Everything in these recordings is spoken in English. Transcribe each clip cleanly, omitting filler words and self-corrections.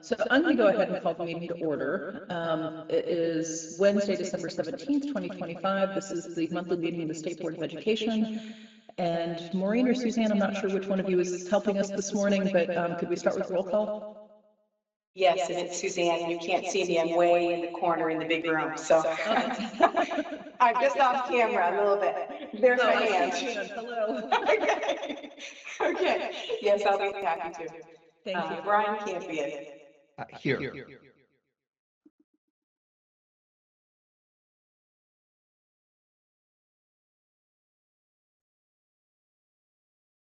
So I'm going to go ahead and call the meeting to order. It is Wednesday, December 17th, 2025. This is the monthly meeting of the State Board of Education. And Maureen or Suzanne, I'm not sure which one of you is helping us this morning, but could we start with roll call? Yes, and it's Suzanne. You can't see me. I'm way in the corner in the big room. So I'm just off camera a little bit. There's my hand. Hello. Okay. Okay. Yes, I'll be happy to. Thank you. Brian can't be in. Here.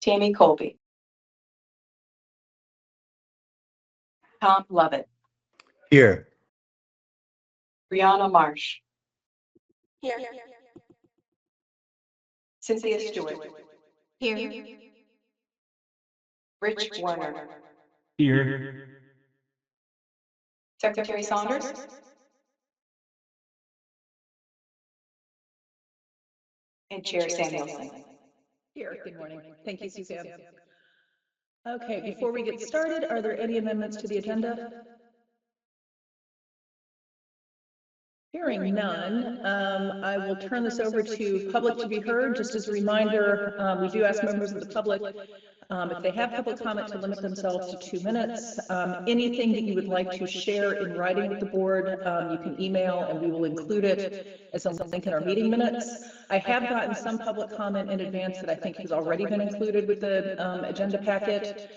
Tammy Kolbe. Tom Lovett. Here. Brianna Marsh. Here. Cynthia Stewart. Here. Rich Warner. Here. Secretary Saunders. And Chair Samuelson. Here. Good morning. Thank you, Suzanne. Okay, before we get started, are there any amendments to the agenda? Hearing none, I will turn this over to public to be heard. Just as a reminder, we do ask members of the public if they have public comment to limit themselves to 2 minutes. Anything that you would like to share in writing with the board, you can email and we will include it as a link in our meeting minutes. I have gotten some public comment in advance that I think has already been included with the agenda packet.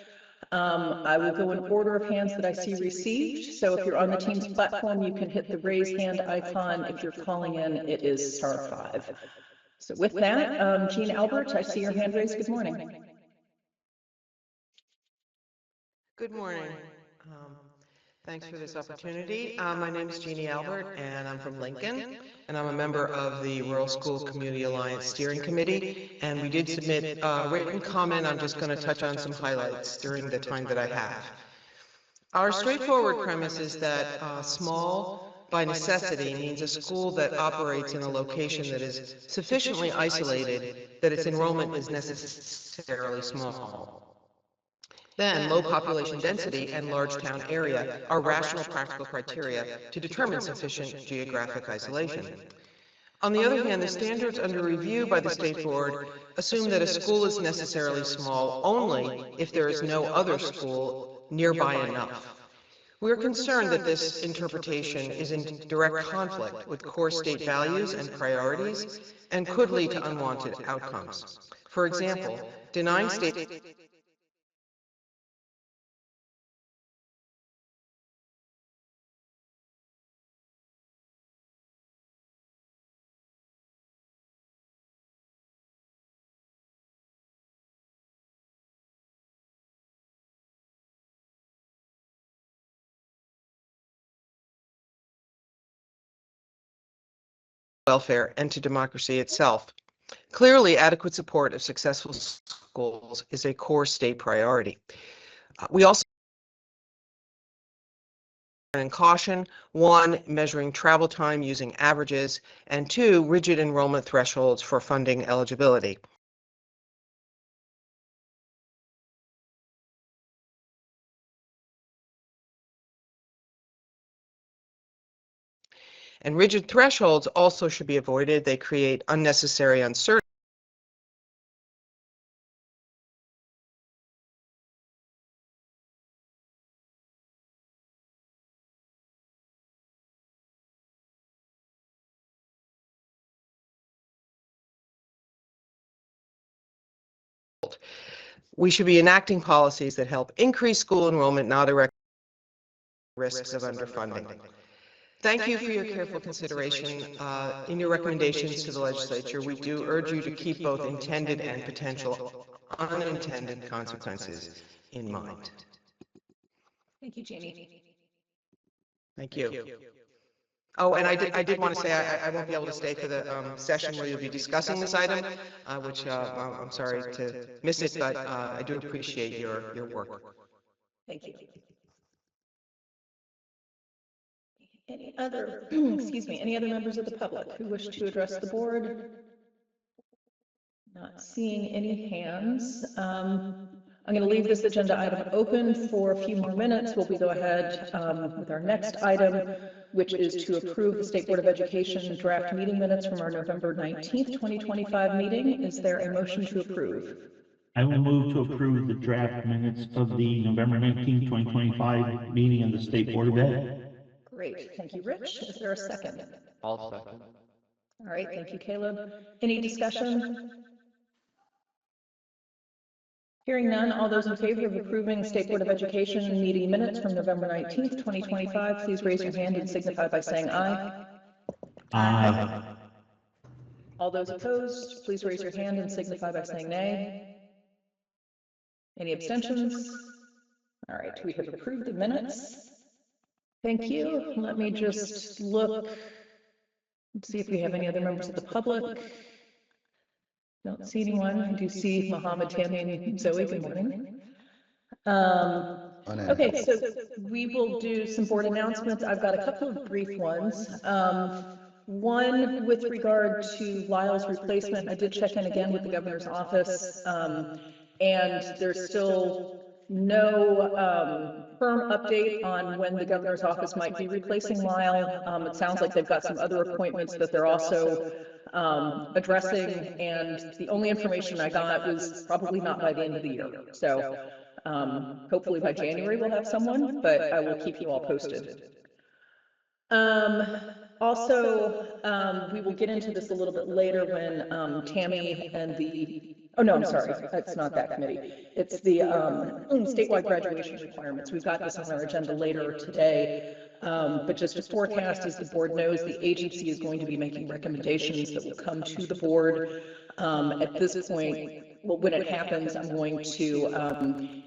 I will go in order of hands that I see received. So if you're on the Teams platform, you can hit the raise hand icon. If you're calling in, it is *5. So with that, Jean Albert, I see your hand raised. Good morning. Good morning. Thanks for this opportunity. My name is Jeannie Albert, and I'm from Lincoln, and I'm a member of the Rural School Community Alliance Steering Committee, and we did submit a written comment. I'm just going to touch on some highlights during the time that I have. Our straightforward premise is that small, by necessity, means a school that operates in a location that is sufficiently isolated that its enrollment is necessarily small. Then, low population density and large town area are rational practical criteria to determine sufficient geographic isolation. On the other hand, the standards under review by the State Board assume that a school is necessarily small only if there is no other school nearby enough. We are concerned that this interpretation is in direct conflict with core state values and priorities and could lead to unwanted outcomes. For example, denying state welfare and to democracy itself. Clearly, adequate support of successful schools is a core state priority. We also and caution: 1, measuring travel time using averages, and 2, rigid enrollment thresholds for funding eligibility. And rigid thresholds also should be avoided. They create unnecessary uncertainty. We should be enacting policies that help increase school enrollment, not erect risks of underfunding. Thank you for your careful consideration. In your recommendations to the legislature, we do urge you to keep both intended and potential unintended consequences in mind. Thank you, Jeannie. Thank you. Oh, and I did want to say I won't be able to stay for the session where you'll be discussing this item, which I'm sorry to miss it, but I do appreciate your work. Thank you. Any other, excuse me, any other members of the public who wish to address the board? Not seeing any hands. I'm I'm going to leave this agenda item open for a few more minutes. We'll go ahead with our next item, which is to approve the State Board of Education draft meeting minutes from our November 19th, 2025 meeting. Is there a motion to approve? I will move to approve the draft minutes of the November 19th, 2025 meeting of the State Board of Ed. Great. Thank you, Rich. Is there a second? I'll second. All right. Thank you, Caleb. Any discussion? Hearing none, all those in favor of approving State Board of Education meeting minutes from November 19th, 2025, please raise your hand and signify by saying aye. Aye. All those opposed, please raise your hand and signify by saying nay. Any abstentions? All right, we have approved the minutes. Thank you. Let me just look and see if we have any other members of the public. Don't see anyone. I do see Mohammed, Tammy, and Zoe. Good morning. Okay, so we will do some board announcements. I've got a couple of brief ones. One with regard to Lyle's replacement. I did check in again with the governor's office, and there's still no firm update on when the governor's office might be replacing Lyle. It sounds like they've got some other appointments that they're also addressing, and the only information I got was probably not by the end of the year. So hopefully by January we'll have someone, but I will keep you all posted. Also, we will get into this a little bit later when Tammy and oh no, I'm sorry, it's not that committee. It's the statewide graduation requirements. We've got this on our agenda later today. But just to forecast, as the board knows, the agency is going to be making recommendations that will come to the board. At this point, well, when it happens, I'm going to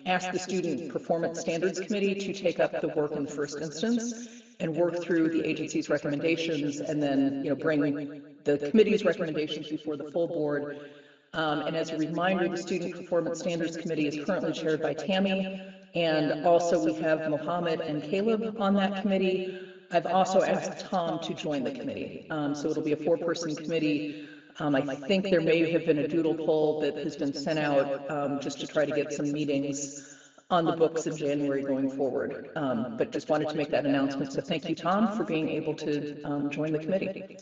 ask the Student Performance Standards Committee to take up the work in the first instance and work through the agency's recommendations, and then bring the committee's recommendations before the full board. And as a reminder, the Student Performance Standards Committee is currently chaired by Tammy, and also we have Mohammed and Caleb on that committee. I've also asked Tom to join the committee, so it'll be a 4-person committee. I think there may have been a doodle poll that has been sent out just to try to get some meetings on the books in January going forward. But just wanted to make that announcement. So thank you, Tom, for being able to join the committee.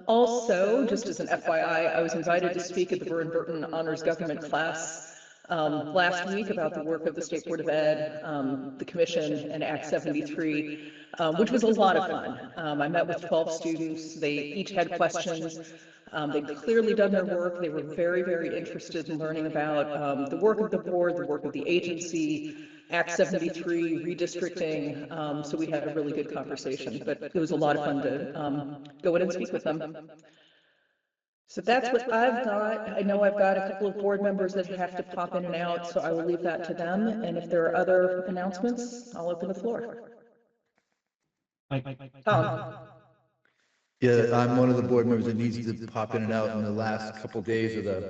Also, just as an FYI, I was invited to speak at the Burton Honors Government class last week about the work of the State Board of Ed, the Commission, and Act 73, which was a lot of fun. I met with 12 students. They each had questions. They'd clearly done their work. They were very, very interested in learning about the work of the board, the work of the agency, Act 73, redistricting. So we had a really good conversation, but it was a lot of fun to go in and speak with them. So that's what I've got. I know I've got a couple of board members that have to pop in and out, so I will leave that to them. And if there are other announcements, I'll open the floor. Tom. Yeah, I'm one of the board members that needs to pop in and out in the last couple days of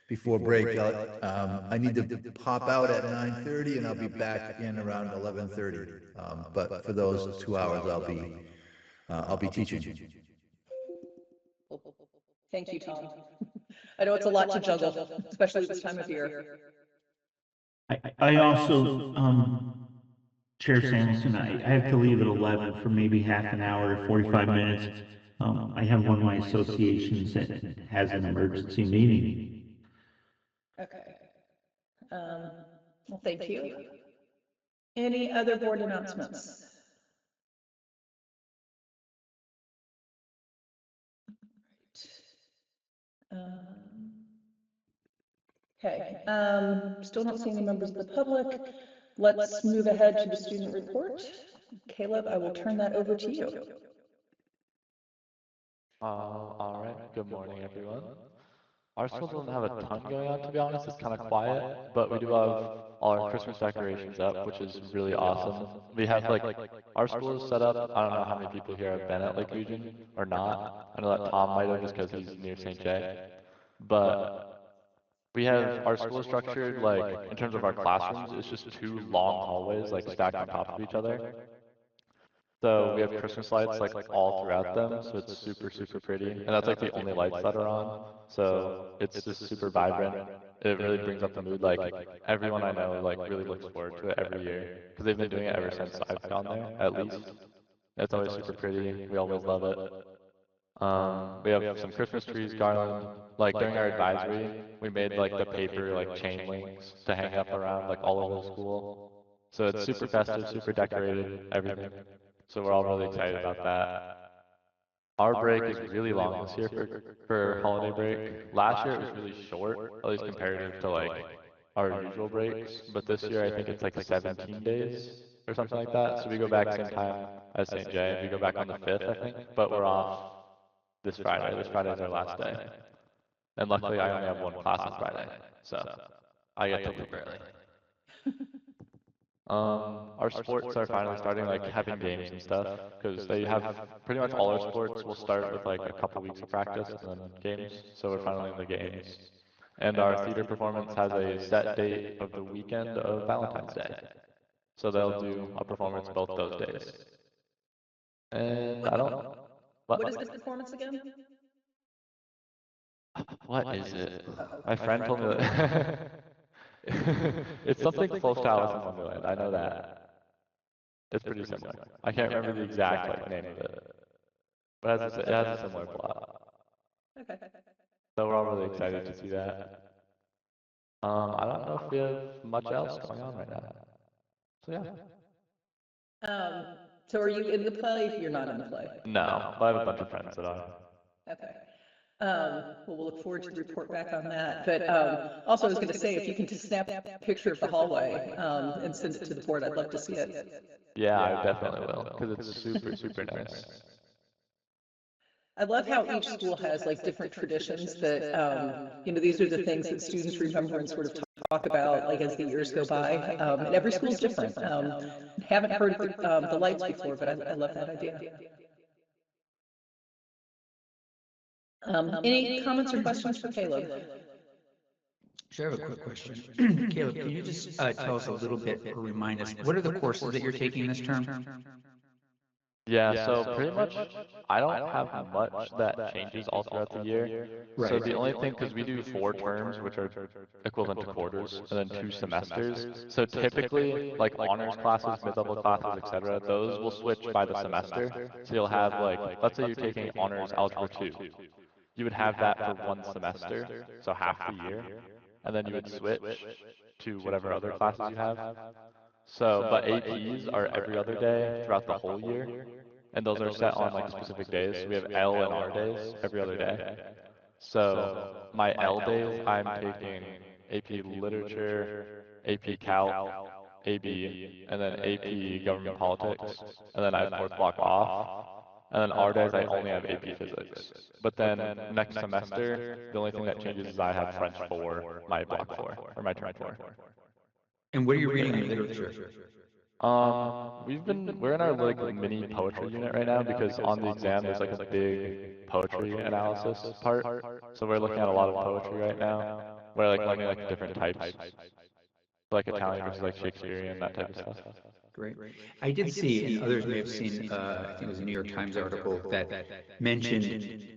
before break. I need to pop out at 9:30 and I'll be back in around 11:30. But for those 2 hours, I'll be teaching. Thank you, Tom. I know it's a lot to juggle, especially this time of year. I also, Chair Samuelson, I have to leave at 11 for maybe half an hour to 45 minutes. I have one of my associations that has an emergency meeting. Okay. Well, thank you. Any other board announcements? Okay. Still don't see any members of the public. Let's move ahead to the student report. Caleb, I will turn that over to you. All right. Good morning, everyone. Our school doesn't have a ton going on, to be honest. It's kind of quiet, but we do have all our Christmas decorations up, which is really awesome. We have our school is set up. I don't know how many people here have been at Lake Region or not. I know that Tom might have just because he's near St. J. But we have our school structured in terms of our classrooms. It's just 2 long hallways stacked on top of each other. So we have Christmas lights like all throughout them, so it's super, super pretty. And that's like the only lights that are on. So it's just super vibrant. It really brings up the mood. Like everyone I know like really looks forward to it every year because they've been doing it ever since I've gone there, at least. It's always super pretty. We always love it. We have some Christmas trees, garland. Like during our advisory, we made like the paper like chain links to hang up around like all over the school. So it's super festive, super decorated, everything. So we're all really excited about that. Our break is really long this year for holiday break. Last year it was really short, at least comparative to like our usual breaks. But this year I think it's like 17 days or something like that. So we go back same time as St. J. We go back on the 5th, I think. But we're off this Friday. This Friday is our last day. And luckily I only have one class on Friday. So I get to leave early. Our sports are finally starting like having games and stuff because they have pretty much all our sports will start with like a couple weeks of practice and then games. So we're finally in the games. And our theater performance has a set date of the weekend of Valentine's Day. So they'll do a performance both those days. And I don't. What is this performance again? What is it? My friend told me that. It's something close to Alice in Wonderland. I know that. It's pretty similar. I can't remember the exact like name of it, but it has a similar plot. Okay. So we're all really excited to see that. I don't know if we have much else going on right now. So yeah. So are you in the play? You're not in the play. No, but I have a bunch of friends that are. Okay. Well, we'll look forward to the report back on that. But also, I was going to say, if you can just snap a picture of the hallway and send it to the board, I'd love to see it. Yeah, I definitely will because it's super, super nice. I love how each school has like different traditions that, you know, these are the things that students remember and sort of talk about like as the years go by. And every school is different. Haven't heard the lights before, but I love that idea. Any comments or questions for Caleb? Sure, I have a quick question. Caleb, can you just tell us a little bit or remind us, what are the courses that you're taking this term? Yeah, so pretty much I don't have much that changes all throughout the year. So the only thing, because we do 4 terms, which are equivalent to quarters, and then 2 semesters. So typically, like honors classes, mid-level classes, etc., those will switch by the semester. So you'll have like, let's say you're taking honors algebra 2. You would have that for 1 semester, so half the year, and then you would switch to whatever other classes you have. So, but APs are every other day throughout the whole year, and those are set on like specific days. So we have L and R days every other day. So my L days, I'm taking AP Literature, AP Calc, AB, and then AP Government Politics, and then I have 4th block off. And then R days, I only have AP Physics. But then next semester, the only thing that changes is I have French 4, my block 4, or my term 4. And what are you reading in literature? We're in our like mini poetry unit right now because on the exam there's like a big poetry analysis part. So we're looking at a lot of poetry right now. We're like learning like different types, like Italian versus like Shakespearean, that type of stuff. Great. I did see, and others may have seen, I think it was a New York Times article that mentioned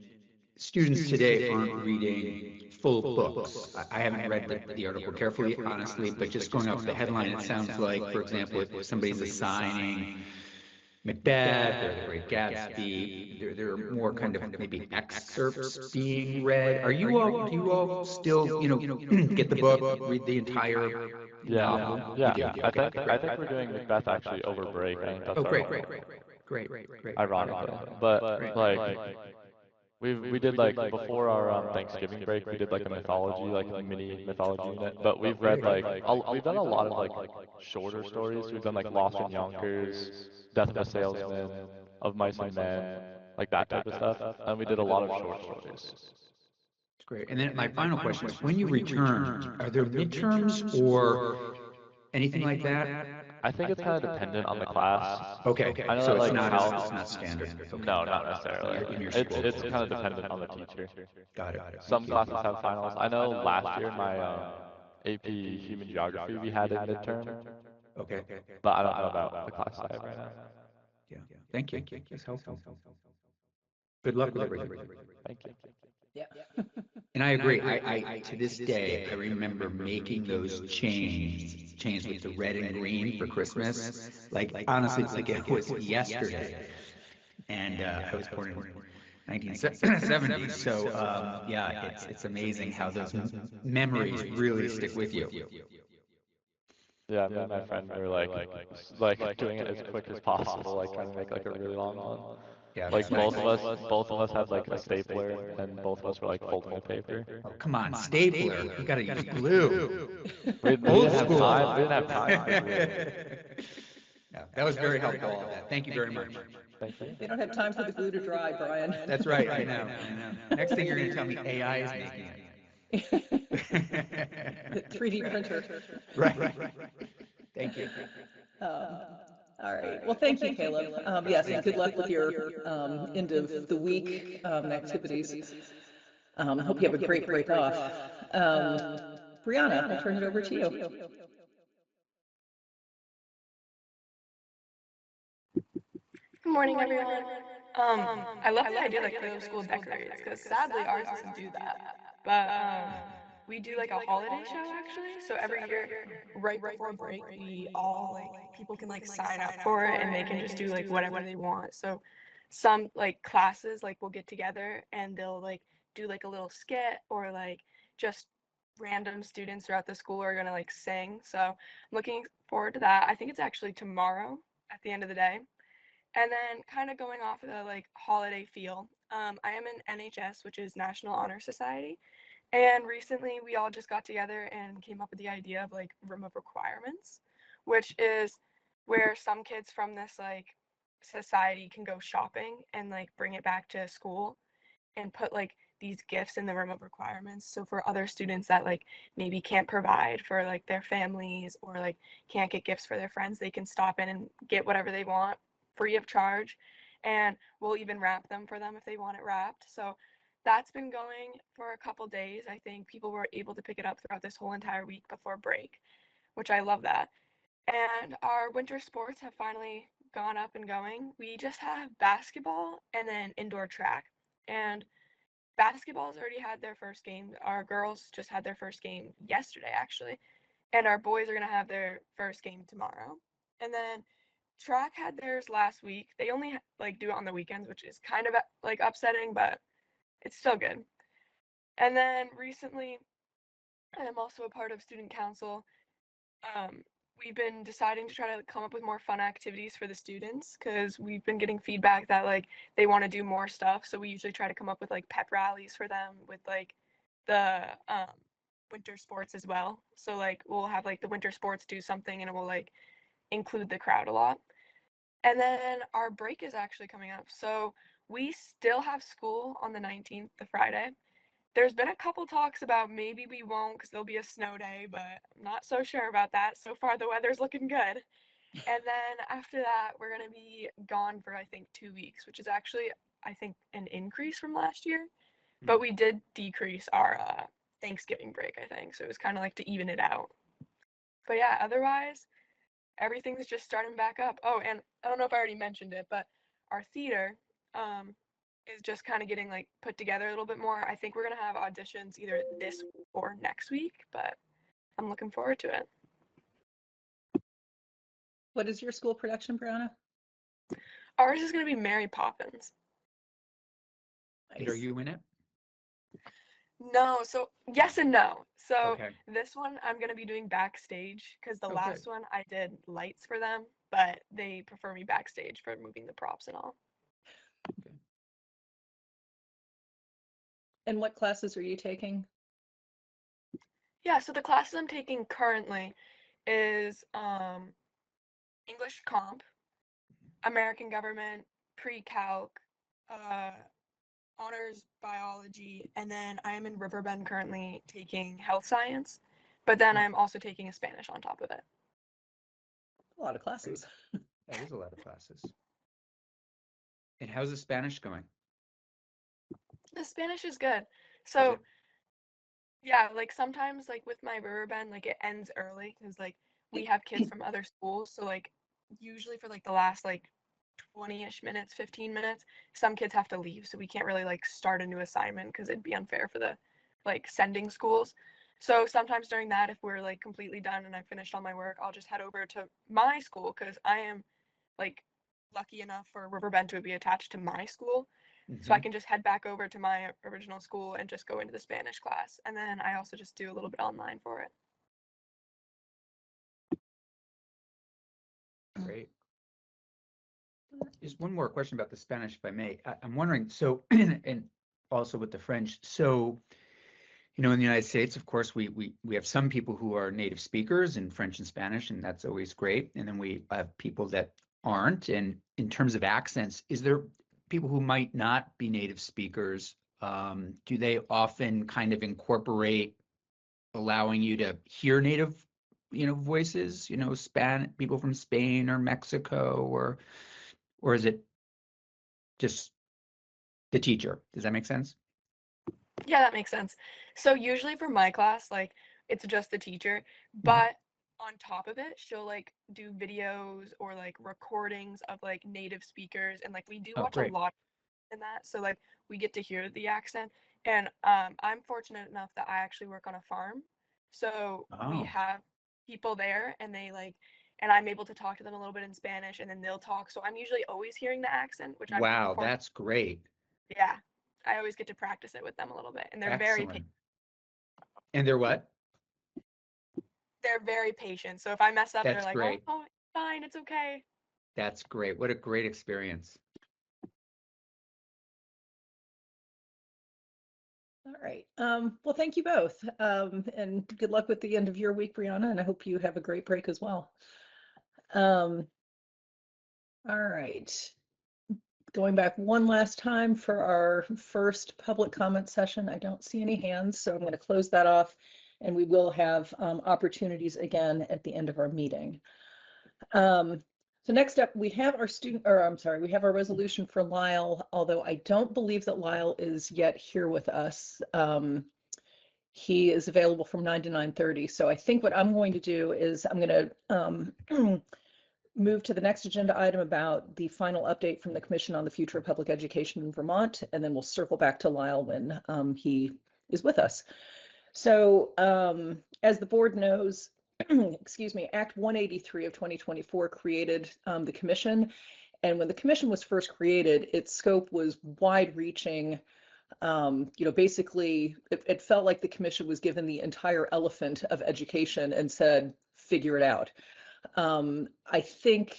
students today aren't reading full books. I haven't read the article carefully, honestly, but just going off the headline, it sounds like, for example, if somebody's assigning Macbeth or The Great Gatsby, there are more kind of maybe excerpts being read. Do you all still, get the book, read the entire novel? Yeah. I think we're doing Macbeth actually over break. I think that's Oh, great. Ironically, but like. We did like before our Thanksgiving break, we did like a mythology, like a mini mythology unit. But we've read like we've done a lot of like shorter stories. We've done like Lost in Yonkers, Death of a Salesman, Of Mice and Men, like that type of stuff. And we did a lot of short stories. Great. And then my final question is, when you return, are there midterms or anything like that? I think it's kind of dependent on the class. Okay, I know so that, it's like, not standard. Okay. No, not necessarily. In your It's school. kind of dependent on the teacher. Got it. Some classes have finals. I know last year my AP Human Geography we had a midterm, Okay. but I don't know about the class I have right now. Yeah, thank you. That's helpful. Good luck with everything. Thank you. Yeah. And I agree. I to this day, I remember making those chains with the red and green for Christmas. Like honestly, like it was yesterday. And I was born in 1970. So yeah, it's amazing how those memories really stick with you. Yeah, me and my friend were like doing it as quick as possible, like trying to make like a really long one. Yeah, Like that's nice. both of us had like a stapler, and both of us were like folding the paper. Oh, come on, stapler. You gotta use glue. We Old didn't have school. time. We didn't have time for glue. Yeah, that was very helpful, all of that. Thank you very much. Thank you. They don't have time for the glue to dry, Brian. That's right, I know. Next thing you're gonna tell me AI is making it. The 3D printer. Right. Thank you. All right. Well, thank you, Caleb. Yes, and good luck with your end of the week activities. Hope you have a great break off. Brianna, I'll turn it over to you. Good morning, everyone. I love the idea like middle school decorates because sadly ours doesn't do that. But we do like a holiday show actually. So every year, right before break, we all like people can like sign up for it and they can just do like whatever they want. So some like classes like will get together and they'll like do like a little skit or like just random students throughout the school are gonna like sing. So I'm looking forward to that. I think it's actually tomorrow at the end of the day. And then kind of going off of the like holiday feel, I am in NHS, which is National Honor Society. And recently we all just got together and came up with the idea of like room of requirements, which is where some kids from this like society can go shopping and like bring it back to school and put like these gifts in the room of requirements. So for other students that like maybe can't provide for like their families or like can't get gifts for their friends, they can stop in and get whatever they want free of charge, and we'll even wrap them for them if they want it wrapped. So that's been going for a couple days. I think people were able to pick it up throughout this whole entire week before break, which I love that. And our winter sports have finally gone up and going. We just have basketball and then indoor track. And basketball's already had their first game. Our girls just had their first game yesterday, actually. And our boys are going to have their first game tomorrow. And then track had theirs last week. They only like do it on the weekends, which is kind of like upsetting, but it's still good. And then recently, I'm also a part of student council. We've been deciding to try to come up with more fun activities for the students because we've been getting feedback that like they want to do more stuff. So we usually try to come up with like pep rallies for them with like the winter sports as well. So like we'll have like the winter sports do something and it will like include the crowd a lot. And then our break is actually coming up. So we still have school on the 19th, the Friday. There's been a couple talks about maybe we won't because there'll be a snow day, but I'm not so sure about that. So far, the weather's looking good. And then after that, we're going to be gone for, I think, 2 weeks, which is actually, I think, an increase from last year. But we did decrease our Thanksgiving break, I think. So it was kind of like to even it out. But yeah, otherwise, everything's just starting back up. Oh, and I don't know if I already mentioned it, but our theater is just kind of getting like put together a little bit more. I think we're gonna have auditions either this or next week, but I'm looking forward to it. What is your school production, Brianna? Ours is gonna be Mary Poppins. And are you in it? No, so yes and no. So Okay. this one I'm gonna be doing backstage because the Oh, last good. one I did lights for them, but they prefer me backstage for moving the props and all. Okay. And what classes are you taking? Yeah, so the classes I'm taking currently is English Comp, American Government, Pre-Calc, Honors Biology, and then I am in Riverbend currently taking Health Science, but then I'm also taking a Spanish on top of it. A lot of classes. That is a lot of classes. And how's the Spanish going? The Spanish is good. Is So it? yeah, like sometimes like with my Riverbend, like it ends early because like we have kids from other schools. So like usually for like the last like 20-ish minutes, 15 minutes. Some kids have to leave, so we can't really like start a new assignment because it'd be unfair for the like sending schools. So sometimes during that, if we're like completely done and I finished all my work, I'll just head over to my school because I am like lucky enough for Riverbend to be attached to my school. So I can just head back over to my original school and just go into the Spanish class. And then I also just do a little bit online for it. Great. Just one more question about the Spanish, if I may. I'm wondering, so, and also with the French, so, you know, in the United States, of course, we have some people who are native speakers in French and Spanish, and that's always great. And then we have people that aren't. And in terms of accents, is there people who might not be native speakers? Do they often kind of incorporate allowing you to hear native, you know, voices, you know, people from Spain or Mexico, or is it just the teacher? Does that make sense? Yeah, that makes sense. So usually for my class, like it's just the teacher, but on top of it, she'll like do videos or like recordings of like native speakers, and like we do Oh, watch great. a lot in that. So like we get to hear the accent, and I'm fortunate enough that I actually work on a farm, so we Oh, have people there, and they like, and I'm able to talk to them a little bit in Spanish, and then they'll talk. So I'm usually always hearing the accent, which I'm wow, that's great. yeah, I always get to practice it with them a little bit, and Excellent. And they're what? they're very patient. So if I mess up, they're That's like, great. "Oh, it's fine, it's okay." That's great. What a great experience. All right. Well, thank you both. And good luck with the end of your week, Brianna, and I hope you have a great break as well. All right. Going back one last time for our first public comment session. I don't see any hands, so I'm going to close that off, and we will have opportunities again at the end of our meeting. So next up, we have our we have our resolution for Lyle, although I don't believe that Lyle is yet here with us. He is available from 9 to 9:30. So I think what I'm going to do is I'm going to move to the next agenda item about the final update from the Commission on the Future of Public Education in Vermont, and then we'll circle back to Lyle when he is with us. So as the board knows, excuse me, Act 183 of 2024 created the commission. And when the commission was first created, its scope was wide-reaching. Basically, it felt like the commission was given the entire elephant of education and said, figure it out. I think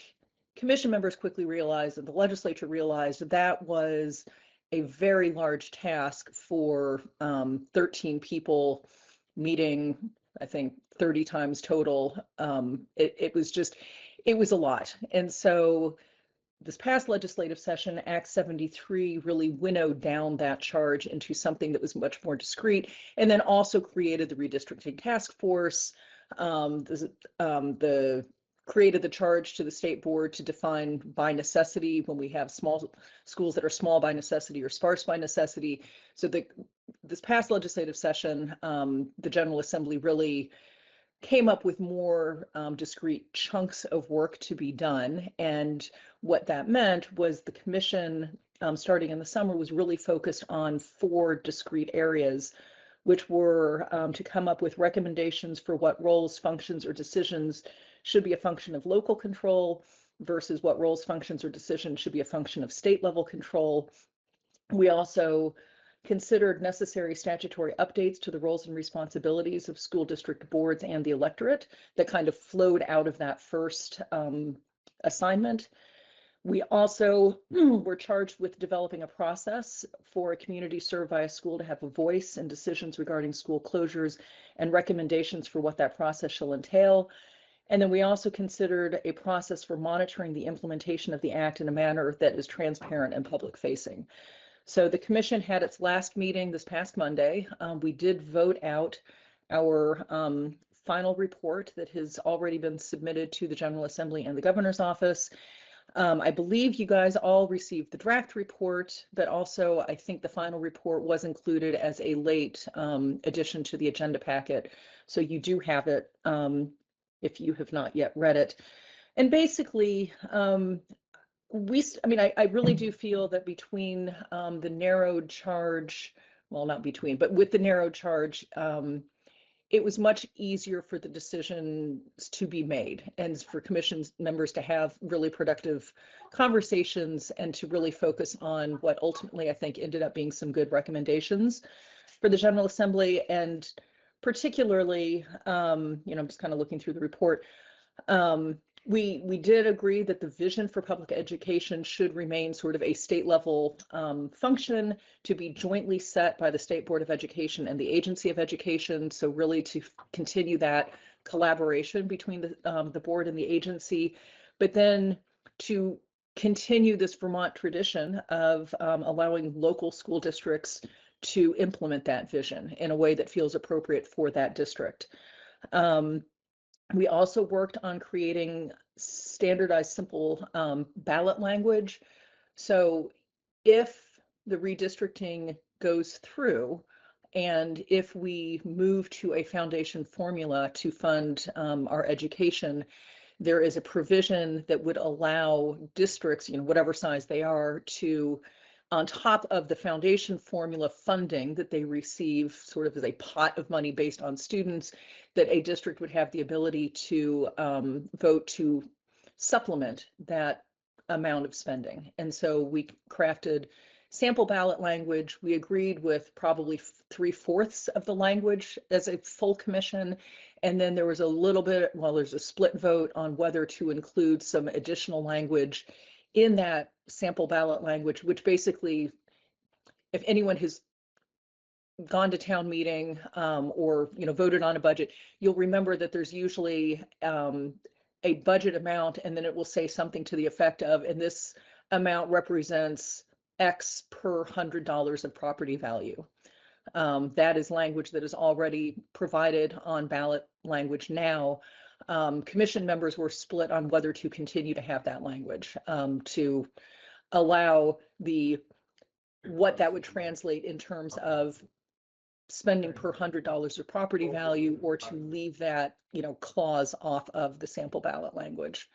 commission members quickly realized, and the legislature realized, that was a very large task for 13 people meeting, I think 30 times total. It was a lot. And so this past legislative session, Act 73 really winnowed down that charge into something that was much more discrete, and then also created the redistricting task force, created the charge to the state board to define by necessity when we have small schools that are small by necessity or sparse by necessity. So this past legislative session, the General Assembly really came up with more discrete chunks of work to be done. And what that meant was the commission, starting in the summer, was really focused on 4 discrete areas, which were to come up with recommendations for what roles, functions, or decisions should be a function of local control versus what roles, functions, or decisions should be a function of state level control. We also considered necessary statutory updates to the roles and responsibilities of school district boards and the electorate that kind of flowed out of that first assignment. We also were charged with developing a process for a community served by a school to have a voice in decisions regarding school closures and recommendations for what that process shall entail. And then we also considered a process for monitoring the implementation of the act in a manner that is transparent and public facing. So the commission had its last meeting this past Monday. We did vote out our final report that has already been submitted to the General Assembly and the Governor's Office. I believe you guys all received the draft report, but also I think the final report was included as a late addition to the agenda packet. So you do have it if you have not yet read it. And basically, I mean, I really do feel that between the narrowed charge, well, not between, but with the narrowed charge, it was much easier for the decisions to be made and for commission members to have really productive conversations and to really focus on what ultimately I think ended up being some good recommendations for the General Assembly. And particularly, I'm just kind of looking through the report. We did agree that the vision for public education should remain sort of a state level function to be jointly set by the State Board of Education and the Agency of Education. So really to continue that collaboration between the board and the agency, but then to continue this Vermont tradition of allowing local school districts to implement that vision in a way that feels appropriate for that district. We also worked on creating standardized, simple ballot language. So if the redistricting goes through, and if we move to a foundation formula to fund our education, there is a provision that would allow districts, whatever size they are, to, on top of the foundation formula funding that they receive sort of as a pot of money based on students, that a district would have the ability to vote to supplement that amount of spending. And so we crafted sample ballot language. We agreed with probably 3/4 of the language as a full commission. And then there was a little bit, there's a split vote on whether to include some additional language in that sample ballot language, which basically, if anyone has gone to town meeting or voted on a budget, you'll remember that there's usually a budget amount, and then it will say something to the effect of, and this amount represents X per $100 of property value. That is language that is already provided on ballot language now. Commission members were split on whether to continue to have that language to allow what that would translate in terms of spending per $100 of property value, or to leave that clause off of the sample ballot language.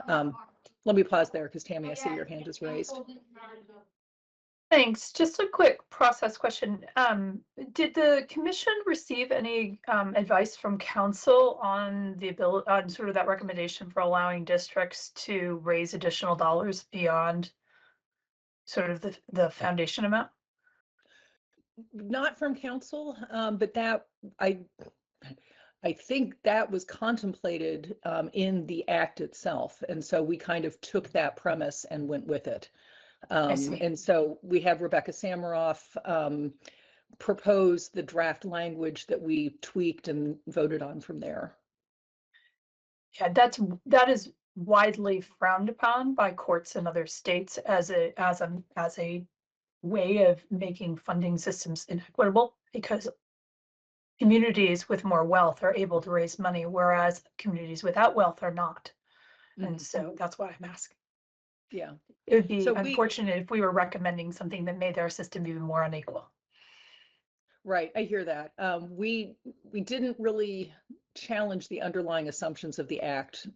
Let me pause there because Tammy, I see your hand is raised. Thanks. Just a quick process question. Did the commission receive any advice from council on the ability, on sort of that recommendation for allowing districts to raise additional dollars beyond sort of the foundation amount? Not from council, but that I think that was contemplated in the act itself. And so we kind of took that premise and went with it. And so we have Rebecca Samaroff propose the draft language that we tweaked and voted on from there. Yeah, that is widely frowned upon by courts in other states as a way of making funding systems inequitable, because communities with more wealth are able to raise money, whereas communities without wealth are not. And so that's why I'm asking. Yeah. It would be unfortunate if we were recommending something that made our system even more unequal. Right, I hear that. We didn't really challenge the underlying assumptions of the act.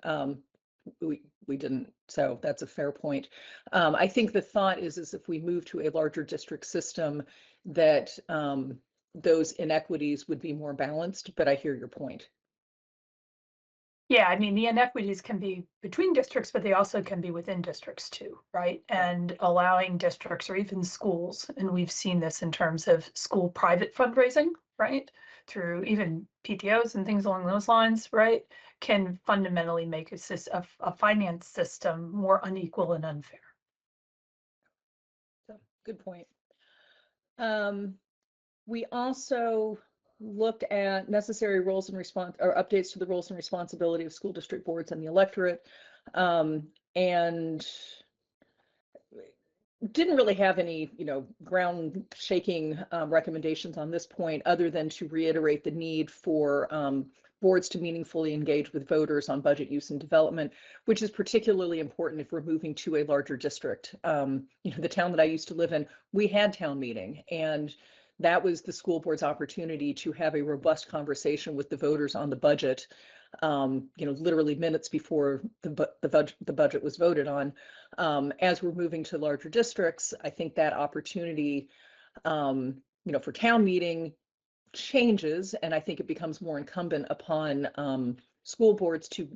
We didn't, so that's a fair point. I think the thought is if we move to a larger district system, that those inequities would be more balanced, but I hear your point. Yeah, I mean, the inequities can be between districts, but they also can be within districts too, right? And allowing districts or even schools, and we've seen this in terms of school private fundraising, right? Through even PTOs and things along those lines, right? Can fundamentally make a finance system more unequal and unfair. So, good point. We also looked at necessary roles and updates to the roles and responsibility of school district boards and the electorate, and didn't really have any, ground shaking recommendations on this point, other than to reiterate the need for boards to meaningfully engage with voters on budget use and development, which is particularly important if we're moving to a larger district. The town that I used to live in, we had town meeting, and that was the school board's opportunity to have a robust conversation with the voters on the budget. literally minutes before the budget was voted on. As we're moving to larger districts, I think that opportunity, for town meeting changes, and I think it becomes more incumbent upon school boards to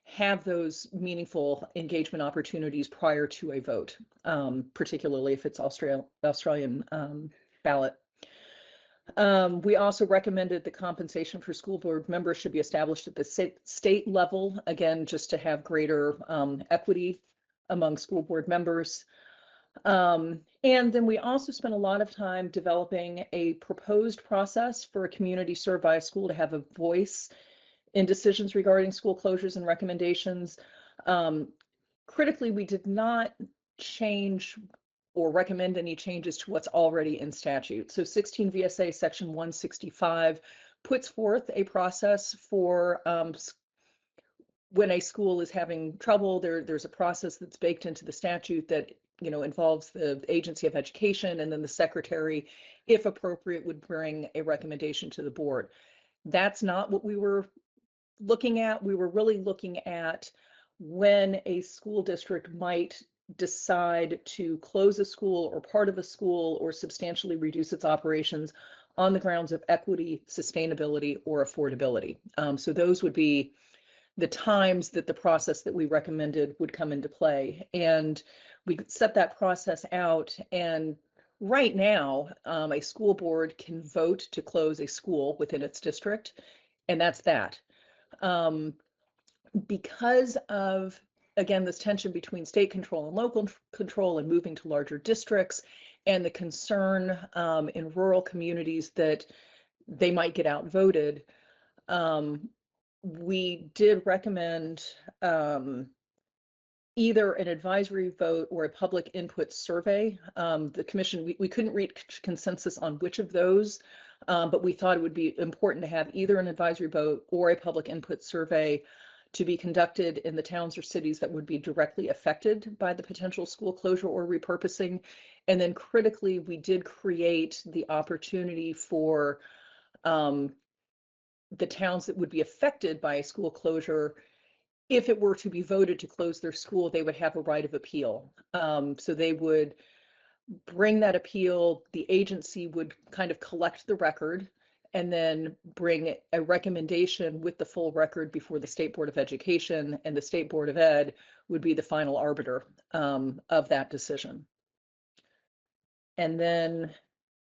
have those meaningful engagement opportunities prior to a vote, particularly if it's Australian ballot. We also recommended the compensation for school board members should be established at the state level, again, just to have greater equity among school board members. And then we also spent a lot of time developing a proposed process for a community served by a school to have a voice in decisions regarding school closures and recommendations. Critically, we did not change or recommend any changes to what's already in statute. So 16 V.S.A. section 165 puts forth a process for when a school is having trouble. There's a process that's baked into the statute that involves the agency of education, and then the secretary, if appropriate, would bring a recommendation to the board. That's not what we were looking at. We were really looking at when a school district might decide to close a school or part of a school or substantially reduce its operations on the grounds of equity, sustainability, or affordability. So those would be the times that the process that we recommended would come into play. And we set that process out. And right now, a school board can vote to close a school within its district, and that's that. Because of, again, this tension between state control and local control and moving to larger districts, and the concern in rural communities that they might get outvoted, we did recommend either an advisory vote or a public input survey. The commission, we couldn't reach consensus on which of those, but we thought it would be important to have either an advisory vote or a public input survey to be conducted in the towns or cities that would be directly affected by the potential school closure or repurposing. And then critically, we did create the opportunity for the towns that would be affected by a school closure. If it were to be voted to close their school, they would have a right of appeal. So they would bring that appeal, the agency would kind of collect the record and then bring a recommendation with the full record before the State Board of Education, and the State Board of Ed would be the final arbiter of that decision. And then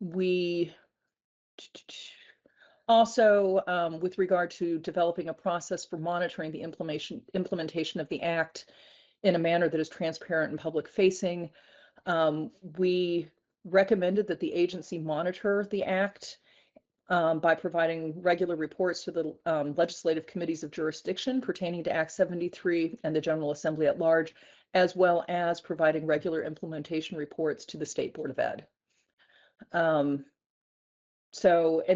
we also, with regard to developing a process for monitoring the implementation of the Act in a manner that is transparent and public facing, we recommended that the agency monitor the Act by providing regular reports to the legislative committees of jurisdiction pertaining to Act 73 and the General Assembly at large, as well as providing regular implementation reports to the State Board of Ed. And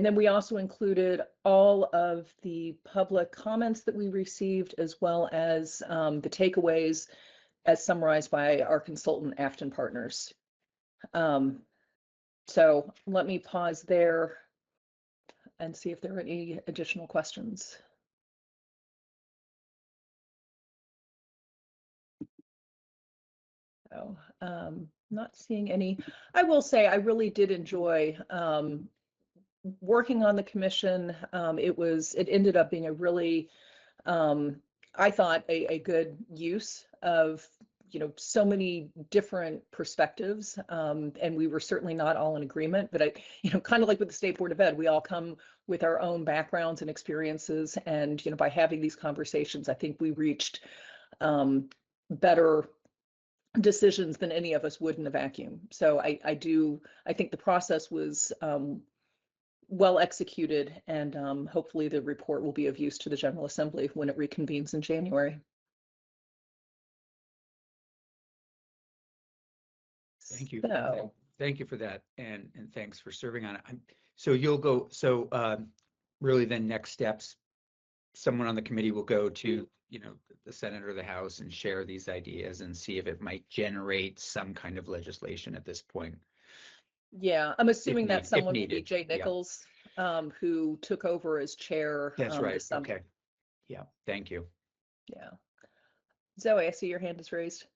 then we also included all of the public comments that we received, as well as the takeaways as summarized by our consultant, Afton Partners. So let me pause there and see if there are any additional questions. So, not seeing any. I will say I really did enjoy working on the commission. It ended up being a really, I thought, a good use of so many different perspectives, and we were certainly not all in agreement, but kind of like with the State Board of Ed, we all come with our own backgrounds and experiences, and by having these conversations, I think we reached better decisions than any of us would in a vacuum. So I think the process was well executed, and hopefully the report will be of use to the General Assembly when it reconvenes in January. Thank you. So, Thank you for that, and thanks for serving on it. So you'll go. So really, then next steps, someone on the committee will go to the Senate or the House and share these ideas and see if it might generate some kind of legislation at this point. yeah, I'm assuming that someone will be needed. Jay Nichols, who took over as chair. That's right. this summer. Okay. Yeah, thank you. Yeah. Zoe, I see your hand is raised.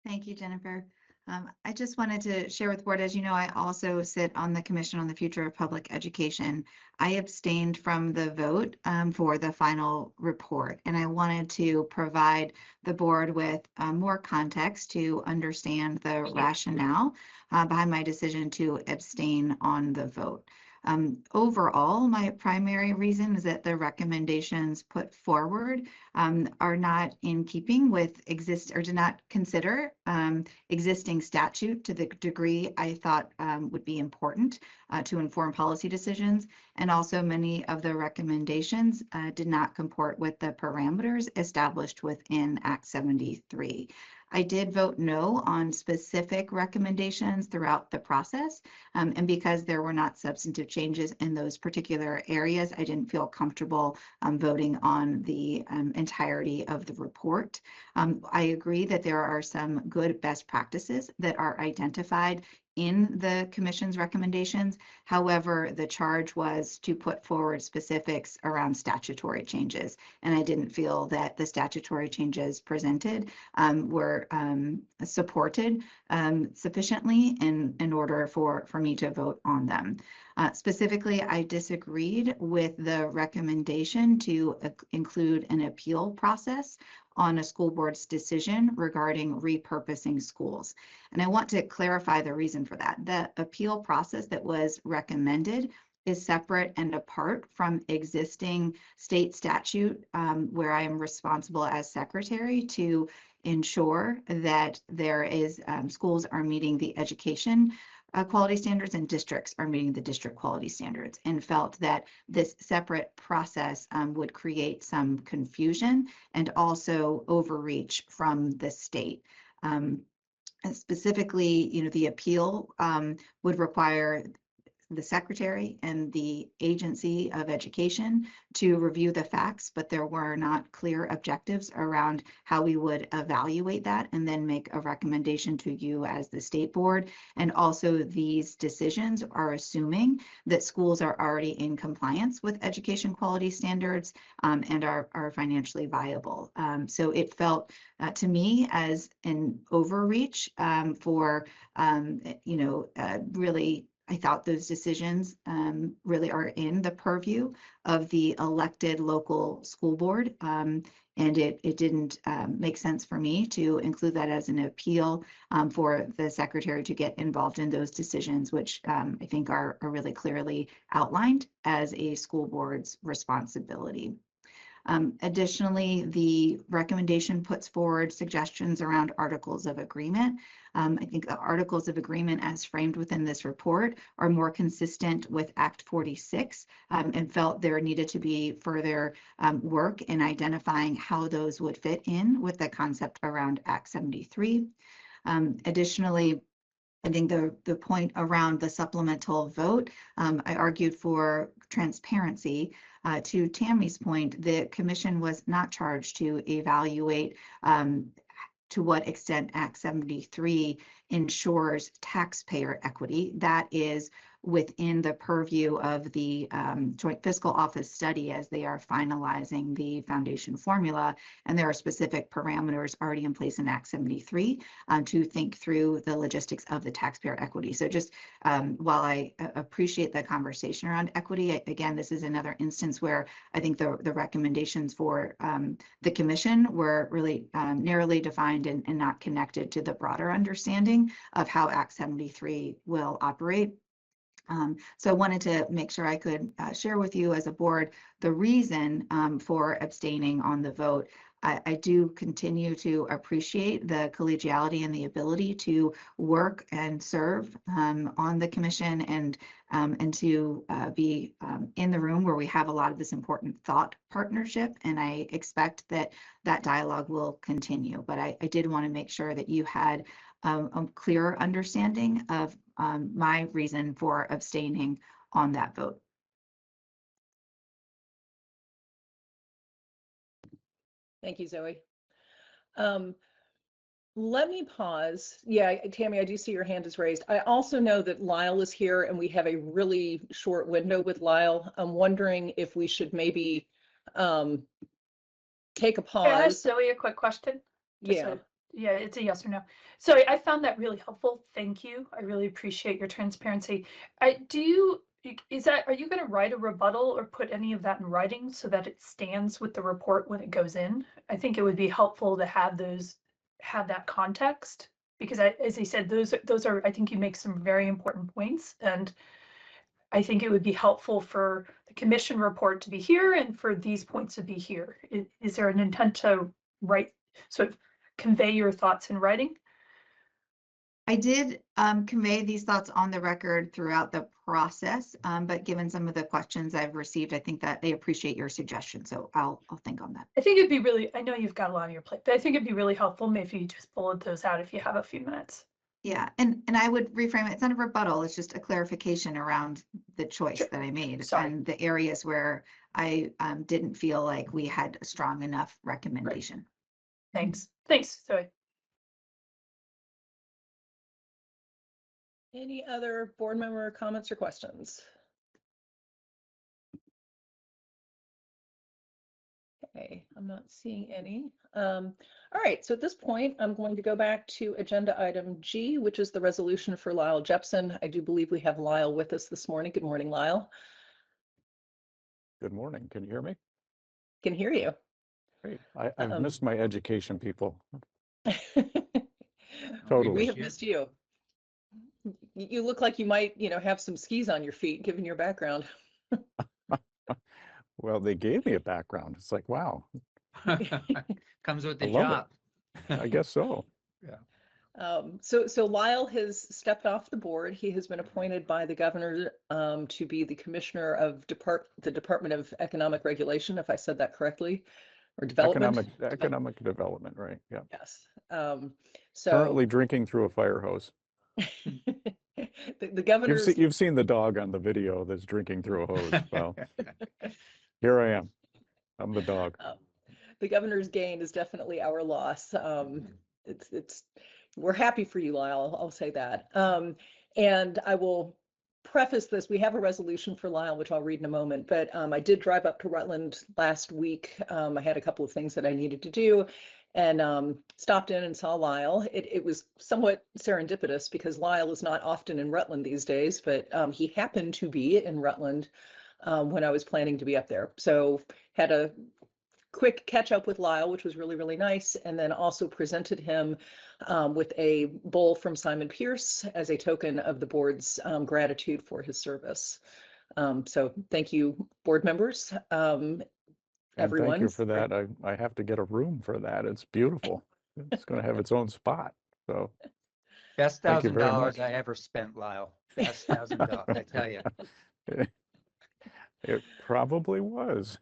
Thank you, Jennifer. I just wanted to share with the board, as you know, I also sit on the Commission on the Future of Public Education. I abstained from the vote for the final report, and I wanted to provide the board with more context to understand the rationale behind my decision to abstain on the vote. Overall, my primary reason is that the recommendations put forward are not in keeping with or do not consider existing statute to the degree I thought would be important to inform policy decisions. And also many of the recommendations did not comport with the parameters established within Act 73. I did vote no on specific recommendations throughout the process. And because there were not substantive changes in those particular areas, I didn't feel comfortable voting on the entirety of the report. I agree that there are some good best practices that are identified in the Commission's recommendations. However, the charge was to put forward specifics around statutory changes, and I didn't feel that the statutory changes presented were supported sufficiently in order for me to vote on them. Specifically, I disagreed with the recommendation to include an appeal process on a school board's decision regarding repurposing schools. And I want to clarify the reason for that. The appeal process that was recommended is separate and apart from existing state statute where I am responsible as secretary to ensure that there is schools are meeting the education quality standards and districts are meeting the district quality standards, and felt that this separate process would create some confusion and also overreach from the state. Specifically, the appeal would require the secretary and the agency of education to review the facts, but there were not clear objectives around how we would evaluate that and then make a recommendation to you as the state board. And also these decisions are assuming that schools are already in compliance with education quality standards and are financially viable. So it felt to me as an overreach for, really, I thought those decisions really are in the purview of the elected local school board. And it didn't make sense for me to include that as an appeal for the secretary to get involved in those decisions, which I think are really clearly outlined as a school board's responsibility. Additionally, the recommendation puts forward suggestions around articles of agreement. I think the articles of agreement as framed within this report are more consistent with Act 46 and felt there needed to be further work in identifying how those would fit in with the concept around Act 73. Additionally, I think the point around the supplemental vote, I argued for transparency. To Tammy's point, the commission was not charged to evaluate to what extent Act 73 ensures taxpayer equity. That is within the purview of the Joint Fiscal Office study as they are finalizing the foundation formula. And there are specific parameters already in place in Act 73 to think through the logistics of the taxpayer equity. So just while I appreciate the conversation around equity, again, this is another instance where I think the recommendations for the commission were really narrowly defined and not connected to the broader understanding of how Act 73 will operate. So I wanted to make sure I could share with you as a board the reason for abstaining on the vote. I do continue to appreciate the collegiality and the ability to work and serve on the commission and to be in the room where we have a lot of this important thought partnership. And I expect that that dialogue will continue. But I did want to make sure that you had a clearer understanding of my reason for abstaining on that vote. Thank you, Zoe. Let me pause. Yeah, Tammy, I do see your hand is raised. I also know that Lyle is here and we have a really short window with Lyle. I'm wondering if we should maybe take a Can I ask pause. Zoe a quick question? Just Yeah. Yeah, it's a yes or no. So I found that really helpful. Thank you. I really appreciate your transparency. Are you going to write a rebuttal or put any of that in writing so that it stands with the report when it goes in? I think it would be helpful to have that context, because as I said, those are, I think you make some very important points, and I think it would be helpful for the commission report to be here and for these points to be here. Is there an intent to sort of convey your thoughts in writing? I did convey these thoughts on the record throughout the process, but given some of the questions I've received, I think that they appreciate your suggestion. So I'll think on that. I think it'd be really, I know you've got a lot on your plate, but I think it'd be really helpful maybe you just bullet those out if you have a few minutes. Yeah, and I would reframe it. It's not a rebuttal. It's just a clarification around the choice Sure. that I made Sorry. and the areas where I didn't feel like we had a strong enough recommendation. Thanks. Thanks, Zoe. Any other board member comments or questions? Okay, I'm not seeing any. All right, so at this point, I'm going to go back to agenda item G, which is the resolution for Lyle Jepson. I do believe we have Lyle with us this morning. Good morning, Lyle. Good morning. Can you hear me? Can hear you. Great. I've missed my education people. Totally. We Totally. have missed you. You look like you might, have some skis on your feet, given your background. Well, they gave me a background. It's like, wow, Comes with I the love job. I guess so. So Lyle has stepped off the board. He has been appointed by the governor to be the commissioner of the Department of Economic Regulation, if I said that correctly, or development. Economic development, right? Yeah. Yes. Currently drinking through a fire hose. the governor's. You've seen the dog on the video that's drinking through a hose. Well, here I am. I'm the dog. The governor's gain is definitely our loss. We're happy for you, Lyle. I'll say that. And I will preface this. We have a resolution for Lyle, which I'll read in a moment, but I did drive up to Rutland last week. I had a couple of things that I needed to do and stopped in and saw Lyle. It was somewhat serendipitous because Lyle is not often in Rutland these days, but he happened to be in Rutland when I was planning to be up there. So had a quick catch up with Lyle, which was really, really nice, and then also presented him with a bowl from Simon Pierce as a token of the board's gratitude for his service. So thank you, board members, everyone. Thank you for that. I have to get a room for that. It's beautiful. It's going to have its own spot. So Best thank you very $1,000 much. I ever spent, Lyle. Best $1,000, I tell you. It probably was.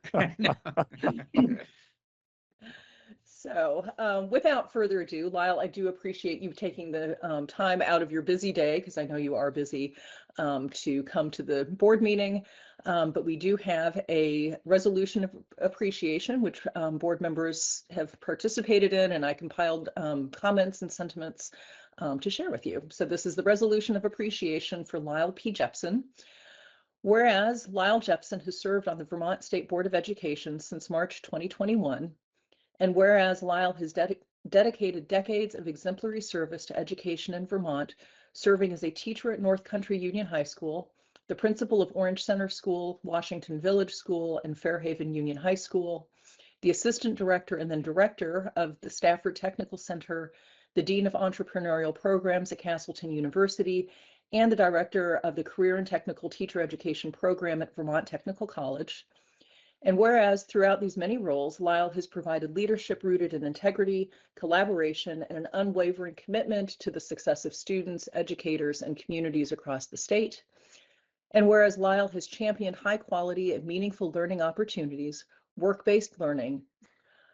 So without further ado, Lyle, I do appreciate you taking the time out of your busy day, because I know you are busy, to come to the board meeting. But we do have a resolution of appreciation, which board members have participated in, and I compiled comments and sentiments to share with you. So this is the resolution of appreciation for Lyle P. Jepson. Whereas Lyle Jepson has served on the Vermont State Board of Education since March 2021, and whereas Lyle has dedicated decades of exemplary service to education in Vermont, serving as a teacher at North Country Union High School, the principal of Orange Center School, Washington Village School, and Fairhaven Union High School, the assistant director and then director of the Stafford Technical Center, the dean of entrepreneurial programs at Castleton University, and the director of the Career and Technical Teacher Education Program at Vermont Technical College. And whereas throughout these many roles, Lyle has provided leadership rooted in integrity, collaboration, and an unwavering commitment to the success of students, educators, and communities across the state. And whereas Lyle has championed high quality and meaningful learning opportunities, work-based learning,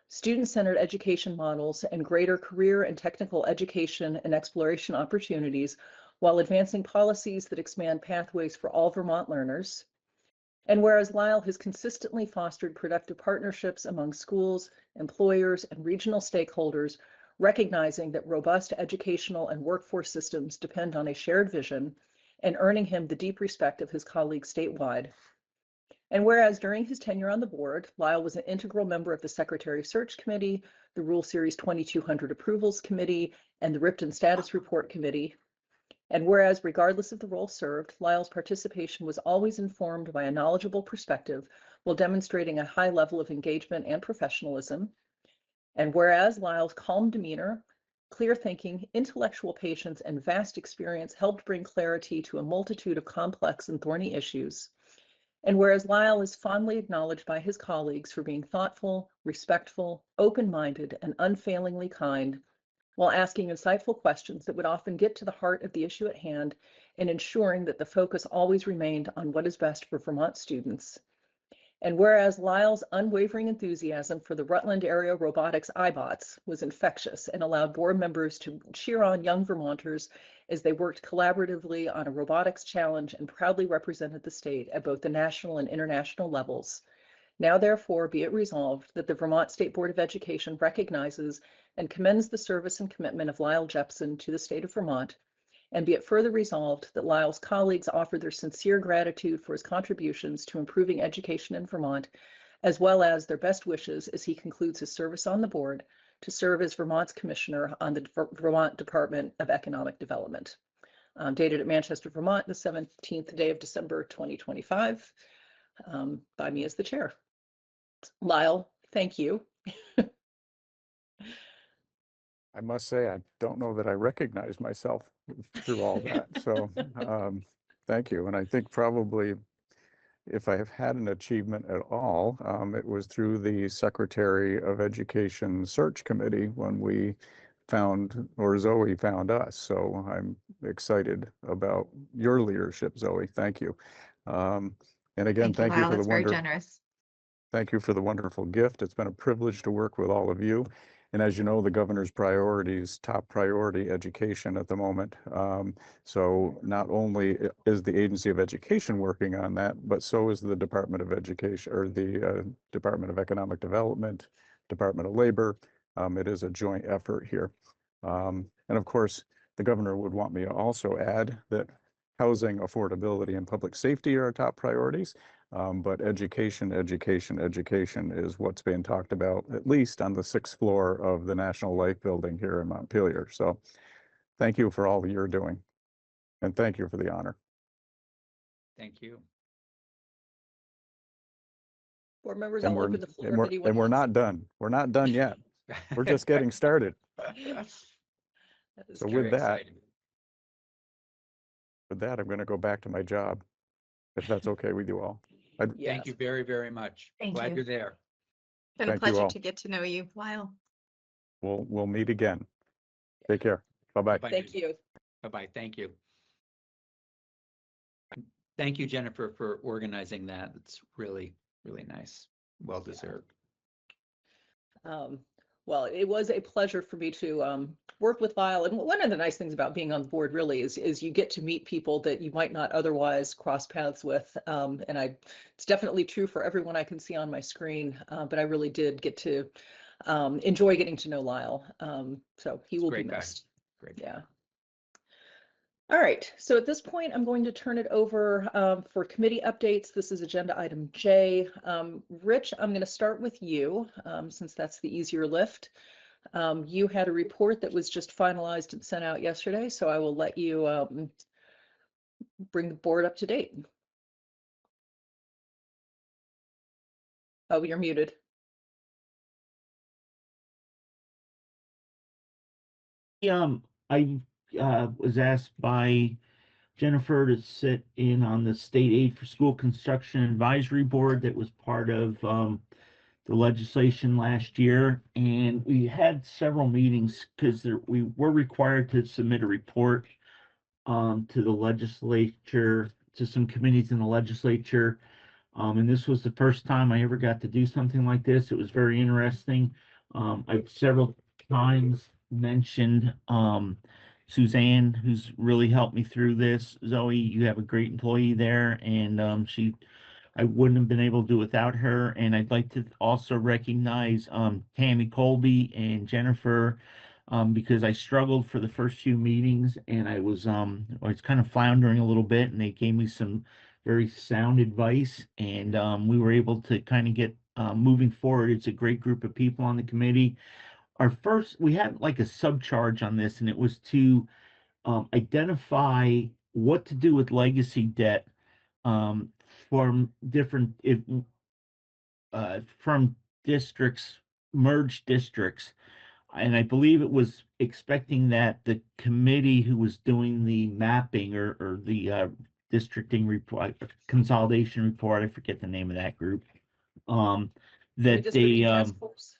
student-centered education models, and greater career and technical education and exploration opportunities, while advancing policies that expand pathways for all Vermont learners. And whereas Lyle has consistently fostered productive partnerships among schools, employers, and regional stakeholders, recognizing that robust educational and workforce systems depend on a shared vision, and earning him the deep respect of his colleagues statewide. And whereas during his tenure on the board, Lyle was an integral member of the Secretary Search Committee, the Rule Series 2200 Approvals Committee, and the Ripton Status Report Committee. And whereas regardless of the role served, Lyle's participation was always informed by a knowledgeable perspective while demonstrating a high level of engagement and professionalism. And whereas Lyle's calm demeanor, clear thinking, intellectual patience, and vast experience helped bring clarity to a multitude of complex and thorny issues. And whereas Lyle is fondly acknowledged by his colleagues for being thoughtful, respectful, open-minded, and unfailingly kind, while asking insightful questions that would often get to the heart of the issue at hand and ensuring that the focus always remained on what is best for Vermont students. And whereas Lyle's unwavering enthusiasm for the Rutland Area Robotics iBots was infectious and allowed board members to cheer on young Vermonters as they worked collaboratively on a robotics challenge and proudly represented the state at both the national and international levels. Now, therefore, be it resolved that the Vermont State Board of Education recognizes and commends the service and commitment of Lyle Jepson to the state of Vermont, and be it further resolved that Lyle's colleagues offer their sincere gratitude for his contributions to improving education in Vermont, as well as their best wishes as he concludes his service on the board to serve as Vermont's commissioner on the Vermont Department of Economic Development. Dated at Manchester, Vermont, the 17th day of December, 2025, by me as the chair. Lyle, thank you. I must say, I don't know that I recognize myself through all that. So thank you. And I think probably if I have had an achievement at all, it was through the Secretary of Education Search Committee when we found, or Zoe found us. So I'm excited about your leadership, Zoe. Thank you. And again, thank you Lyle. for the That's very wonderful. generous. Thank you for the wonderful gift. It's been a privilege to work with all of you. And as you know, the governor's priorities, top priority, education at the moment. So not only is the Agency of Education working on that, but so is the Department of Education, or the Department of Economic Development, Department of Labor. It is a joint effort here. And of course, the governor would want me to also add that housing, affordability, and public safety are our top priorities. But education is what's being talked about, at least on the 6th floor of the National Life Building here in Montpelier. So thank you for all that you're doing. And thank you for the honor. Thank you. Board members, And I'll we're, open the floor. and we're, and we're not done. We're not done yet. We're just getting started. So with that, I'm going to go back to my job, if that's okay with you all. Thank you very, very much. Thank Glad you. you're there. Been a Thank you pleasure all. to get to know you, Lyle. We'll meet again. Take care. Bye-bye. Thank you. Bye-bye. Thank you. Thank you, Jennifer, for organizing that. It's really, really nice. Well deserved. Well, it was a pleasure for me to work with Lyle. And one of the nice things about being on the board really is you get to meet people that you might not otherwise cross paths with. And it's definitely true for everyone I can see on my screen, but I really did get to enjoy getting to know Lyle. So he will be missed. Great. Yeah. All right, so at this point, I'm going to turn it over for committee updates. This is agenda item J. Rich, I'm going to start with you since that's the easier lift. You had a report that was just finalized and sent out yesterday, so I will let you bring the board up to date. Oh, you're muted. I was asked by Jennifer to sit in on the State Aid for School Construction Advisory Board that was part of the legislation last year. And we had several meetings because we were required to submit a report to the legislature, to some committees in the legislature. And this was the first time I ever got to do something like this. It was very interesting. I've several times mentioned Suzanne, who's really helped me through this. Zoe, you have a great employee there, and I wouldn't have been able to do without her. And I'd like to also recognize Tammy Kolbe and Jennifer because I struggled for the first few meetings and I was kind of floundering a little bit, and they gave me some very sound advice, and we were able to kind of get moving forward. It's a great group of people on the committee. We had like a subcharge on this, and it was to identify what to do with legacy debt um, from from districts, merged districts. And I believe it was expecting that the committee who was doing the mapping or the districting report, consolidation report, I forget the name of that group, that they, Redistricting task force.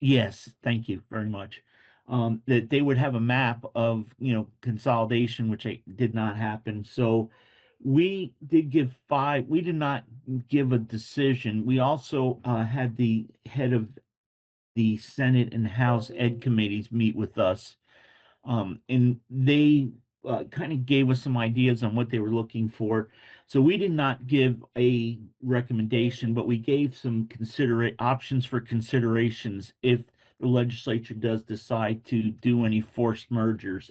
yes, thank you very much. That they would have a map of, consolidation, which did not happen. So we did we did not give a decision. We also had the head of the Senate and House Ed committees meet with us. And they kind of gave us some ideas on what they were looking for. So we did not give a recommendation, but we gave some options for considerations if the legislature does decide to do any forced mergers.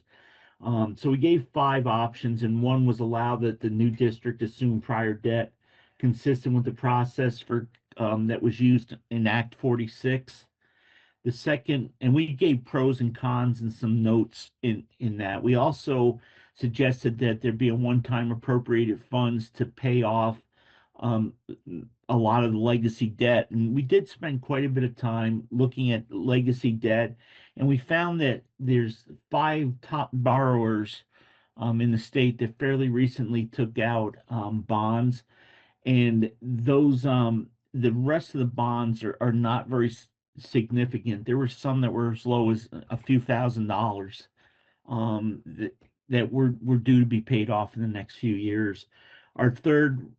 So we gave 5 options, and one was allow that the new district assume prior debt consistent with the process that was used in Act 46. The second, and we gave pros and cons and some notes in that. We also suggested that there be a one-time appropriated funds to pay off a lot of the legacy debt. And we did spend quite a bit of time looking at legacy debt, and we found that there's 5 top borrowers in the state that fairly recently took out bonds, and those the rest of the bonds are not very significant. There were some that were as low as a few $1,000s that were due to be paid off in the next few years. Our third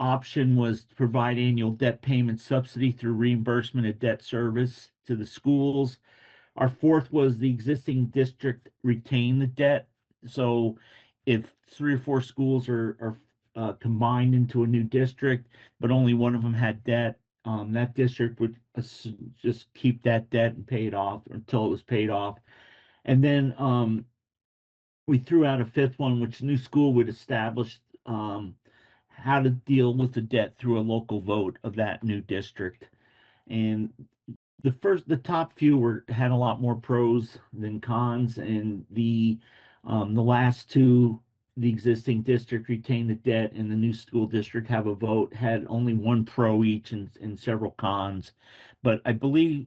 option was to provide annual debt payment subsidy through reimbursement of debt service to the schools. Our fourth was the existing district retain the debt. So if 3 or 4 schools are combined into a new district, but only one of them had debt, that district would just keep that debt and pay it off until it was paid off. And then we threw out a 5th one, which new school would establish how to deal with the debt through a local vote of that new district. And the top few had a lot more pros than cons, and the last 2, the existing district retain the debt and the new school district have a vote, had only 1 pro each and several cons. But I believe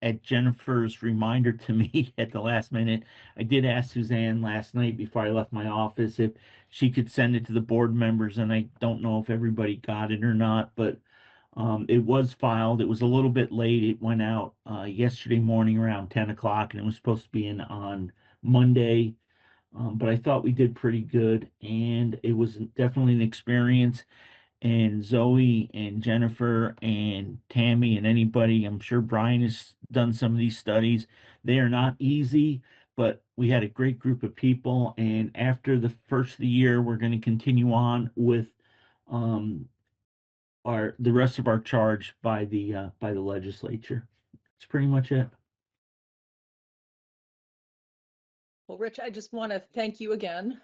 at Jennifer's reminder to me at the last minute, I did ask Suzanne last night before I left my office if she could send it to the board members, and I don't know if everybody got it or not, but it was filed. It was a little bit late. It went out yesterday morning around 10 o'clock, and it was supposed to be in on Monday. But I thought we did pretty good, and it was definitely an experience. And Zoe and Jennifer and Tammy and anybody, I'm sure Brian has done some of these studies. They are not easy, but we had a great group of people. And after the first of the year, we're going to continue on with the rest of our charge by the legislature. That's pretty much it. Well, Rich, I just want to thank you again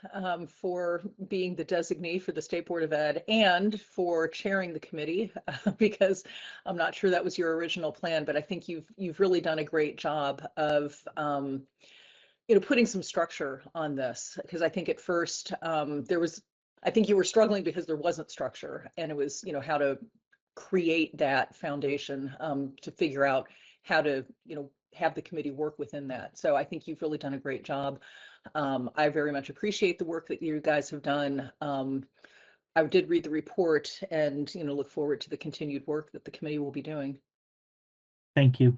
for being the designee for the State Board of Ed and for chairing the committee, because I'm not sure that was your original plan, but I think you've really done a great job of putting some structure on this, because I think at first I think you were struggling because there wasn't structure, and it was how to create that foundation to figure out how to have the committee work within that. So I think you've really done a great job. I very much appreciate the work that you guys have done. I did read the report and look forward to the continued work that the committee will be doing. Thank you.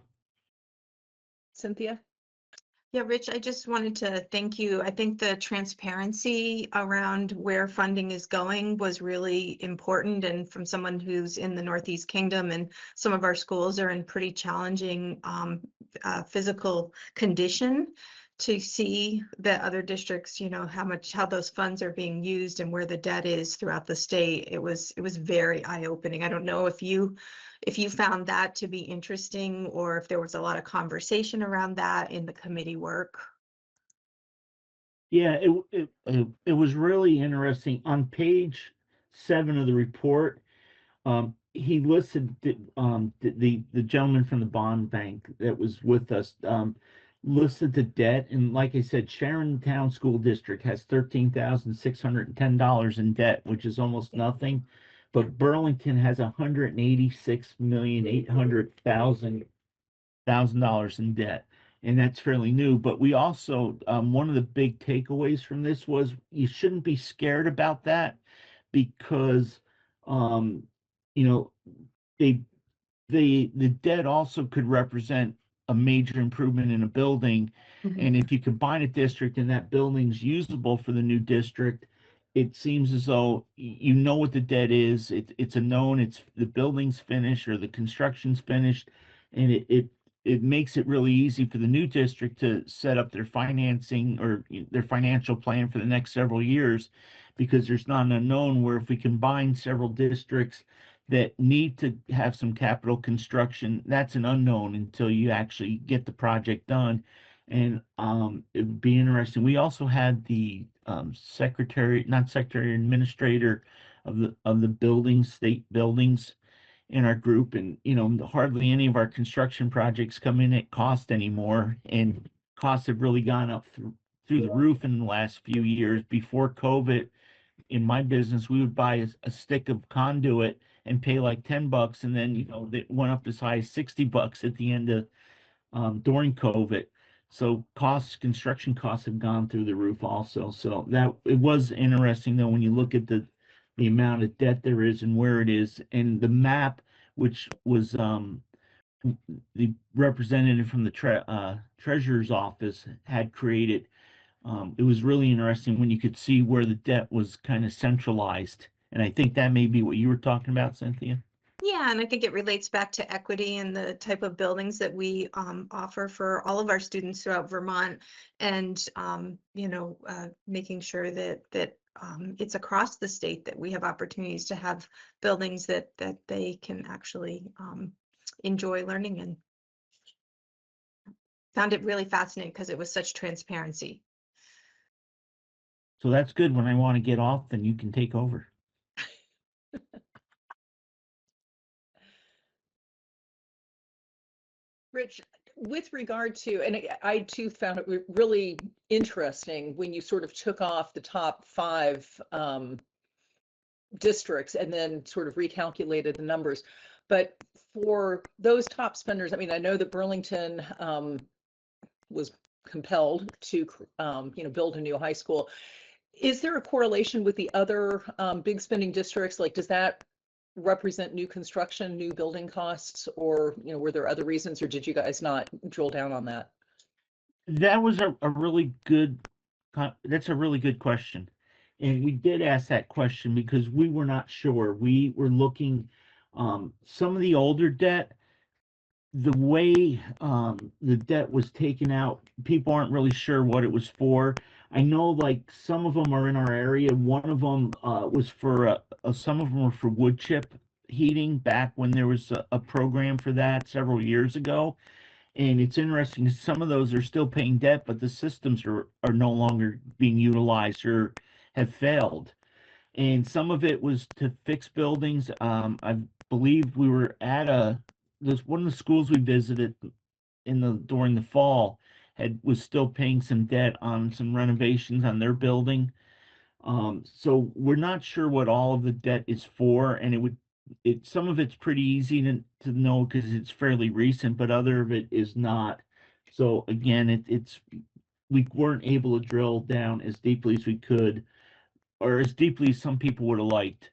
Cynthia? Yeah, Rich, I just wanted to thank you. I think the transparency around where funding is going was really important. And from someone who's in the Northeast Kingdom, and some of our schools are in pretty challenging physical condition, to see that other districts, how those funds are being used and where the debt is throughout the state, it was very eye-opening. I don't know if you if you found that to be interesting, or if there was a lot of conversation around that in the committee work. Yeah, it was really interesting. On page 7 of the report, he listed the gentleman from the bond bank that was with us, listed the debt, and like I said, Sharon Town School District has $13,610 in debt, which is almost nothing. But Burlington has $186,800,000 in debt, and that's fairly new. But we also, one of the big takeaways from this was you shouldn't be scared about that, because um, you know, they the debt also could represent a major improvement in a building. And if you combine a district and that building's usable for the new district, it seems as though you know what the debt is. It's a known, it's the building's finished or the construction's finished, and it makes it really easy for the new district to set up their financing or their financial plan for the next several years, because there's not an unknown. Where if we combine several districts that need to have some capital construction, that's an unknown until you actually get the project done. And it would be interesting. We also had the administrator of the buildings, state buildings, in our group, and hardly any of our construction projects come in at cost anymore, and costs have really gone up through the roof in the last few years. Before COVID, in my business, we would buy a stick of conduit and pay like $10, and then it went up as high as $60 at the end of during COVID. So construction costs have gone through the roof also. So that it was interesting though when you look at the amount of debt there is and where it is, and the map, which was the representative from the treasurer's office had created. It was really interesting when you could see where the debt was kind of centralized. And I think that may be what you were talking about, Cynthia. Yeah, and I think it relates back to equity and the type of buildings that we offer for all of our students throughout Vermont, and making sure that it's across the state that we have opportunities to have buildings that they can actually enjoy learning in. Found it really fascinating because it was such transparency. So that's good. When I want to get off, then you can take over. Rich, with regard to, and I too found it really interesting when you sort of took off the top 5 districts and then sort of recalculated the numbers. But for those top spenders, I mean, I know that Burlington was compelled to, build a new high school. Is there a correlation with the other big spending districts? Like, does that represent new construction, new building costs, or were there other reasons, or did you guys not drill down on that? That was a really good, that's a really good question. And we did ask that question because we were not sure. We were looking, some of the older debt, the way the debt was taken out, people aren't really sure what it was for. I know like some of them are in our area. One of them was for some of them were for wood chip heating back when there was a program for that several years ago. And it's interesting, some of those are still paying debt, but the systems are no longer being utilized or have failed. And some of it was to fix buildings. I believe we were at there's one of the schools we visited during the fall was still paying some debt on some renovations on their building. So we're not sure what all of the debt is for, and some of it's pretty easy to know because it's fairly recent, but other of it is not. So again, we weren't able to drill down as deeply as we could, or as deeply as some people would have liked.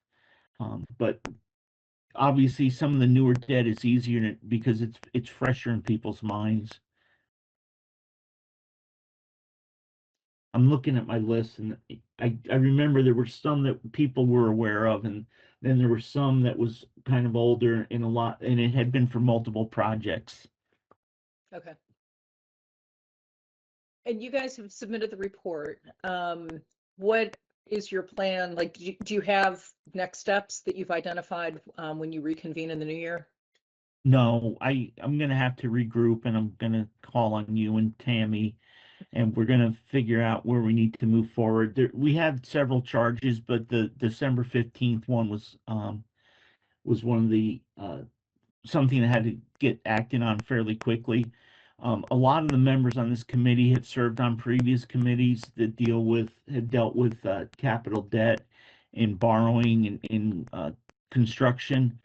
But obviously some of the newer debt is easier because it's fresher in people's minds. I'm looking at my list, and I remember there were some that people were aware of, and then there were some that was kind of older and it had been for multiple projects. Okay. And you guys have submitted the report. What is your plan? Like, do you have next steps that you've identified when you reconvene in the new year? No, I'm gonna have to regroup and I'm gonna call on you and Tammy, and we're gonna figure out where we need to move forward. We had several charges, but the December 15th one was one of the something that had to get acted on fairly quickly. A lot of the members on this committee have served on previous committees that had dealt with capital debt and borrowing and in construction.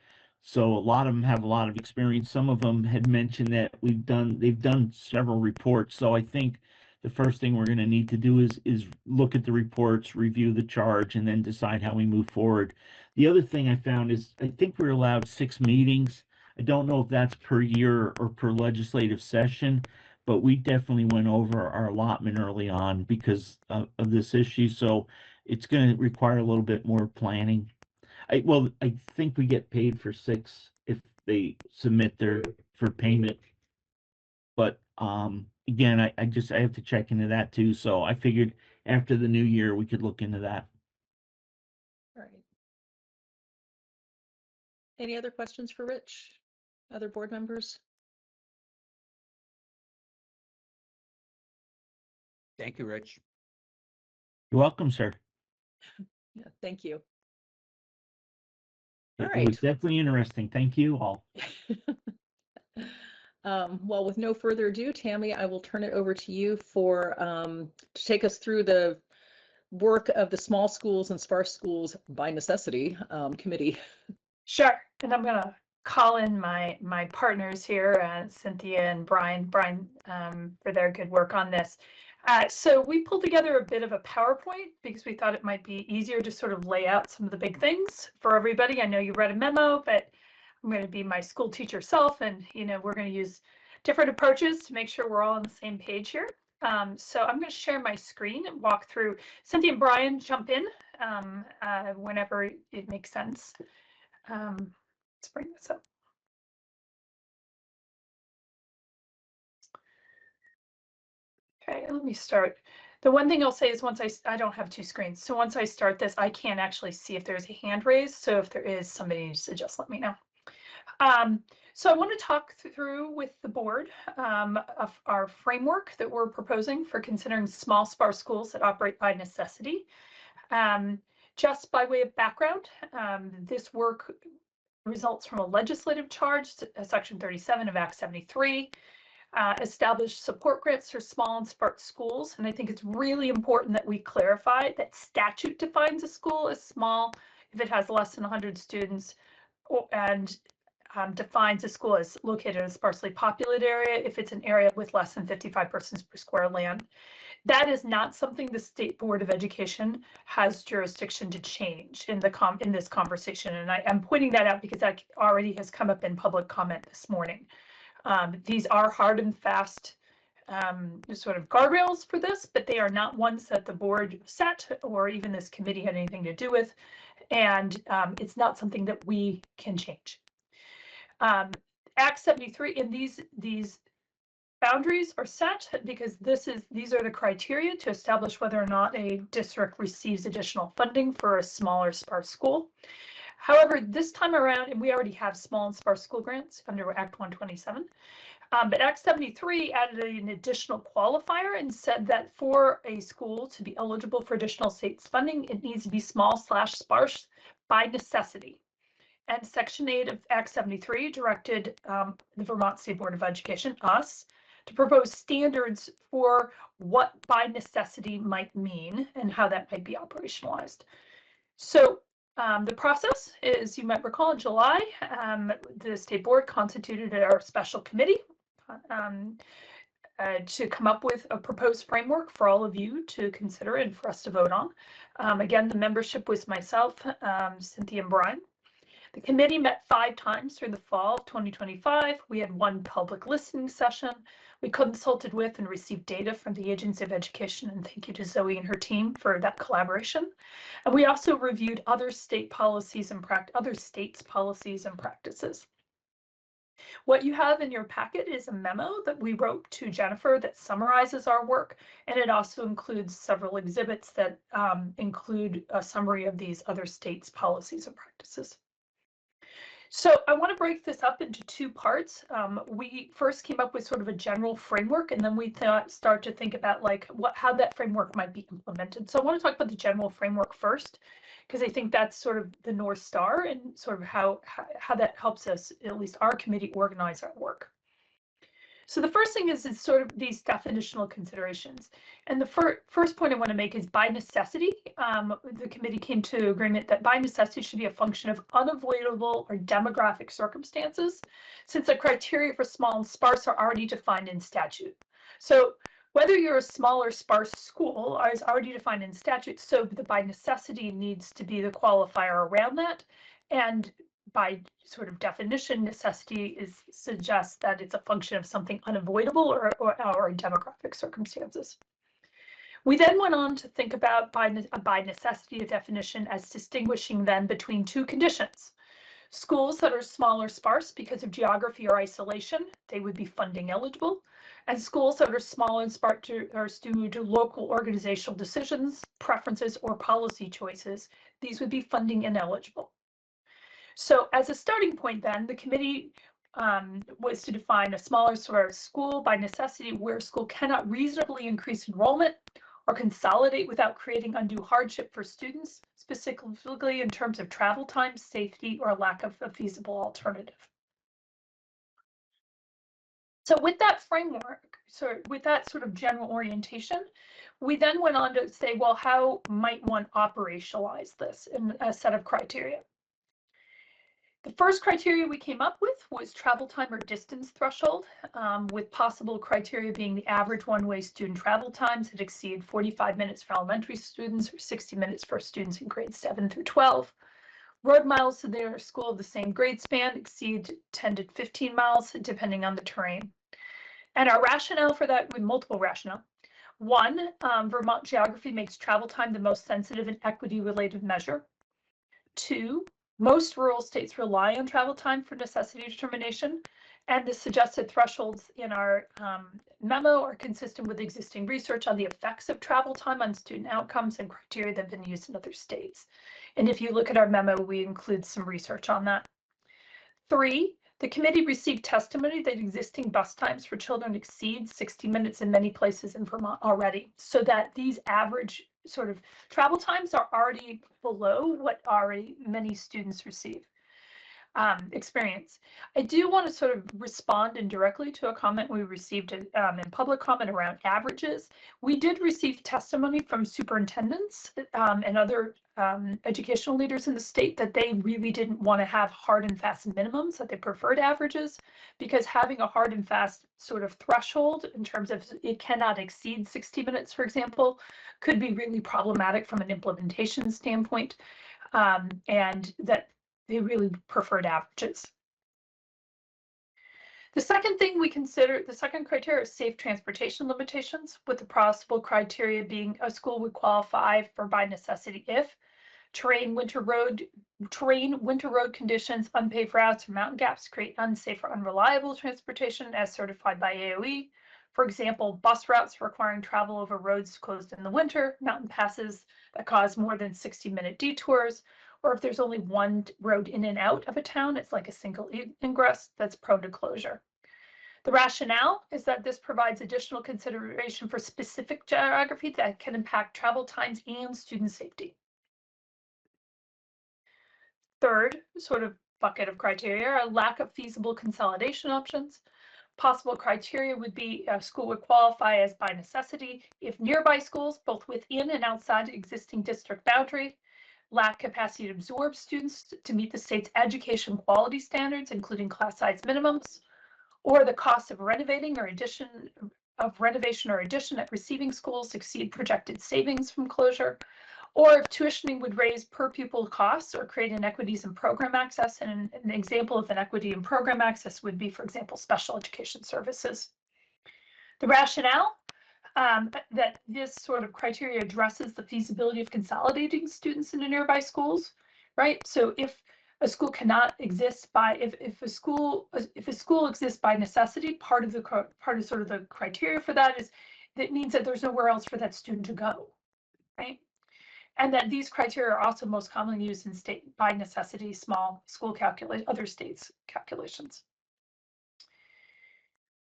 So a lot of them have a lot of experience. Some of them had mentioned that they've done several reports. So I think the first thing we're going to need to do is look at the reports, review the charge, and then decide how we move forward. The other thing I found is I think we're allowed 6 meetings. I don't know if that's per year or per legislative session, but we definitely went over our allotment early on because of this issue. So it's going to require a little bit more planning. I think we get paid for 6 if they submit for payment. But again, I have to check into that too. So I figured after the new year we could look into that. All right. Any other questions for Rich? Other board members? Thank you, Rich. You're welcome, sir. Yeah, thank you. It All was right. definitely interesting. Thank you all. Well, with no further ado, Tammy, I will turn it over to you for to take us through the work of the Small Schools and Sparse Schools by Necessity Committee. Sure. And I'm going to call in my partners here, Cynthia and Brian, for their good work on this. So we pulled together a bit of a PowerPoint because we thought it might be easier to sort of lay out some of the big things for everybody. I know you read a memo, but I'm going to be my school teacher self, and we're going to use different approaches to make sure we're all on the same page here. So I'm going to share my screen and walk through. Cynthia and Brian, jump in whenever it makes sense. Let's bring this up. Okay, let me start. The one thing I'll say is once I don't have 2 screens. So once I start this, I can't actually see if there's a hand raised. So if there is, somebody needs to just let me know. So I want to talk through with the board of our framework that we're proposing for considering small sparse schools that operate by necessity. Just by way of background, this work results from a legislative charge, Section 37 of Act 73, established support grants for small and sparse schools. And I think it's really important that we clarify that statute defines a school as small if it has less than 100 students, and defines a school as located in a sparsely populated area if it's an area with less than 55 persons per square land. That is not something the State Board of Education has jurisdiction to change in this conversation. And I'm pointing that out because that already has come up in public comment this morning. These are hard and fast sort of guardrails for this, but they are not ones that the board set or even this committee had anything to do with. And it's not something that we can change. Act 73, and these boundaries are set because these are the criteria to establish whether or not a district receives additional funding for a smaller sparse school. However, this time around, and we already have small and sparse school grants under Act 127, but Act 73 added an additional qualifier and said that for a school to be eligible for additional state funding, it needs to be small/sparse by necessity. And Section 8 of Act 73 directed the Vermont State Board of Education, us, to propose standards for what by necessity might mean and how that might be operationalized. So the process is, you might recall, in July, the State Board constituted our special committee to come up with a proposed framework for all of you to consider and for us to vote on. Again, the membership was myself, Cynthia and Brian. The committee met 5 times through the fall of 2025. We had 1 public listening session. We consulted with and received data from the Agency of Education, and thank you to Zoe and her team for that collaboration. And we also reviewed other state policies and other states' policies and practices. What you have in your packet is a memo that we wrote to Jennifer that summarizes our work, and it also includes several exhibits that include a summary of these other states' policies and practices. So I want to break this up into two parts. We first came up with sort of a general framework, and then we start to think about like how that framework might be implemented. So I want to talk about the general framework first, because I think that's sort of the North Star and sort of how that helps us, at least our committee, organize our work. So the first thing is sort of these definitional considerations. And the first point I want to make is by necessity. The committee came to agreement that by necessity should be a function of unavoidable or demographic circumstances, since the criteria for small and sparse are already defined in statute. So whether you're a small or sparse school is already defined in statute, so the by necessity needs to be the qualifier around that. And by sort of definition, necessity suggests that it's a function of something unavoidable or demographic circumstances. We then went on to think about by necessity a definition as distinguishing then between two conditions. Schools that are small or sparse because of geography or isolation, they would be funding eligible. And schools that are small and sparse due to local organizational decisions, preferences, or policy choices, these would be funding ineligible. So as a starting point then, the committee was to define a smaller sort of school by necessity where school cannot reasonably increase enrollment or consolidate without creating undue hardship for students, specifically in terms of travel time, safety, or lack of a feasible alternative. So with that framework, so with that sort of general orientation, we then went on to say, well, how might one operationalize this in a set of criteria? The first criteria we came up with was travel time or distance threshold, with possible criteria being the average one-way student travel times that exceed 45 minutes for elementary students or 60 minutes for students in grades 7 through 12. Road miles to their school of the same grade span exceed 10 to 15 miles, depending on the terrain. And our rationale for that, with multiple rationale. One, Vermont geography makes travel time the most sensitive and equity-related measure. Two, most rural states rely on travel time for necessity determination, and the suggested thresholds in our memo are consistent with existing research on the effects of travel time on student outcomes and criteria that have been used in other states. And if you look at our memo, we include some research on that. Three, the committee received testimony that existing bus times for children exceed 60 minutes in many places in Vermont already, so that these average sort of travel times are already below what already many students experience. I do want to sort of respond indirectly to a comment we received in public comment around averages. We did receive testimony from superintendents and other educational leaders in the state that they really didn't want to have hard and fast minimums, that they preferred averages, because having a hard and fast sort of threshold in terms of it cannot exceed 60 minutes, for example, could be really problematic from an implementation standpoint, and that they really preferred averages. The second thing we consider, the second criteria is safe transportation limitations, with the possible criteria being a school would qualify for by necessity if terrain, winter road conditions, unpaved routes, or mountain gaps create unsafe or unreliable transportation as certified by AOE. For example, bus routes requiring travel over roads closed in the winter, mountain passes that cause more than 60-minute detours, or if there's only one road in and out of a town, it's like a single ingress that's prone to closure. The rationale is that this provides additional consideration for specific geography that can impact travel times and student safety. Third sort of bucket of criteria are a lack of feasible consolidation options. Possible criteria would be a school would qualify as by necessity if nearby schools, both within and outside existing district boundary, lack capacity to absorb students to meet the state's education quality standards, including class size minimums, or the cost of renovation or addition at receiving schools exceed projected savings from closure, or if tuitioning would raise per pupil costs or create inequities in program access. And an example of inequity in program access would be, for example, special education services. The rationale that this sort of criteria addresses the feasibility of consolidating students into nearby schools, right? So if a school cannot exist by, if a school exists by necessity, part of sort of the criteria for that is that means that there's nowhere else for that student to go, right? and that these criteria are also most commonly used in state by necessity small school other states calculations.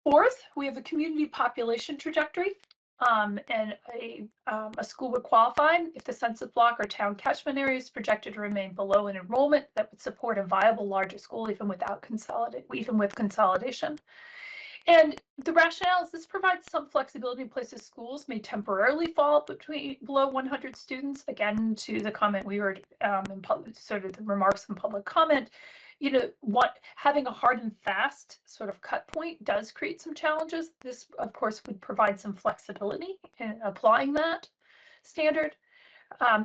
Fourth, we have a community population trajectory. And a school would qualify if the census block or town catchment area is projected to remain below an enrollment that would support a viable larger school even with consolidation. And the rationale is this provides some flexibility in places schools may temporarily fall below 100 students. Again, to the comment we were in public, sort of the remarks in public comment, you know, having a hard and fast sort of cut point does create some challenges. This, of course, would provide some flexibility in applying that standard.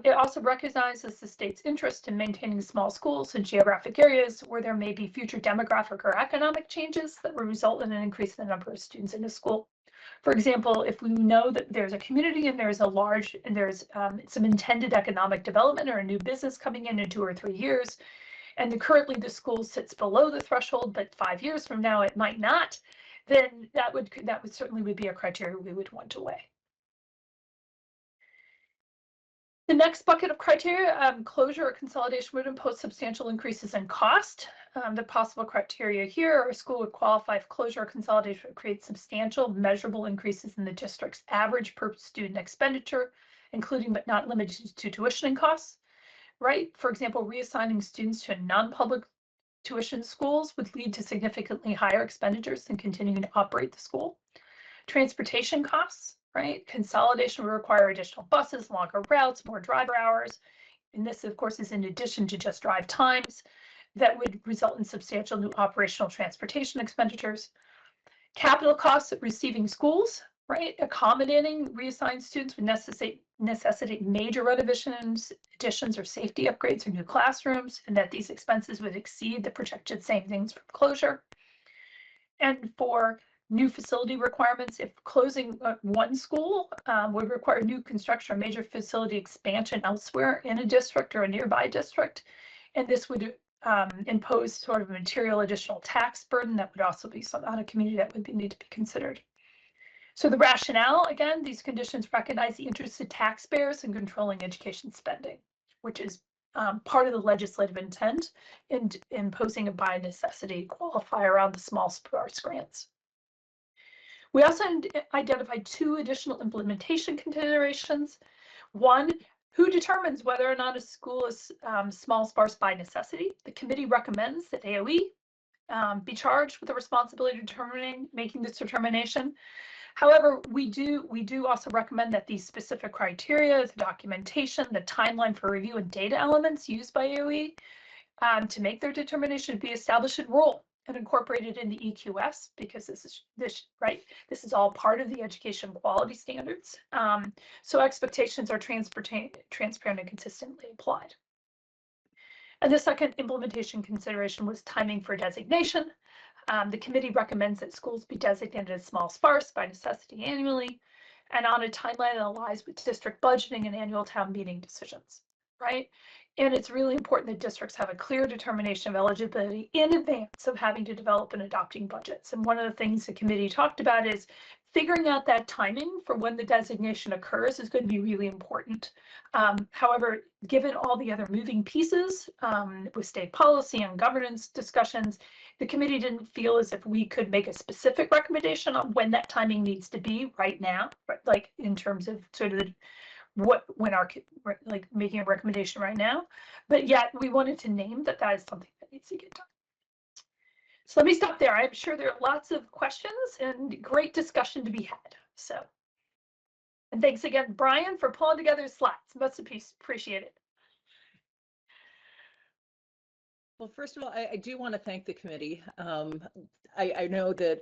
It also recognizes the state's interest in maintaining small schools in geographic areas where there may be future demographic or economic changes that will result in an increase in the number of students in a school. For example, if we know that there's a community and there's some intended economic development or a new business coming in 2 or 3 years, and currently the school sits below the threshold, but 5 years from now it might not, then that would certainly be a criteria we would want to weigh. The next bucket of criteria, closure or consolidation would impose substantial increases in cost. The possible criteria here, a school would qualify if closure or consolidation would create substantial measurable increases in the district's average per student expenditure, including but not limited to tuition costs, right? For example, reassigning students to non-public tuition schools would lead to significantly higher expenditures than continuing to operate the school. Transportation costs, right? Consolidation will require additional buses, longer routes, more driver hours. And this, of course, is in addition to just drive times that would result in substantial new operational transportation expenditures. Capital costs at receiving schools, right? Accommodating reassigned students would necessitate major renovations, additions, or safety upgrades or new classrooms, and that these expenses would exceed the projected savings from closure. And for new facility requirements, if closing one school would require new construction or major facility expansion elsewhere in a district or a nearby district, and this would impose sort of a material additional tax burden that would also be on a community that would need to be considered. So the rationale, again, these conditions recognize the interest of taxpayers in controlling education spending, which is part of the legislative intent in imposing a by necessity qualifier around the small sparse grants. We also identified 2 additional implementation considerations. One, who determines whether or not a school is small sparse by necessity? The committee recommends that AOE be charged with the responsibility of making this determination. However, we do also recommend that these specific criteria, the documentation, the timeline for review and data elements used by AOE to make their determination be established in rule and incorporated in the EQS, because this is all part of the education quality standards. So expectations are transparent and consistently applied. And the second implementation consideration was timing for designation. The committee recommends that schools be designated as small sparse by necessity annually and on a timeline that aligns with district budgeting and annual town meeting decisions, right? And it's really important that districts have a clear determination of eligibility in advance of having to develop and adopting budgets. And one of the things the committee talked about is figuring out that timing for when the designation occurs is going to be really important. However, given all the other moving pieces with state policy and governance discussions, the committee didn't feel as if we could make a specific recommendation on when that timing needs to be right now, like in terms of sort of making a recommendation right now, but yet we wanted to name that is something that needs to get done. So let me stop there. I'm sure there are lots of questions and great discussion to be had. So, and thanks again, Brian, for pulling together slides. Much appreciated. Well, first of all, I do want to thank the committee. I know that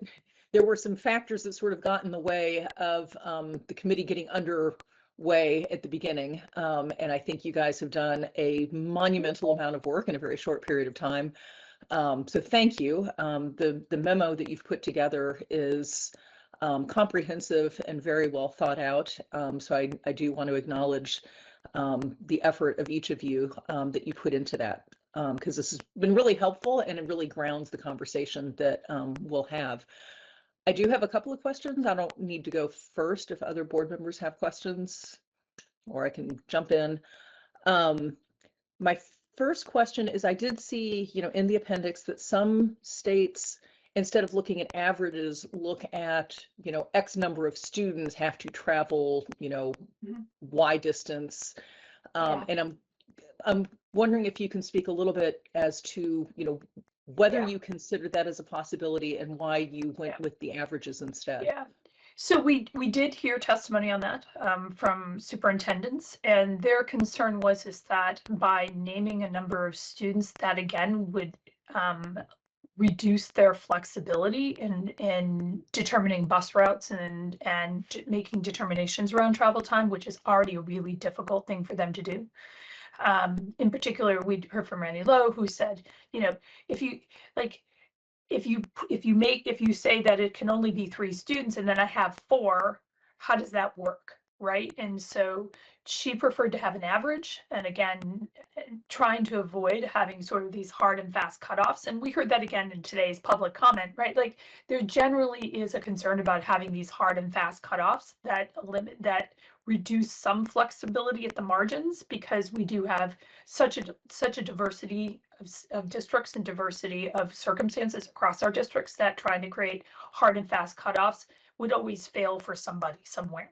there were some factors that sort of got in the way of the committee getting underway at the beginning. And I think you guys have done a monumental amount of work in a very short period of time. So thank you. The memo that you've put together is comprehensive and very well thought out. So I do want to acknowledge the effort of each of you that you put into that, because this has been really helpful and it really grounds the conversation that we'll have. I do have a couple of questions. I don't need to go first if other board members have questions, or I can jump in. My first question is, I did see, in the appendix that some states, instead of looking at averages, look at, X number of students have to travel, Y distance. Yeah. And I'm wondering if you can speak a little bit as to, whether Yeah. you consider that as a possibility and why you went Yeah. with the averages instead. Yeah. So we did hear testimony on that from superintendents, and their concern was that by naming a number of students, that again would reduce their flexibility in determining bus routes and making determinations around travel time, which is already a really difficult thing for them to do. In particular, we heard from Randy Lowe, who said, if you like, if you say that it can only be 3 students and then I have 4, how does that work? Right. And so she preferred to have an average, and again, trying to avoid having sort of these hard and fast cutoffs. And we heard that again in today's public comment, right? Like there generally is a concern about having these hard and fast cutoffs that reduce some flexibility at the margins, because we do have such a diversity of districts and diversity of circumstances across our districts, that trying to create hard and fast cutoffs would always fail for somebody somewhere.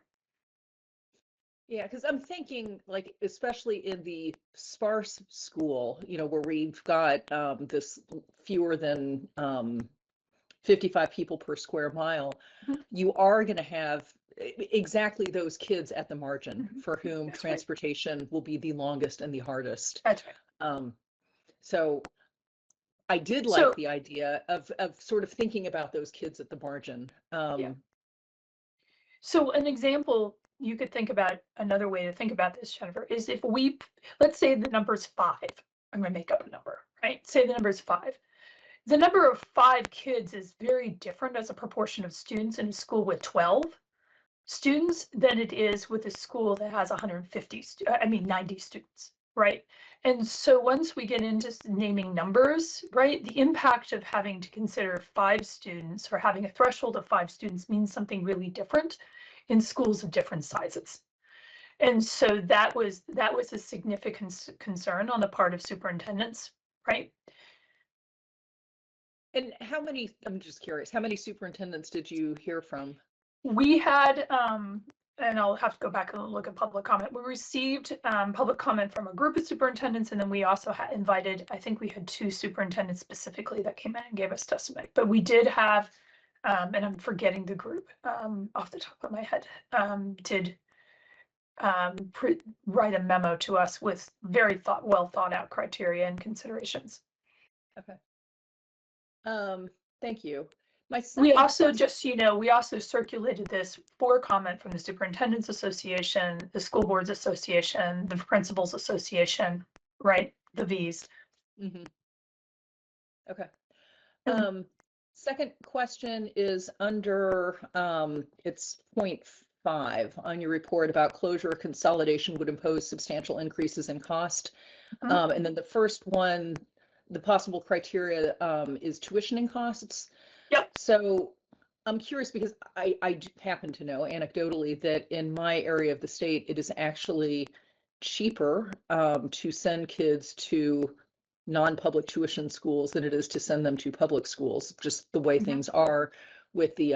Yeah, because I'm thinking, like, especially in the sparse school, where we've got this fewer than 55 people per square mile, you are going to have exactly those kids at the margin for whom That's right. transportation will be the longest and the hardest. That's right. So I did like the idea of sort of thinking about those kids at the margin. Yeah. So an example you could think about, another way to think about this, Jennifer, is if let's say the number is 5. I'm going to make up a number, right? Say the number is 5. The number of 5 kids is very different as a proportion of students in a school with 12 students than it is with a school that has 90 students, right? And so once we get into naming numbers, right, the impact of having to consider 5 students or having a threshold of 5 students means something really different in schools of different sizes. And so that was a significant concern on the part of superintendents, right? And I'm just curious, how many superintendents did you hear from? We had, and I'll have to go back and look at public comment. We received public comment from a group of superintendents, and then we also invited, I think we had 2 superintendents specifically that came in and gave us testimony. But we did have, and I'm forgetting the group off the top of my head, did write a memo to us with very well thought out criteria and considerations. Okay. Thank you. We also we also circulated this for comment from the Superintendent's Association, the School Boards Association, the Principals Association, right? The V's. Mm-hmm. Okay. Second question is under it's point 5 on your report about closure or consolidation would impose substantial increases in cost. And then the first one, the possible criteria is tuitioning costs. Yep. So I'm curious because I happen to know anecdotally that in my area of the state, it is actually cheaper to send kids to non-public tuition schools than it is to send them to public schools, just the way things are with the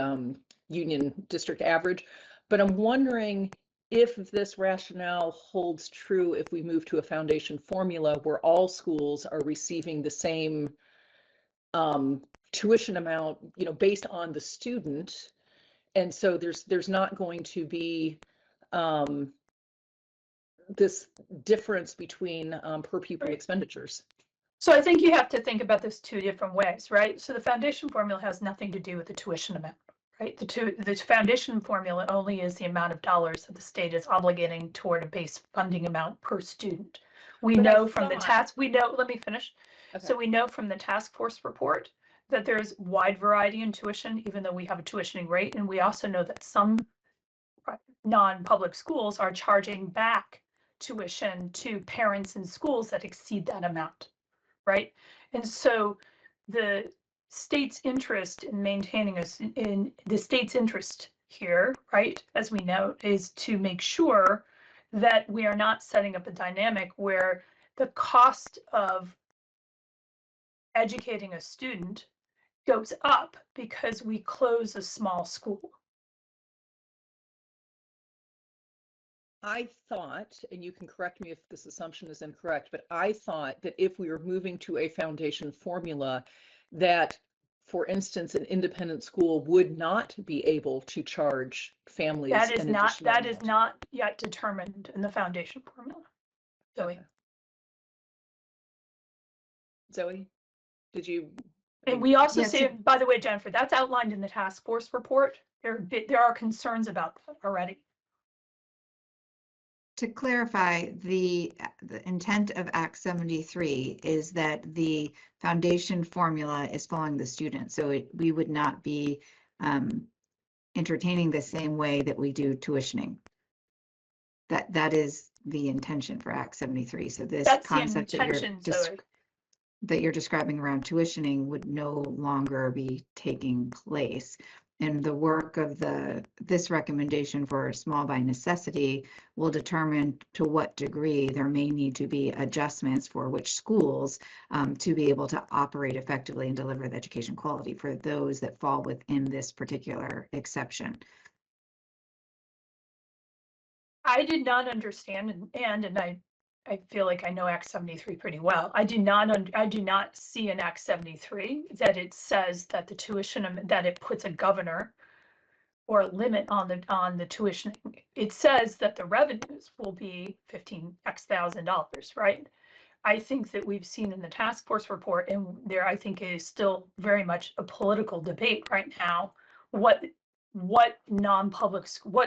union district average. But I'm wondering if this rationale holds true if we move to a foundation formula where all schools are receiving the same tuition amount, based on the student. And so there's not going to be this difference between per pupil expenditures. So I think you have to think about this 2 different ways, right? So the foundation formula has nothing to do with the tuition amount, right? The foundation formula only is the amount of dollars that the state is obligating toward a base funding amount per student. We know from the task, let me finish. Okay. So we know from the task force report that there's wide variety in tuition, even though we have a tuitioning rate. And we also know that some non-public schools are charging back tuition to parents and schools that exceed that amount. Right. And so the state's interest in maintaining the state's interest here, right, as we know, is to make sure that we are not setting up a dynamic where the cost of educating a student goes up because we close a small school. I thought, and you can correct me if this assumption is incorrect, but I thought that if we were moving to a foundation formula, that, for instance, an independent school would not be able to charge families That is an not, additional that is amount. not yet determined in the foundation formula. Zoe. Okay. Zoe, did you? And we also Yeah, say, by the way, Jennifer, that's outlined in the task force report. There are concerns about that already. To clarify, the intent of Act 73 is that the foundation formula is following the student. So we would not be entertaining the same way that we do tuitioning. That is the intention for Act 73. So this That's the concept intention, Zoe. that you're describing around tuitioning would no longer be taking place. And the work of this recommendation for small by necessity will determine to what degree there may need to be adjustments for which schools to be able to operate effectively and deliver the education quality for those that fall within this particular exception. I did not understand, and I feel like I know Act 73 pretty well. I do not see in Act 73 that it says that the tuition, that it puts a governor or a limit on the tuition. It says that the revenues will be $15,000, right? I think that we've seen in the task force report, and there I think is still very much a political debate right now, what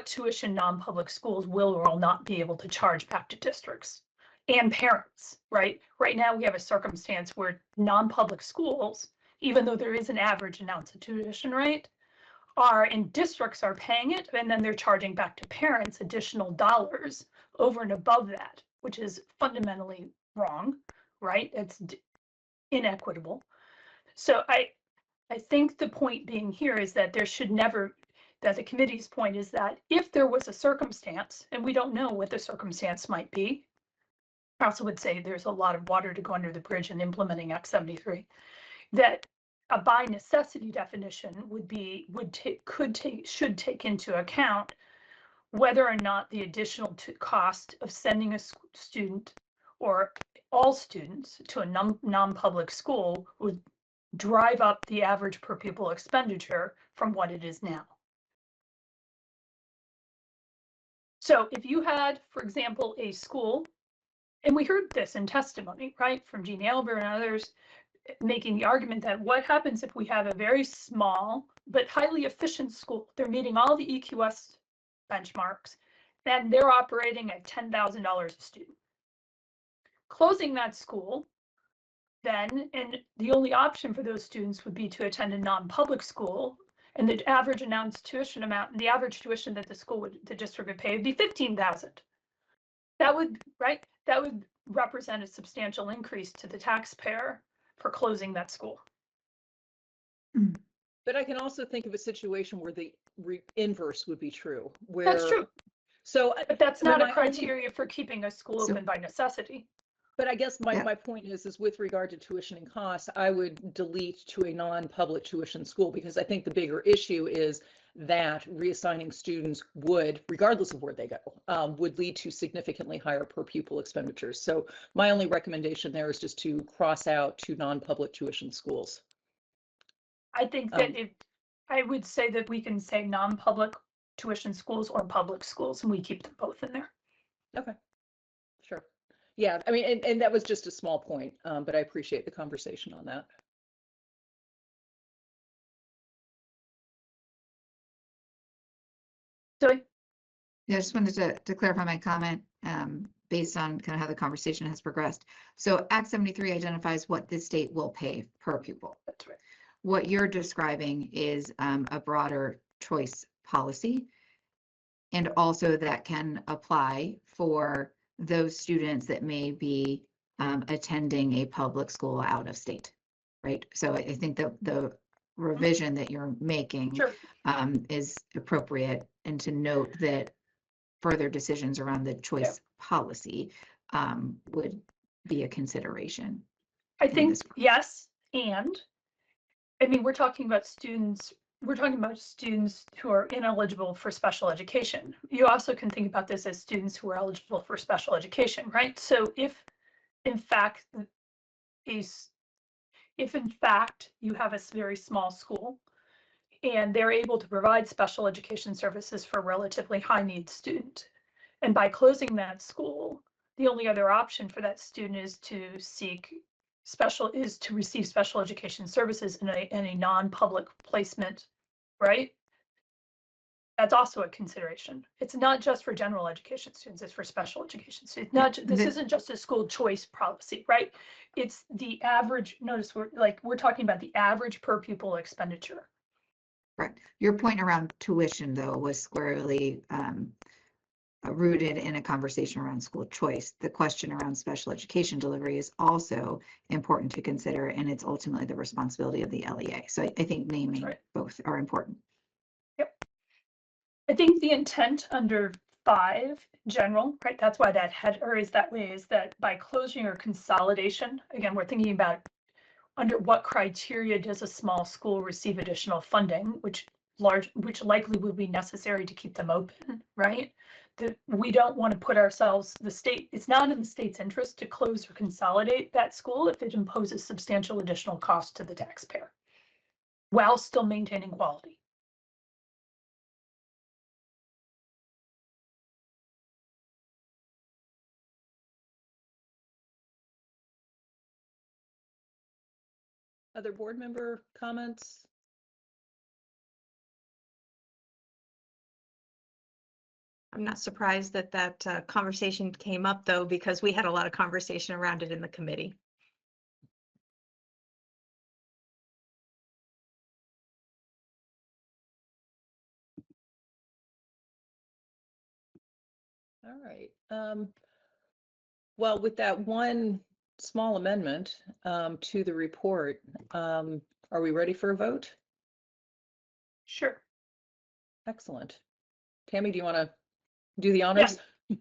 tuition non-public schools will or will not be able to charge back to districts and parents, right? Right now we have a circumstance where non-public schools, even though there is an average announced tuition rate, districts are paying it, and then they're charging back to parents additional dollars over and above that, which is fundamentally wrong, right? It's inequitable. So I think the point being here is that there should never, that the committee's point is that if there was a circumstance, and we don't know what the circumstance might be, I also would say there's a lot of water to go under the bridge in implementing Act 73, that a by necessity definition should take into account whether or not the additional cost of sending a student or all students to a non-public school would drive up the average per pupil expenditure from what it is now. So if you had, for example, a school, and we heard this in testimony, right, from Jeannie Albert and others, making the argument that what happens if we have a very small but highly efficient school, they're meeting all the EQS benchmarks, and they're operating at $10,000 a student. Closing that school, then, and the only option for those students would be to attend a non-public school, and the average announced tuition amount, the average tuition that the district would pay would be $15,000. That would represent a substantial increase to the taxpayer for closing that school. But I can also think of a situation where the inverse would be true. Where, that's true. So, but that's not a criteria for keeping a school open by necessity. But I guess my point is with regard to tuition and costs, I would delete to a non-public tuition school, because I think the bigger issue is that reassigning students would, regardless of where they go, would lead to significantly higher per pupil expenditures. So my only recommendation there is just to cross out to non-public tuition schools. I think that I would say that we can say non-public tuition schools or public schools, and we keep them both in there. Okay, sure. Yeah, I mean, and that was just a small point, but I appreciate the conversation on that. Zoe? Yeah, I just wanted to clarify my comment based on kind of how the conversation has progressed. So Act 73 identifies what the state will pay per pupil. That's right. What you're describing is a broader choice policy, and also that can apply for those students that may be attending a public school out of state, right? So I think the revision that you're making Sure. is appropriate, and to note that further decisions around the choice policy would be a consideration. I in think, this. yes, and, I mean, we're talking about students who are ineligible for special education. You also can think about this as students who are eligible for special education, right? So if in fact you have a very small school and they're able to provide special education services for a relatively high needs student, and by closing that school, the only other option for that student is to receive special education services in a non-public placement, right? That's also a consideration. It's not just for general education students, it's for special education students. This isn't just a school choice policy, right? It's the average, notice we're talking about the average per pupil expenditure. Correct. Your point around tuition, though, was squarely rooted in a conversation around school choice. The question around special education delivery is also important to consider, and it's ultimately the responsibility of the LEA. So I think naming both are important. Yep. I think the intent under 5 general, right? That's why that header is that way, is that by closing or consolidation, again, we're thinking about under what criteria does a small school receive additional funding, which likely would be necessary to keep them open, right? We don't want to put ourselves, it's not in the state's interest to close or consolidate that school if it imposes substantial additional cost to the taxpayer while still maintaining quality. Other board member comments? I'm not surprised that conversation came up, though, because we had a lot of conversation around it in the committee. All right. Well, with that one small amendment to the report, are we ready for a vote? Sure. Excellent. Tammy, do you want to do the honors? Yeah.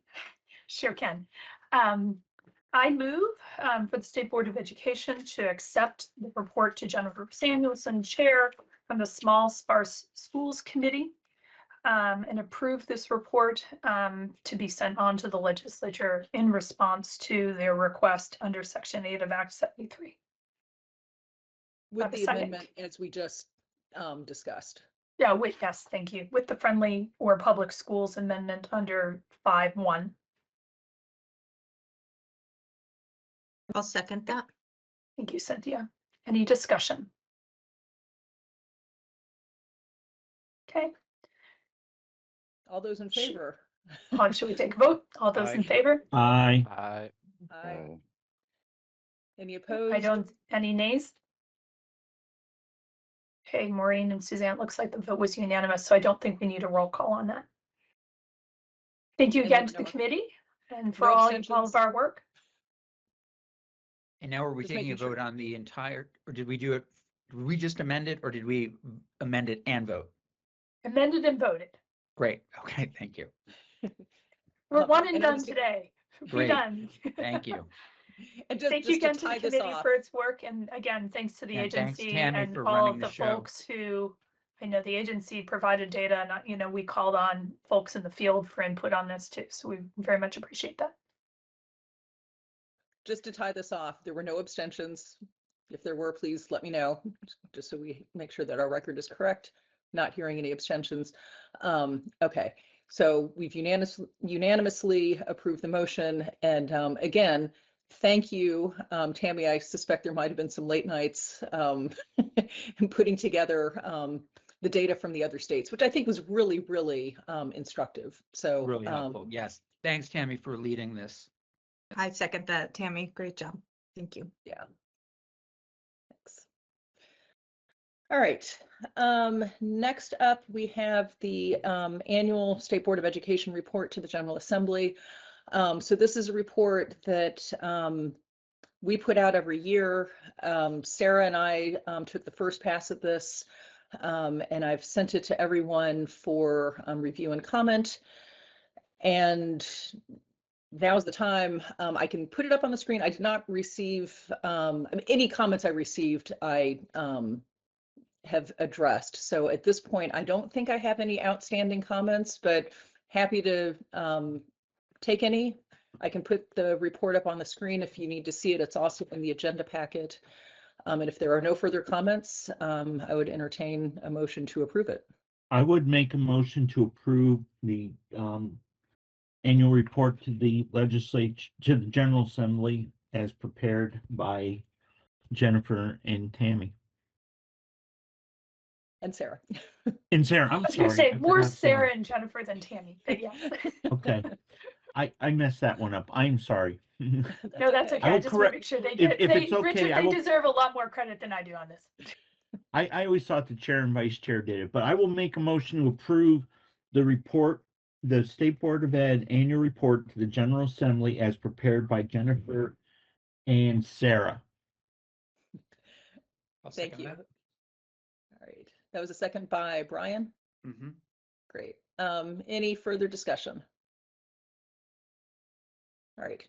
Sure can. I move for the State Board of Education to accept the report to Jennifer Samuelson, Chair from the Small Sparse Schools Committee, and approve this report to be sent on to the legislature in response to their request under Section 8 of Act 73. With the amendment as we just discussed. Yeah, yes, thank you. With the friendly or public schools amendment under 5.1. I'll second that. Thank you, Cynthia. Any discussion? Okay. All those in favor? Should we take a vote? All those in favor? Aye. Aye. Aye. Any opposed? Any nays? Okay, Maureen and Suzanne, looks like the vote was unanimous, so I don't think we need a roll call on that. Thank you again to the committee and for all of our work. And now are we taking a vote on the entire, or did we do it? Did we just amend it, or did we amend it and vote? Amended and voted. Great. Okay, thank you. We're one and done today. We're done. Thank you. And thank you again to the committee for its work, and again, thanks to the agency and all of the folks who, I know the agency provided data, and we called on folks in the field for input on this too, so we very much appreciate that. Just to tie this off, there were no abstentions. If there were, please let me know, just so we make sure that our record is correct. Not hearing any abstentions. Okay, so we've unanimously approved the motion, and again, thank you, Tammy. I suspect there might have been some late nights in putting together the data from the other states, which I think was really, really instructive. So really helpful. Yes. Thanks, Tammy, for leading this. I second that, Tammy. Great job. Thank you. Yeah. Thanks. All right. Next up, we have the annual State Board of Education report to the General Assembly. So this is a report that we put out every year. Sarah and I took the first pass at this, and I've sent it to everyone for review and comment. And now's the time. I can put it up on the screen. I did not receive, I mean, any comments I received, I have addressed. So at this point, I don't think I have any outstanding comments, but happy to take any. I can put the report up on the screen if you need to see it. It's also in the agenda packet. And if there are no further comments, I would entertain a motion to approve it. I would make a motion to approve the annual report to the legislature, to the General Assembly as prepared by Jennifer and Tammy. And Sarah. And Sarah, I I'm was gonna sorry. say I more forgot Sarah and Jennifer than Tammy, but yes. Okay. I messed that one up. I'm sorry. No, that's okay. I I will just want to correct- make sure they if- did. if They, it's okay, Richard, I they will- deserve a lot more credit than I do on this. I always thought the chair and vice chair did it, but I will make a motion to approve the report, the State Board of Ed annual report to the General Assembly as prepared by Jennifer and Sarah. I'll Thank second you. that. All right. That was a second by Brian. Mhm. Great. Any further discussion? All right.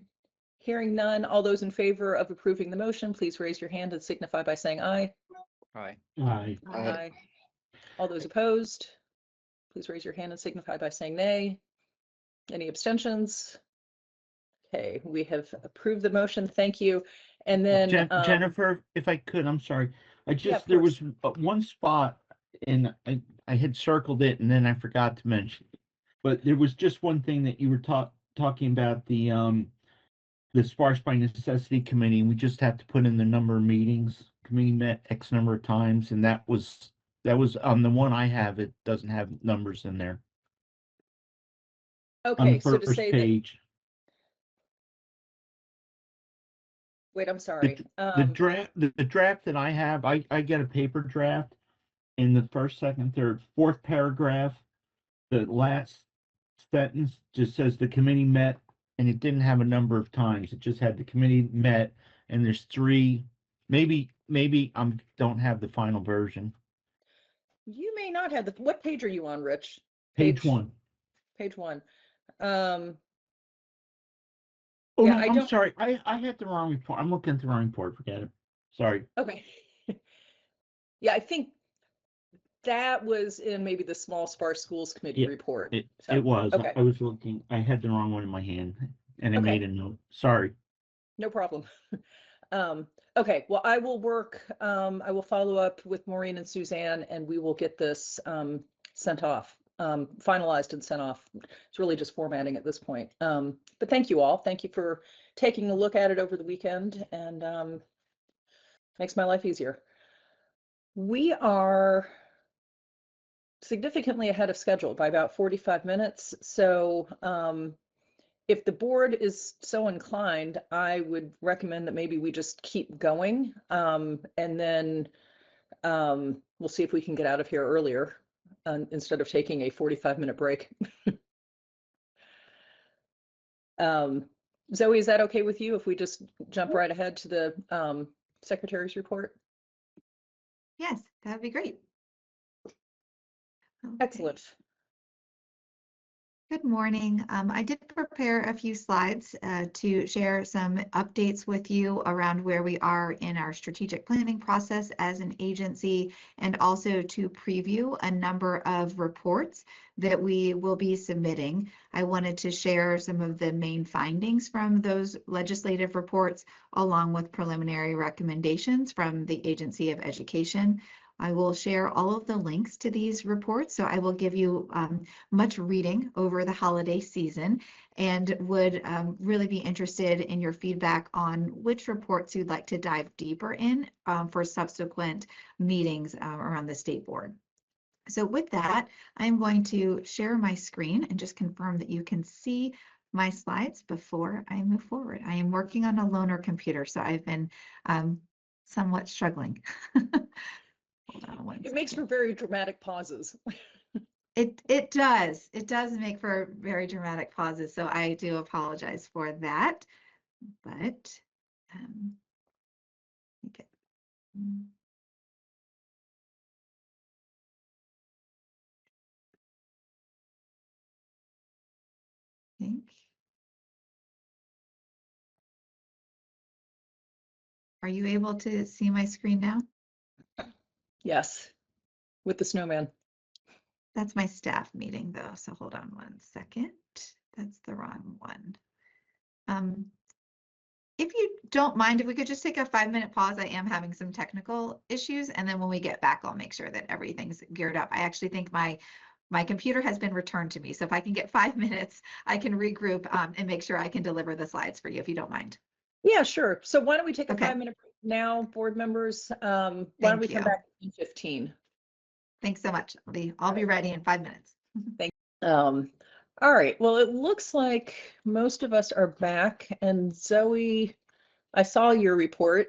Hearing none, all those in favor of approving the motion, please raise your hand and signify by saying aye. Aye. Aye. Aye. All those opposed, please raise your hand and signify by saying nay. Any abstentions? Okay, we have approved the motion. Thank you. And then Jennifer, if I could, I'm sorry. of There course. was one spot and I had circled it and then I forgot to mention it. But there was just one thing that you were talking about the Sparse by Necessity Committee, and we just have to put in the number of meetings. Committee met X number of times, and that was on the one I have, it doesn't have numbers in there. On Okay, the so to first say that, page. wait, I'm sorry. The draft that I have, I get a paper draft in the first, second, third, fourth paragraph. The last sentence just says the committee met, and it didn't have a number of times. It just had the committee met, and there's three. Maybe I don't have the final version. You may not have what page are you on, Rich? Page 1. Page 1. Oh, yeah, no, I I'm don't. sorry. I had the wrong report. I'm looking at the wrong report. Forget it. Sorry. Okay. Yeah, I think that was in maybe the small Sparse Schools Committee Yeah, report. It So, was. okay. I was looking. I had the wrong one in my hand, and I Okay. made a note. Sorry. No problem. Okay, well, I will work, I will follow up with Maureen and Suzanne, and we will get this sent off, finalized and sent off. It's really just formatting at this point. But thank you all. Thank you for taking a look at it over the weekend, and makes my life easier. We are significantly ahead of schedule by about 45 minutes. So if the board is so inclined, I would recommend that maybe we just keep going, and then we'll see if we can get out of here earlier instead of taking a 45-minute break. Zoe, is that okay with you if we just jump right ahead to the secretary's report? Yes, that'd be great. Okay. Excellent. Good morning. I did prepare a few slides to share some updates with you around where we are in our strategic planning process as an agency, and also to preview a number of reports that we will be submitting. I wanted to share some of the main findings from those legislative reports, along with preliminary recommendations from the Agency of Education. I will share all of the links to these reports, so I will give you much reading over the holiday season, and would really be interested in your feedback on which reports you'd like to dive deeper in for subsequent meetings around the state board. So with that, I'm going to share my screen and just confirm that you can see my slides before I move forward. I am working on a loaner computer, so I've been somewhat struggling. Hold on one It makes for second. very dramatic pauses. It does make for very dramatic pauses, so I do apologize for that. But okay. think. Are you able to see my screen now? Yes, with the snowman. That's my staff meeting though, so hold on one second. That's the wrong one. If you don't mind, if we could just take a 5-minute pause, I am having some technical issues, and then when we get back, I'll make sure that everything's geared up. I actually think my computer has been returned to me, so if I can get 5 minutes, I can regroup and make sure I can deliver the slides for you, if you don't mind. Yeah, sure. So why don't we take a Okay. 5-minute break now, board members? Why don't we come back in 15? Thanks so much. I'll be ready in 5 minutes. Thank you. All right. Well, it looks like most of us are back, and Zoe, I saw your report.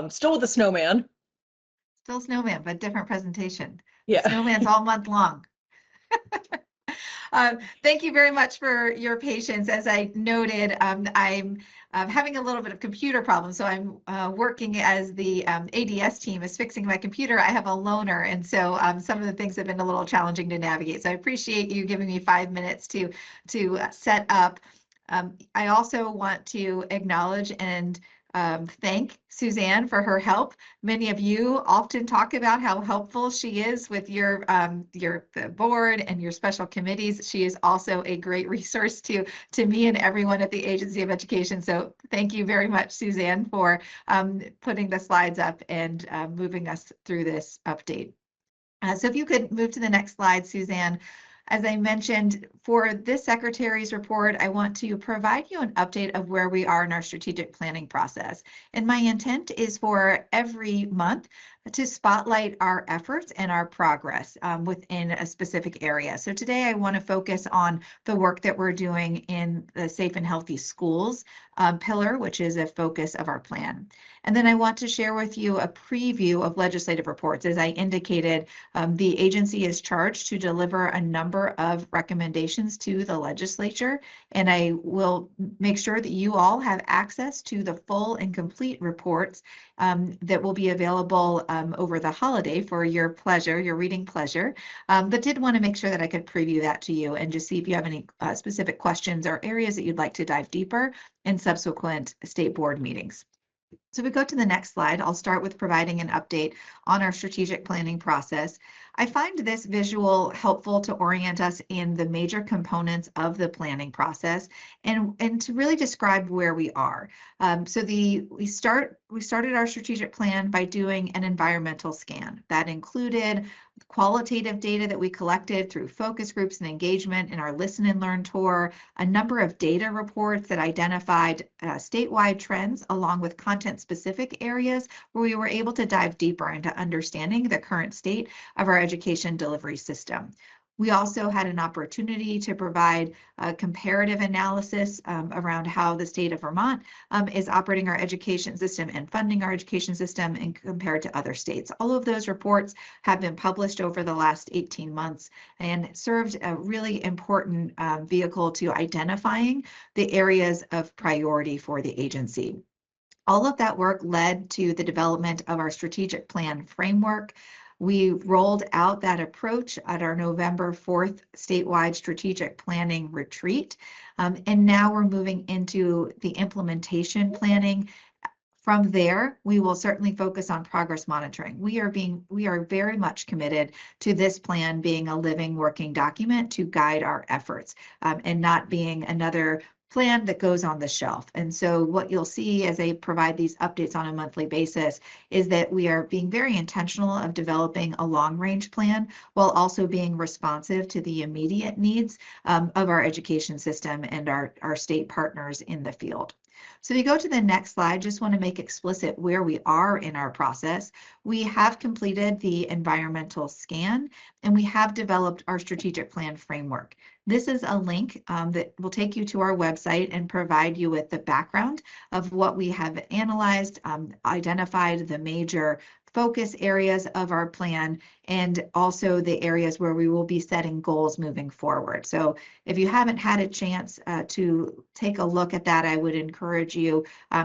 Still with the snowman. Still snowman, but different presentation. Yeah. Snowman's all month long. Thank you very much for your patience. As I noted, I'm having a little bit of computer problems, so I'm working as the ADS team is fixing my computer. I have a loaner, and so some of the things have been a little challenging to navigate. So I appreciate you giving me 5 minutes to set up. I also want to acknowledge and thank Suzanne for her help. Many of you often talk about how helpful she is with your the board and your special committees. She is also a great resource to me and everyone at the Agency of Education. So thank you very much, Suzanne, for putting the slides up and moving us through this update. So if you could move to the next slide, Suzanne. As I mentioned, for this secretary's report, I want to provide you an update of where we are in our strategic planning process. And my intent is for every month to spotlight our efforts and our progress within a specific area. So today I want to focus on the work that we're doing in the Safe and Healthy Schools pillar, which is a focus of our plan. And then I want to share with you a preview of legislative reports. As I indicated, the agency is charged to deliver a number of recommendations to the legislature, and I will make sure that you all have access to the full and complete reports that will be available over the holiday for your pleasure, your reading pleasure, but did want to make sure that I could preview that to you and just see if you have any specific questions or areas that you'd like to dive deeper in subsequent state board meetings. So we go to the next slide. I'll start with providing an update on our strategic planning process. I find this visual helpful to orient us in the major components of the planning process and to really describe where we are. We started our strategic plan by doing an environmental scan. That included qualitative data that we collected through focus groups and engagement in our Listen and Learn tour, a number of data reports that identified statewide trends along with content-specific areas where we were able to dive deeper into understanding the current state of our education delivery system. We also had an opportunity to provide a comparative analysis around how the state of Vermont is operating our education system and funding our education system and compared to other states. All of those reports have been published over the last 18 months and served a really important vehicle to identifying the areas of priority for the agency. All of that work led to the development of our strategic plan framework. We rolled out that approach at our November 4th statewide strategic planning retreat. And now we're moving into the implementation planning. From there, we will certainly focus on progress monitoring. We are very much committed to this plan being a living, working document to guide our efforts and not being another plan that goes on the shelf. And so what you'll see as I provide these updates on a monthly basis is that we are being very intentional of developing a long-range plan while also being responsive to the immediate needs of our education system and our state partners in the field. So we go to the next slide, just want to make explicit where we are in our process. We have completed the environmental scan and we have developed our strategic plan framework. This is a link that will take you to our website and provide you with the background of what we have analyzed, identified the major focus areas of our plan, and also the areas where we will be setting goals moving forward. So if you haven't had a chance to take a look at that, I would encourage you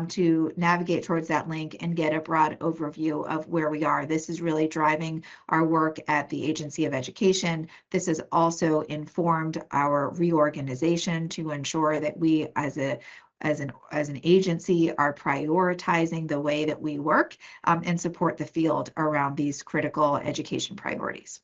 to navigate towards that link and get a broad overview of where we are. This is really driving our work at the Agency of Education. This has also informed our reorganization to ensure that we as an agency are prioritizing the way that we work and support the field around these critical education priorities.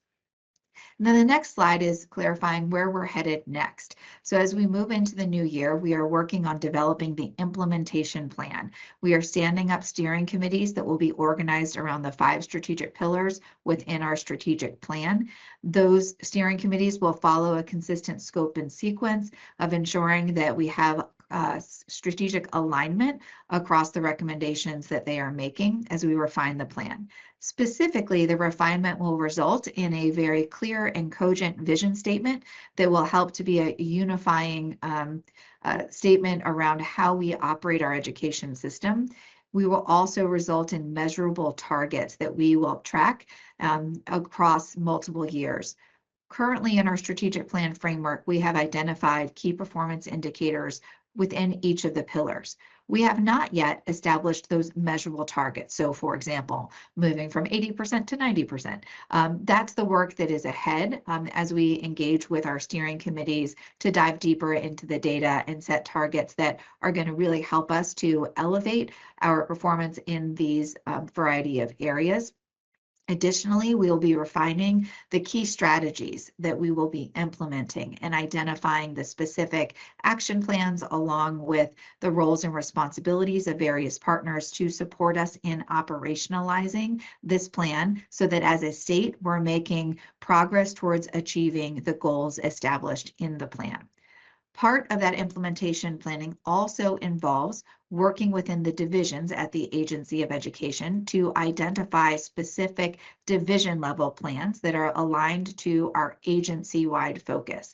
And then the next slide is clarifying where we're headed next. So as we move into the new year, we are working on developing the implementation plan. We are standing up steering committees that will be organized around the 5 strategic pillars within our strategic plan. Those steering committees will follow a consistent scope and sequence of ensuring that we have strategic alignment across the recommendations that they are making as we refine the plan. Specifically, the refinement will result in a very clear and cogent vision statement that will help to be a unifying statement around how we operate our education system. We will also result in measurable targets that we will track across multiple years. Currently in our strategic plan framework, we have identified key performance indicators within each of the pillars. We have not yet established those measurable targets. So for example, moving from 80% to 90%. That's the work that is ahead as we engage with our steering committees to dive deeper into the data and set targets that are going to really help us to elevate our performance in these variety of areas. Additionally, we will be refining the key strategies that we will be implementing and identifying the specific action plans along with the roles and responsibilities of various partners to support us in operationalizing this plan so that as a state, we're making progress towards achieving the goals established in the plan. Part of that implementation planning also involves working within the divisions at the Agency of Education to identify specific division level plans that are aligned to our agency-wide focus.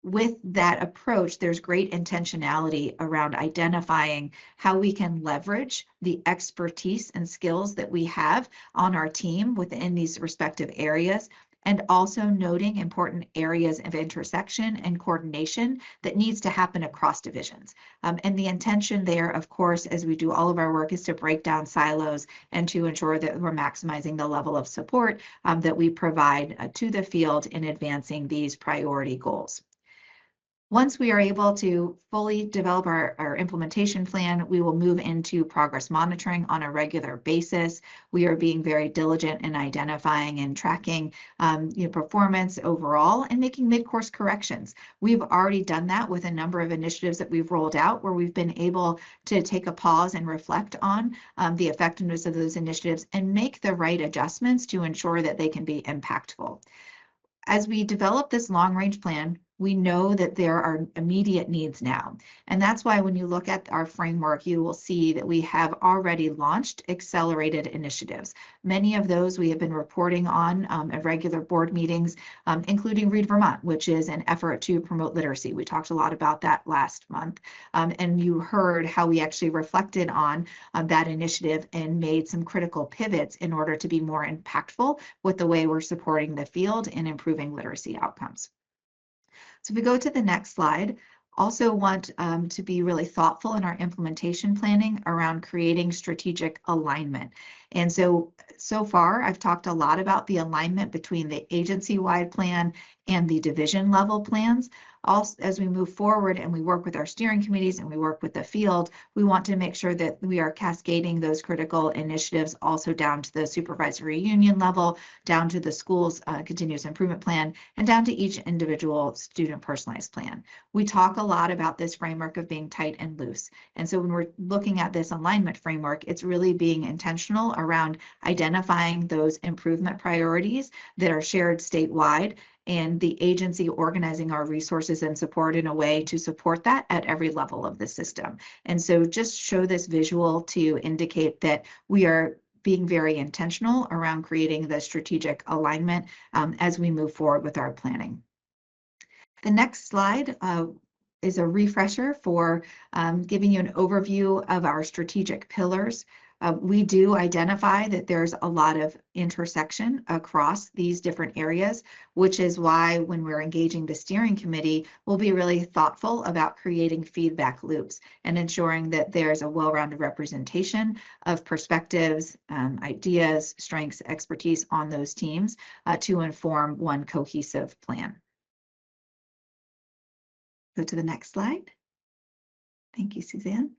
With that approach, there's great intentionality around identifying how we can leverage the expertise and skills that we have on our team within these respective areas, and also noting important areas of intersection and coordination that needs to happen across divisions. And the intention there, of course, as we do all of our work, is to break down silos and to ensure that we're maximizing the level of support that we provide to the field in advancing these priority goals. Once we are able to fully develop our implementation plan, we will move into progress monitoring on a regular basis. We are being very diligent in identifying and tracking performance overall and making mid-course corrections. We've already done that with a number of initiatives that we've rolled out where we've been able to take a pause and reflect on the effectiveness of those initiatives and make the right adjustments to ensure that they can be impactful. As we develop this long-range plan, we know that there are immediate needs now. And that's why when you look at our framework, you will see that we have already launched accelerated initiatives. Many of those we have been reporting on at regular board meetings, including Read Vermont, which is an effort to promote literacy. We talked a lot about that last month. And you heard how we actually reflected on that initiative and made some critical pivots in order to be more impactful with the way we're supporting the field and improving literacy outcomes. So if we go to the next slide, also want to be really thoughtful in our implementation planning around creating strategic alignment. And so far, I've talked a lot about the alignment between the agency-wide plan and the division level plans. Also, as we move forward and we work with our steering committees and we work with the field, we want to make sure that we are cascading those critical initiatives also down to the supervisory union level, down to the school's continuous improvement plan, and down to each individual student personalized plan. We talk a lot about this framework of being tight and loose. And so when we're looking at this alignment framework, it's really being intentional around identifying those improvement priorities that are shared statewide and the agency organizing our resources and support in a way to support that at every level of the system. And so just show this visual to indicate that we are being very intentional around creating the strategic alignment as we move forward with our planning. The next slide is a refresher for giving you an overview of our strategic pillars. We do identify that there's a lot of intersection across these different areas, which is why when we're engaging the steering committee, we'll be really thoughtful about creating feedback loops and ensuring that there's a well-rounded representation of perspectives, ideas, strengths, expertise on those teams to inform one cohesive plan. Go to the next slide. Thank you, Suzanne.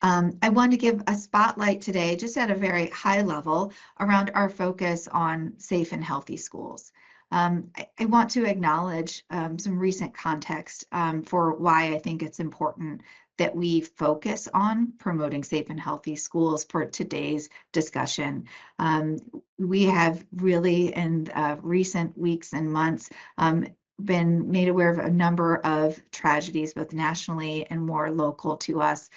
I want to give a spotlight today, just at a very high level, around our focus on safe and healthy schools. I want to acknowledge some recent context for why I think it's important that we focus on promoting safe and healthy schools for today's discussion. We have really in recent weeks and months been made aware of a number of tragedies, both nationally and more local to us.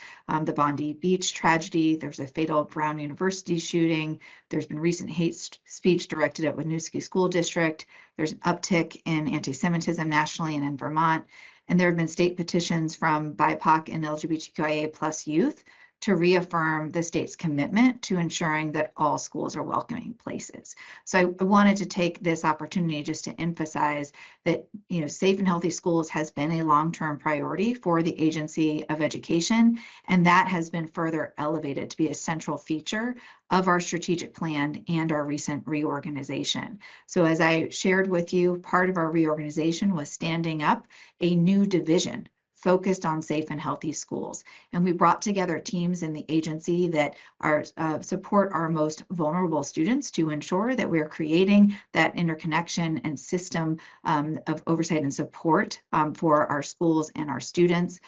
The Bondi Beach tragedy, there's a fatal Brown University shooting. There's been recent hate speech directed at Winooski School District. There's an uptick in anti-Semitism nationally and in Vermont. And there have been state petitions from BIPOC and LGBTQIA+ youth to reaffirm the state's commitment to ensuring that all schools are welcoming places. So I wanted to take this opportunity just to emphasize that, you know, safe and healthy schools has been a long-term priority for the Agency of Education, and that has been further elevated to be a central feature of our strategic plan and our recent reorganization. So as I shared with you, part of our reorganization was standing up a new division focused on safe and healthy schools. And we brought together teams in the agency that are support our most vulnerable students to ensure that we're creating that interconnection and system of oversight and support for our schools and our students.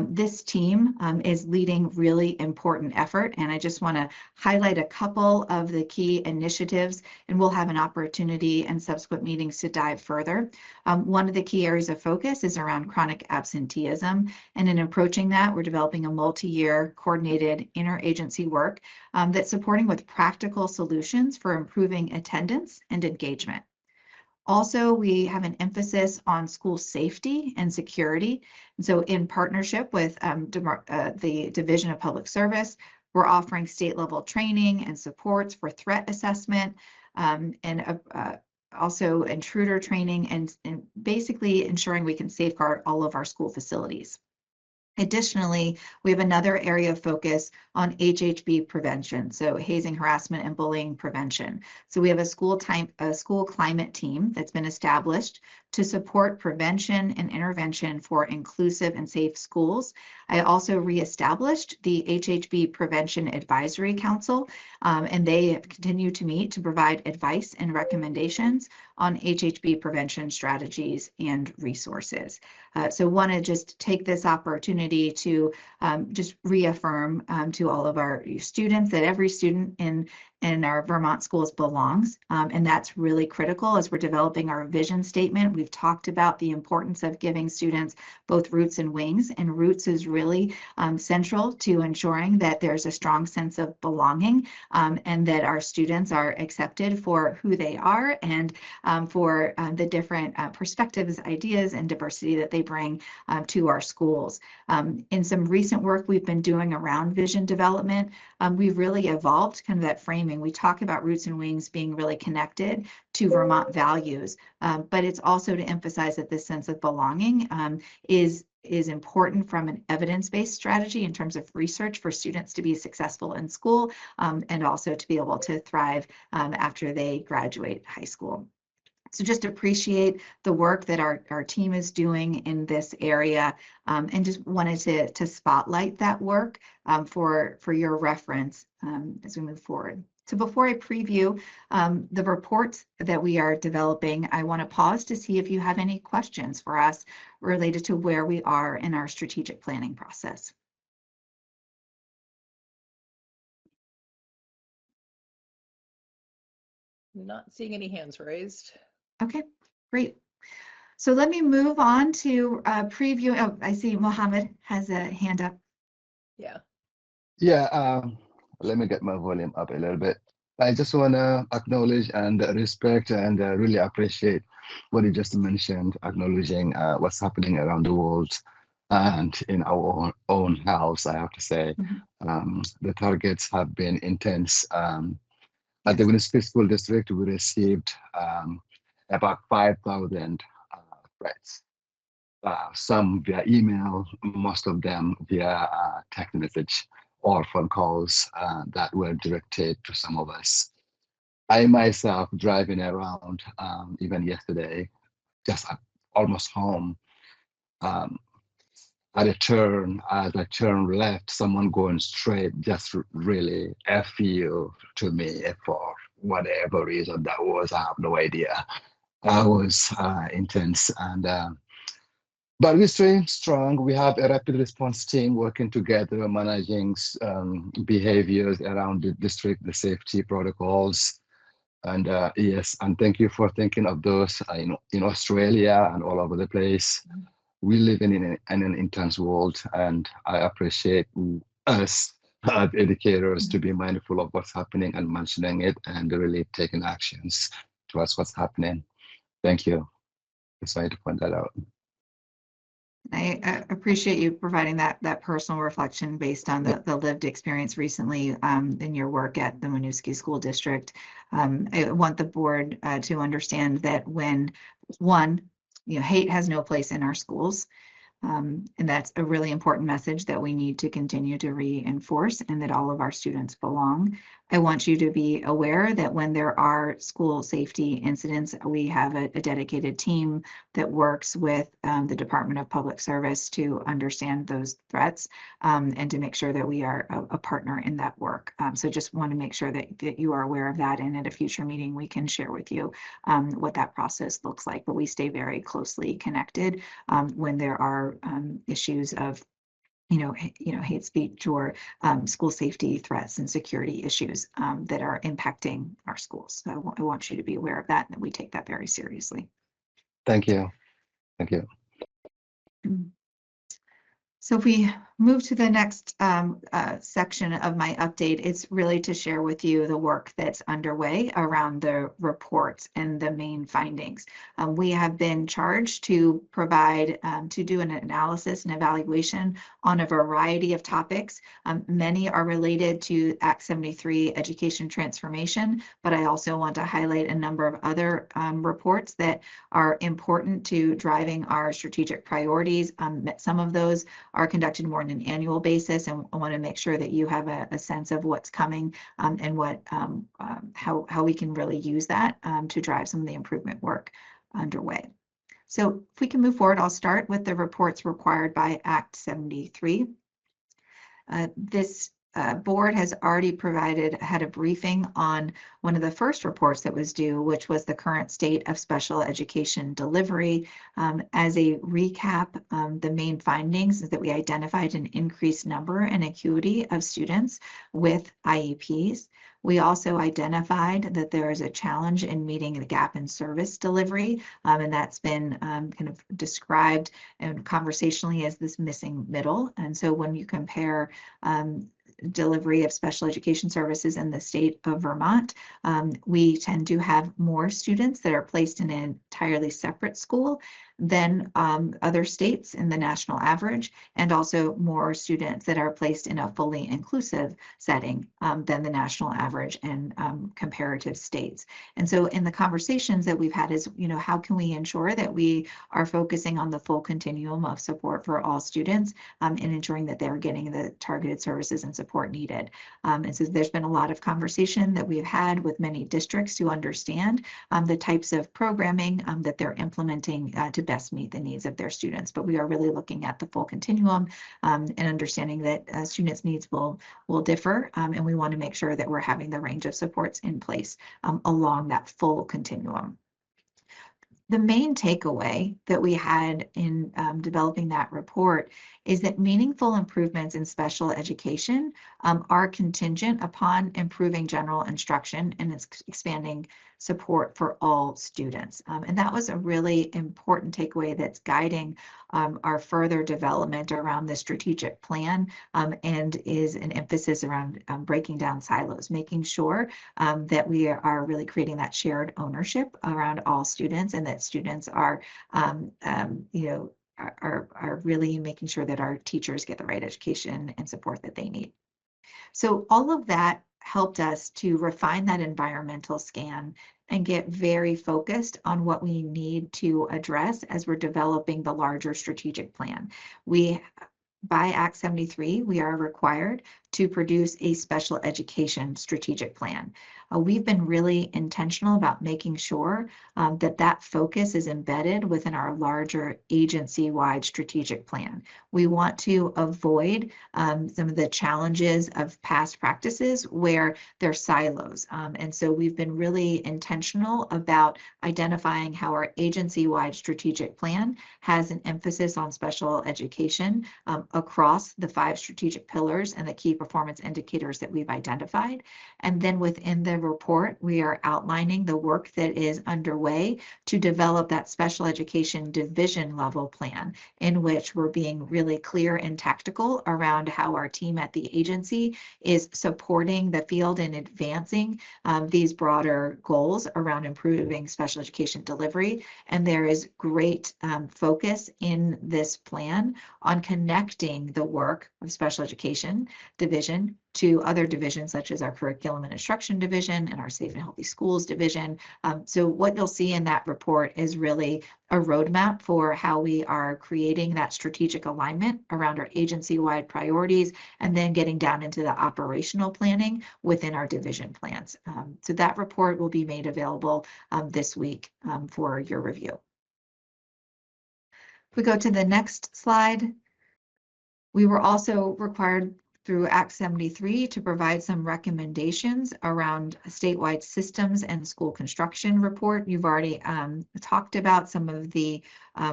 This team is leading really important effort, and I just want to highlight a couple of the key initiatives, and we'll have an opportunity in subsequent meetings to dive further. One of the key areas of focus is around chronic absenteeism. And in approaching that, we're developing a multi-year coordinated interagency work that's supporting with practical solutions for improving attendance and engagement. Also, we have an emphasis on school safety and security. And so in partnership with the Division of Public Service, we're offering state-level training and supports for threat assessment and also intruder training and basically ensuring we can safeguard all of our school facilities. Additionally, we have another area of focus on HHB prevention, so hazing, harassment, and bullying prevention. So we have a school climate team that's been established to support prevention and intervention for inclusive and safe schools. I also reestablished the HHB Prevention Advisory Council, and they continue to meet to provide advice and recommendations on HHB prevention strategies and resources. So want to just take this opportunity to just reaffirm to all of our students that every student in our Vermont schools belongs. And that's really critical as we're developing our vision statement. We've talked about the importance of giving students both roots and wings, and roots is really central to ensuring that there's a strong sense of belonging and that our students are accepted for who they are and for the different perspectives, ideas, and diversity that they bring to our schools. In some recent work we've been doing around vision development, we've really evolved kind of that framing. We talk about roots and wings being really connected to Vermont values, but it's also to emphasize that this sense of belonging is important from an evidence-based strategy in terms of research for students to be successful in school and also to be able to thrive after they graduate high school. So just appreciate the work that our team is doing in this area and just wanted to spotlight that work for your reference as we move forward. So before I preview the reports that we are developing, I want to pause to see if you have any questions for us related to where we are in our strategic planning process. Not seeing any hands raised. Okay, great. So let me move on to preview. Oh, I see Mohammed has a hand up. Yeah. Yeah, let me get my volume up a little bit. I just want to acknowledge and respect and really appreciate what you just mentioned, acknowledging what's happening around the world and in our own house, I have to say. The targets have been intense. At the Winooski School District, we received about 5,000 threats. Some via email, most of them via text message or phone calls that were directed to some of us. I myself driving around even yesterday, just almost home, at a turn, as I turn left, someone going straight just really F you to me for whatever reason that was. I have no idea. That was intense. And but we're staying strong. We have a rapid response team working together, managing behaviors around the district, the safety protocols. And yes, and thank you for thinking of those in Australia and all over the place. We live in an intense world, and I appreciate us as educators to be mindful of what's happening and mentioning it and really taking actions towards what's happening. Thank you. Just wanted to point that out. I appreciate you providing that personal reflection based on the lived experience recently in your work at the Winooski School District. I want the board to understand that when hate has no place in our schools. And that's a really important message that we need to continue to reinforce, and that all of our students belong. I want you to be aware that when there are school safety incidents, we have a dedicated team that works with the Department of Public Service to understand those threats and to make sure that we are a partner in that work. So just want to make sure that you are aware of that, and at a future meeting, we can share with you what that process looks like. But we stay very closely connected when there are issues of hate speech or school safety threats and security issues that are impacting our schools. So I want you to be aware of that, and that we take that very seriously. Thank you. Thank you. So if we move to the next section of my update, it's really to share with you the work that's underway around the reports and the main findings. We have been charged to provide, to do an analysis and evaluation on a variety of topics. Many are related to Act 73 education transformation, but I also want to highlight a number of other reports that are important to driving our strategic priorities. Some of those are conducted more on an annual basis, and I want to make sure that you have a sense of what's coming and what how we can really use that to drive some of the improvement work underway. So if we can move forward, I'll start with the reports required by Act 73. This board has already had a briefing on one of the first reports that was due, which was the current state of special education delivery. As a recap, the main findings is that we identified an increased number and acuity of students with IEPs. We also identified that there is a challenge in meeting the gap in service delivery, and that's been kind of described and conversationally as this missing middle. And so when you compare delivery of special education services in the state of Vermont, we tend to have more students that are placed in an entirely separate school than other states in the national average, and also more students that are placed in a fully inclusive setting than the national average and comparative states. And so in the conversations that we've had is, how can we ensure that we are focusing on the full continuum of support for all students and ensuring that they're getting the targeted services and support needed. And so there's been a lot of conversation that we've had with many districts to understand the types of programming that they're implementing to best meet the needs of their students. But we are really looking at the full continuum and understanding that students' needs will differ, and we want to make sure that we're having the range of supports in place along that full continuum. The main takeaway that we had in developing that report is that meaningful improvements in special education are contingent upon improving general instruction and expanding support for all students. And that was a really important takeaway that's guiding our further development around the strategic plan and is an emphasis around breaking down silos, making sure that we are really creating that shared ownership around all students, and that students are are really making sure that our teachers get the right education and support that they need. So all of that helped us to refine that environmental scan and get very focused on what we need to address as we're developing the larger strategic plan. By Act 73, we are required to produce a special education strategic plan. We've been really intentional about making sure that focus is embedded within our larger agency-wide strategic plan. We want to avoid some of the challenges of past practices where there's silos. And so we've been really intentional about identifying how our agency-wide strategic plan has an emphasis on special education across the 5 strategic pillars and the key performance indicators that we've identified. And then within the report, we are outlining the work that is underway to develop that special education division level plan, in which we're being really clear and tactical around how our team at the agency is supporting the field and advancing these broader goals around improving special education delivery. And there is great focus in this plan on connecting the work of special education division to other divisions such as our curriculum and instruction division and our safe and healthy schools division. So what you'll see in that report is really a roadmap for how we are creating that strategic alignment around our agency-wide priorities and then getting down into the operational planning within our division plans. So that report will be made available this week for your review. If we go to the next slide, we were also required through Act 73 to provide some recommendations around statewide systems and school construction report. You've already talked about some of the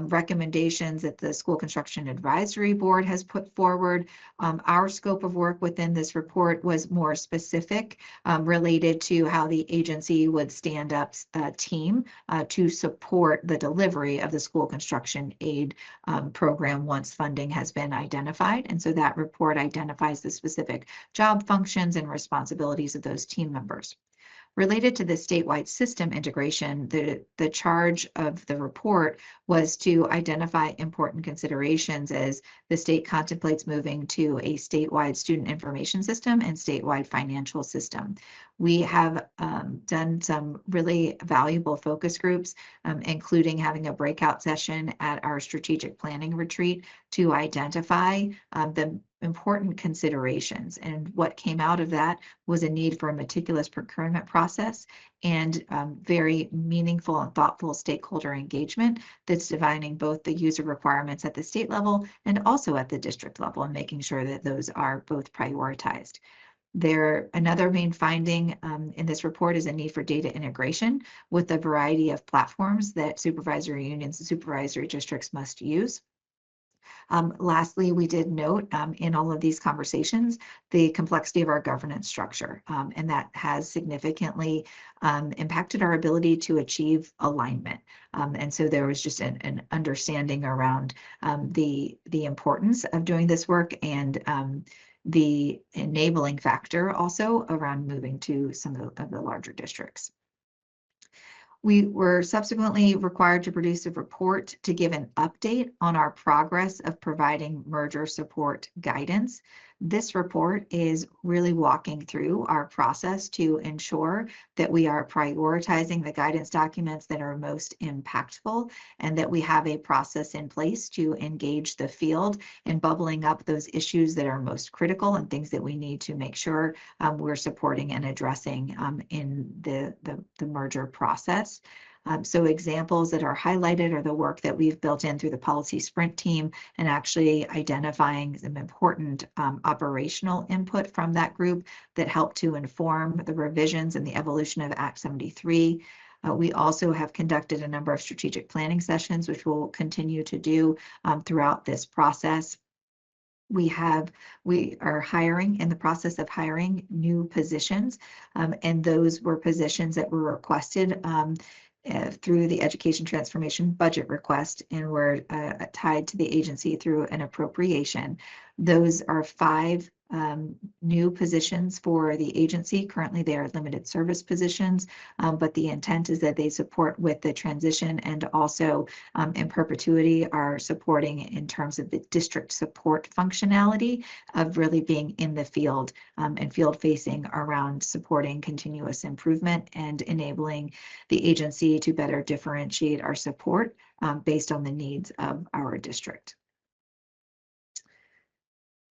recommendations that the School Construction Advisory Board has put forward. Our scope of work within this report was more specific related to how the agency would stand up a team to support the delivery of the school construction aid program once funding has been identified. And so that report identifies the specific job functions and responsibilities of those team members. Related to the statewide system integration, the charge of the report was to identify important considerations as the state contemplates moving to a statewide student information system and statewide financial system. We have done some really valuable focus groups, including having a breakout session at our strategic planning retreat to identify the important considerations. And what came out of that was a need for a meticulous procurement process and very meaningful and thoughtful stakeholder engagement that's defining both the user requirements at the state level and also at the district level and making sure that those are both prioritized. Another main finding in this report is a need for data integration with a variety of platforms that supervisory unions and supervisory districts must use. Lastly, we did note in all of these conversations the complexity of our governance structure, and that has significantly impacted our ability to achieve alignment. And so there was just an understanding around the importance of doing this work and the enabling factor also around moving to some of the larger districts. We were subsequently required to produce a report to give an update on our progress of providing merger support guidance. This report is really walking through our process to ensure that we are prioritizing the guidance documents that are most impactful and that we have a process in place to engage the field in bubbling up those issues that are most critical and things that we need to make sure we're supporting and addressing in the merger process. So examples that are highlighted are the work that we've built in through the policy sprint team and actually identifying some important operational input from that group that help to inform the revisions and the evolution of Act 73. We also have conducted a number of strategic planning sessions, which we'll continue to do throughout this process. We are hiring, in the process of hiring new positions, and those were positions that were requested through the education transformation budget request and were tied to the agency through an appropriation. Those are 5 new positions for the agency. Currently, they are limited service positions, but the intent is that they support with the transition and also in perpetuity are supporting in terms of the district support functionality of really being in the field and field facing around supporting continuous improvement and enabling the agency to better differentiate our support based on the needs of our district.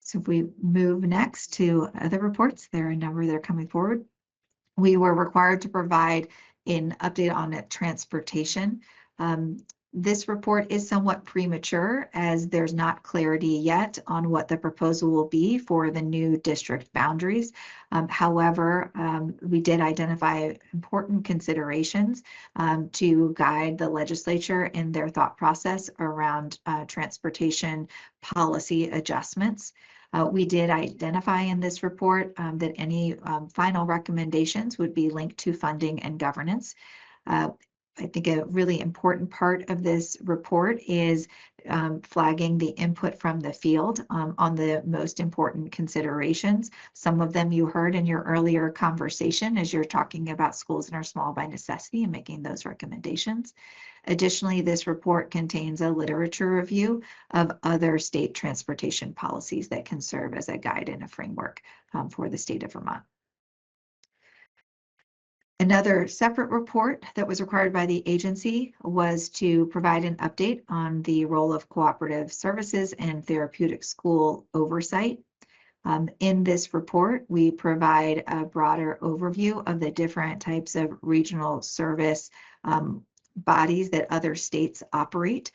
So if we move next to other reports, there are a number that are coming forward. We were required to provide an update on transportation. This report is somewhat premature as there's not clarity yet on what the proposal will be for the new district boundaries. However, we did identify important considerations to guide the legislature in their thought process around transportation policy adjustments. We did identify in this report that any final recommendations would be linked to funding and governance. I think a really important part of this report is flagging the input from the field on the most important considerations. Some of them you heard in your earlier conversation as you're talking about schools that are small by necessity and making those recommendations. Additionally, this report contains a literature review of other state transportation policies that can serve as a guide and a framework for the state of Vermont. Another separate report that was required by the agency was to provide an update on the role of cooperative services and therapeutic school oversight. In this report, we provide a broader overview of the different types of regional service bodies that other states operate.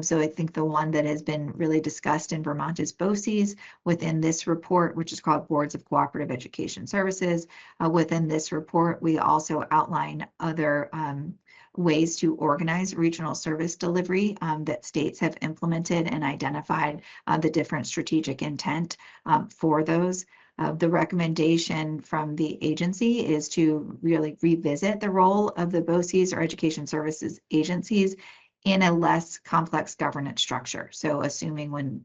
So I think the one that has been really discussed in Vermont is VSBE within this report, which is called Boards of Cooperative Education Services. Within this report, we also outline other ways to organize regional service delivery that states have implemented and identified the different strategic intent for those. The recommendation from the agency is to really revisit the role of the BOCES or education services agencies in a less complex governance structure. So assuming when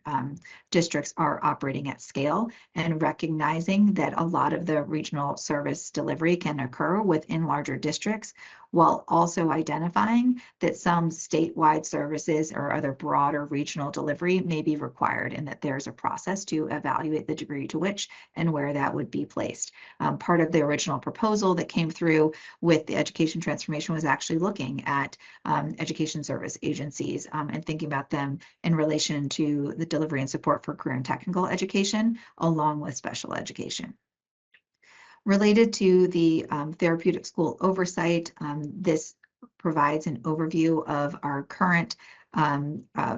districts are operating at scale and recognizing that a lot of the regional service delivery can occur within larger districts, while also identifying that some statewide services or other broader regional delivery may be required and that there's a process to evaluate the degree to which and where that would be placed. Part of the original proposal that came through with the education transformation was actually looking at education service agencies and thinking about them in relation to the delivery and support for career and technical education along with special education. Related to the therapeutic school oversight, this provides an overview of our current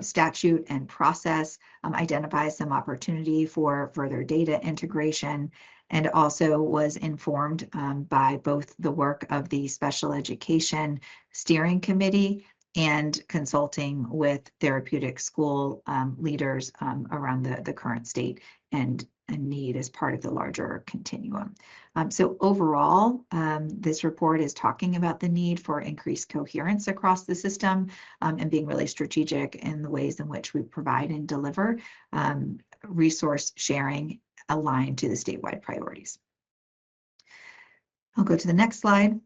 statute and process, identifies some opportunity for further data integration, and also was informed by both the work of the Special Education Steering Committee and consulting with therapeutic school leaders around the current state and need as part of the larger continuum. So overall, this report is talking about the need for increased coherence across the system and being really strategic in the ways in which we provide and deliver resource sharing aligned to the statewide priorities. I'll go to the next slide.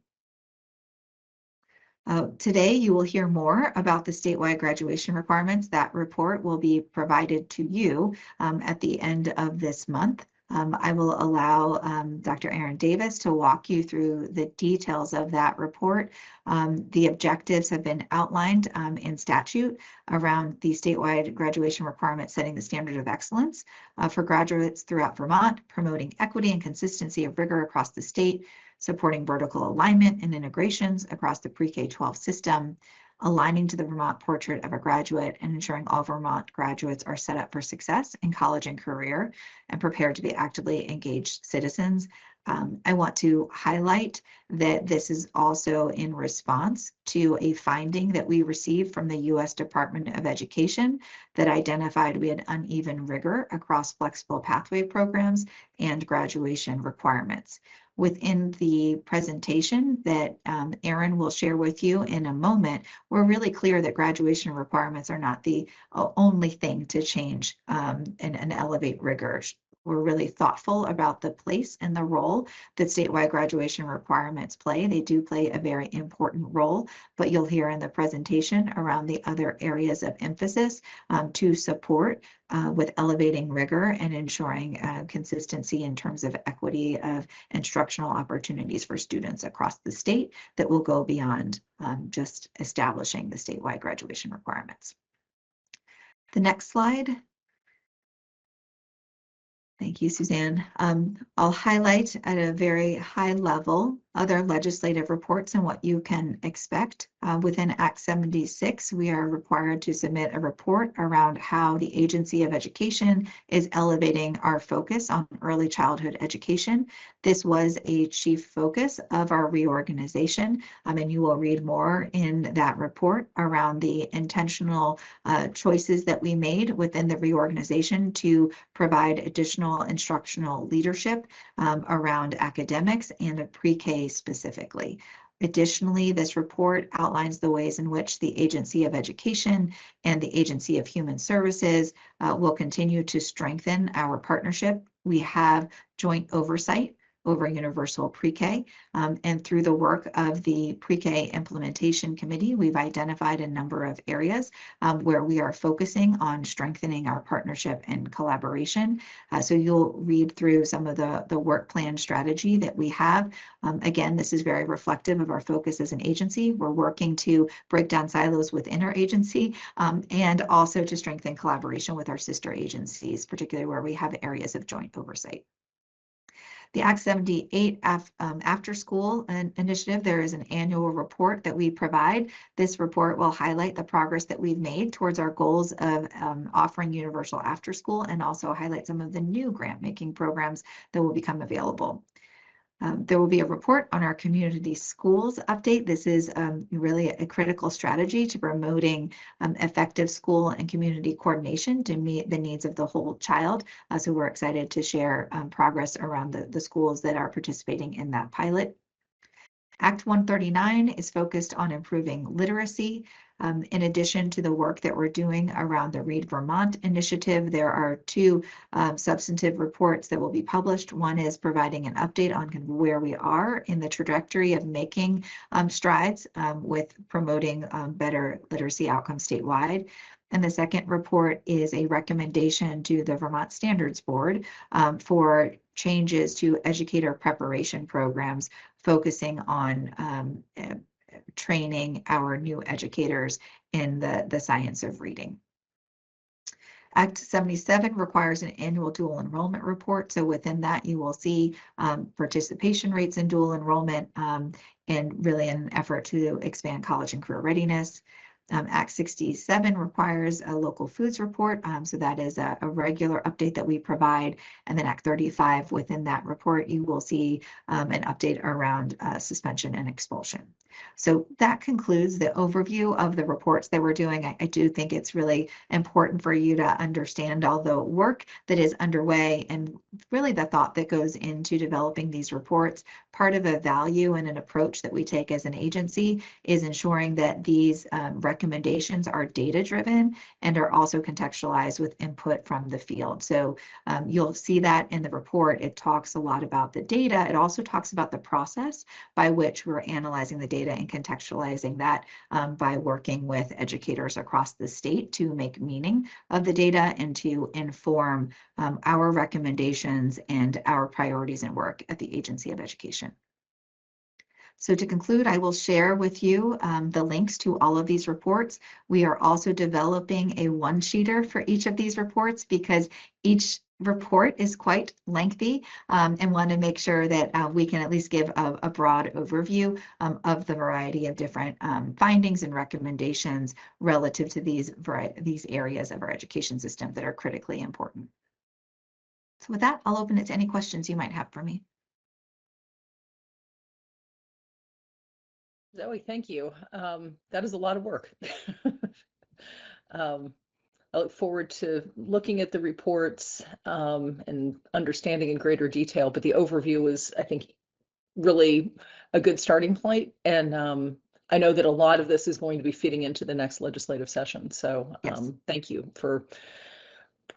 Today, you will hear more about the statewide graduation requirements. That report will be provided to you at the end of this month. I will allow Dr. Erin Davis to walk you through the details of that report. The objectives have been outlined in statute around the statewide graduation requirements, setting the standard of excellence for graduates throughout Vermont, promoting equity and consistency of rigor across the state, supporting vertical alignment and integrations across the pre-K-12 system, aligning to the Vermont portrait of a graduate, and ensuring all Vermont graduates are set up for success in college and career and prepared to be actively engaged citizens. I want to highlight that this is also in response to a finding that we received from the U.S. Department of Education that identified we had uneven rigor across flexible pathway programs and graduation requirements. Within the presentation that Erin will share with you in a moment, we're really clear that graduation requirements are not the only thing to change and elevate rigor. we're really thoughtful about the place and the role that statewide graduation requirements play. They do play a very important role, but you'll hear in the presentation around the other areas of emphasis to support with elevating rigor and ensuring consistency in terms of equity of instructional opportunities for students across the state that will go beyond just establishing the statewide graduation requirements. The next slide. Thank you, Suzanne. I'll highlight at a very high level other legislative reports and what you can expect. Within Act 76, we are required to submit a report around how the Agency of Education is elevating our focus on early childhood education. This was a chief focus of our reorganization, and you will read more in that report around the intentional choices that we made within the reorganization to provide additional instructional leadership around academics and the pre-K specifically. Additionally, this report outlines the ways in which the Agency of Education and the Agency of Human Services will continue to strengthen our partnership. We have joint oversight over universal pre-K, and through the work of the pre-K implementation committee, we've identified a number of areas where we are focusing on strengthening our partnership and collaboration. So you'll read through some of the work plan strategy that we have. Again, this is very reflective of our focus as an agency. We're working to break down silos within our agency and also to strengthen collaboration with our sister agencies, particularly where we have areas of joint oversight. The Act 78 After School Initiative, there is an annual report that we provide. This report will highlight the progress that we've made towards our goals of offering universal after school and also highlight some of the new grant-making programs that will become available. There will be a report on our community schools update. This is really a critical strategy to promoting effective school and community coordination to meet the needs of the whole child. So we're excited to share progress around the schools that are participating in that pilot. Act 139 is focused on improving literacy. In addition to the work that we're doing around the Read Vermont initiative, there are two substantive reports that will be published. One is providing an update on kind of where we are in the trajectory of making strides with promoting better literacy outcomes statewide. And the second report is a recommendation to the Vermont Standards Board for changes to educator preparation programs, focusing on training our new educators in the science of reading. Act 77 requires an annual dual enrollment report. So within that, you will see participation rates in dual enrollment and really an effort to expand college and career readiness. Act 67 requires a local foods report. So that is a regular update that we provide. And then Act 35, within that report, you will see an update around suspension and expulsion. So that concludes the overview of the reports that we're doing. I do think it's really important for you to understand all the work that is underway and really the thought that goes into developing these reports. Part of a value and an approach that we take as an agency is ensuring that these recommendations are data-driven and are also contextualized with input from the field. So you'll see that in the report. It talks a lot about the data. It also talks about the process by which we're analyzing the data and contextualizing that by working with educators across the state to make meaning of the data and to inform our recommendations and our priorities and work at the Agency of Education. So to conclude, I will share with you the links to all of these reports. We are also developing a one-sheeter for each of these reports because each report is quite lengthy and want to make sure that we can at least give a broad overview of the variety of different findings and recommendations relative to these areas of our education system that are critically important. So with that, I'll open it to any questions you might have for me. Zoe, thank you. That is a lot of work. I look forward to looking at the reports and understanding in greater detail, but the overview is, I think, really a good starting point. And I know that a lot of this is going to be feeding into the next legislative session. So Yes. Thank you for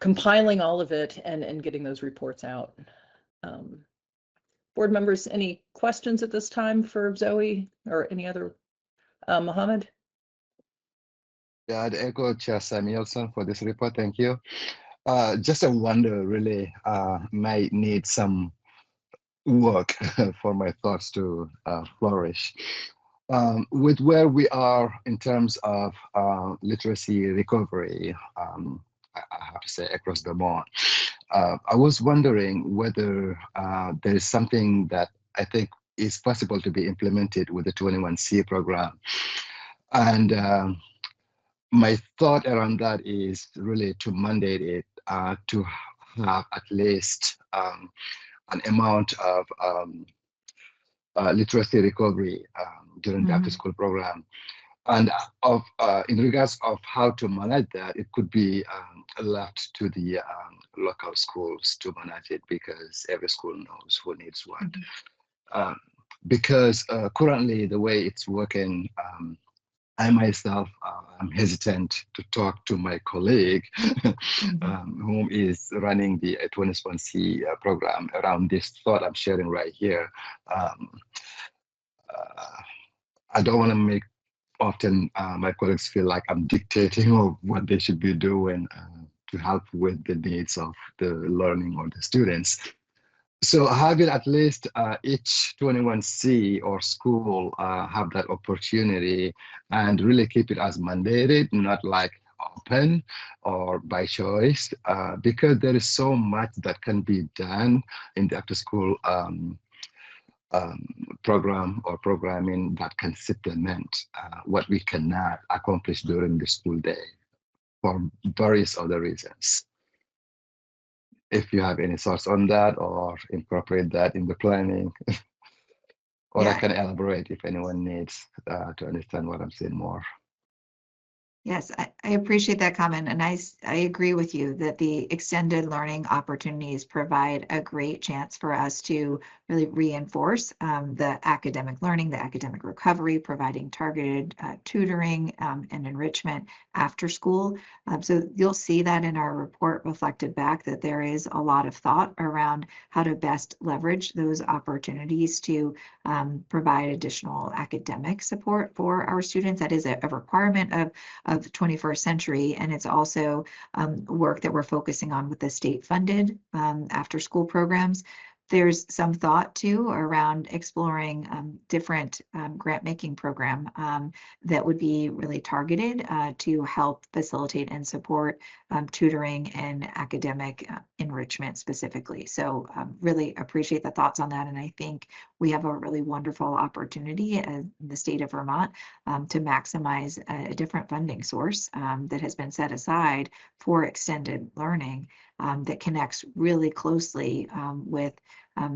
compiling all of it and getting those reports out. Board members, any questions at this time for Zoe or any other? Mohammed? Yeah, I'd echo Chair Samuelson for this report. Thank you. Just a wonder, really, might need some work for my thoughts to flourish. With where we are in terms of literacy recovery, I have to say across Vermont, I was wondering whether there is something that I think is possible to be implemented with the 21C program. And my thought around that is really to mandate it to have at least an amount of literacy recovery during the after-school program. And in regards of how to manage that, it could be left to the local schools to manage it, because every school knows who needs what. Because currently the way it's working, I myself am hesitant to talk to my colleague whom is running the 21C program around this thought I'm sharing right here. I don't want to make often my colleagues feel like I'm dictating of what they should be doing to help with the needs of the learning or the students. So having at least each 21C or school have that opportunity and really keep it as mandated, not like open or by choice, because there is so much that can be done in the after school program or programming that can supplement what we cannot accomplish during the school day for various other reasons. If you have any thoughts on that or incorporate that in the planning, or I can elaborate if anyone needs to understand what I'm saying more. Yes, I appreciate that comment, and I agree with you that the extended learning opportunities provide a great chance for us to really reinforce the academic learning, the academic recovery, providing targeted tutoring and enrichment after school. So you'll see that in our report reflected back that there is a lot of thought around how to best leverage those opportunities to provide additional academic support for our students. That is a requirement of the 21st century, and it's also work that we're focusing on with the state-funded after-school programs. There's some thought too around exploring different grant-making program that would be really targeted to help facilitate and support tutoring and academic enrichment specifically. So really appreciate the thoughts on that, and I think we have a really wonderful opportunity in the state of Vermont to maximize a different funding source that has been set aside for extended learning that connects really closely with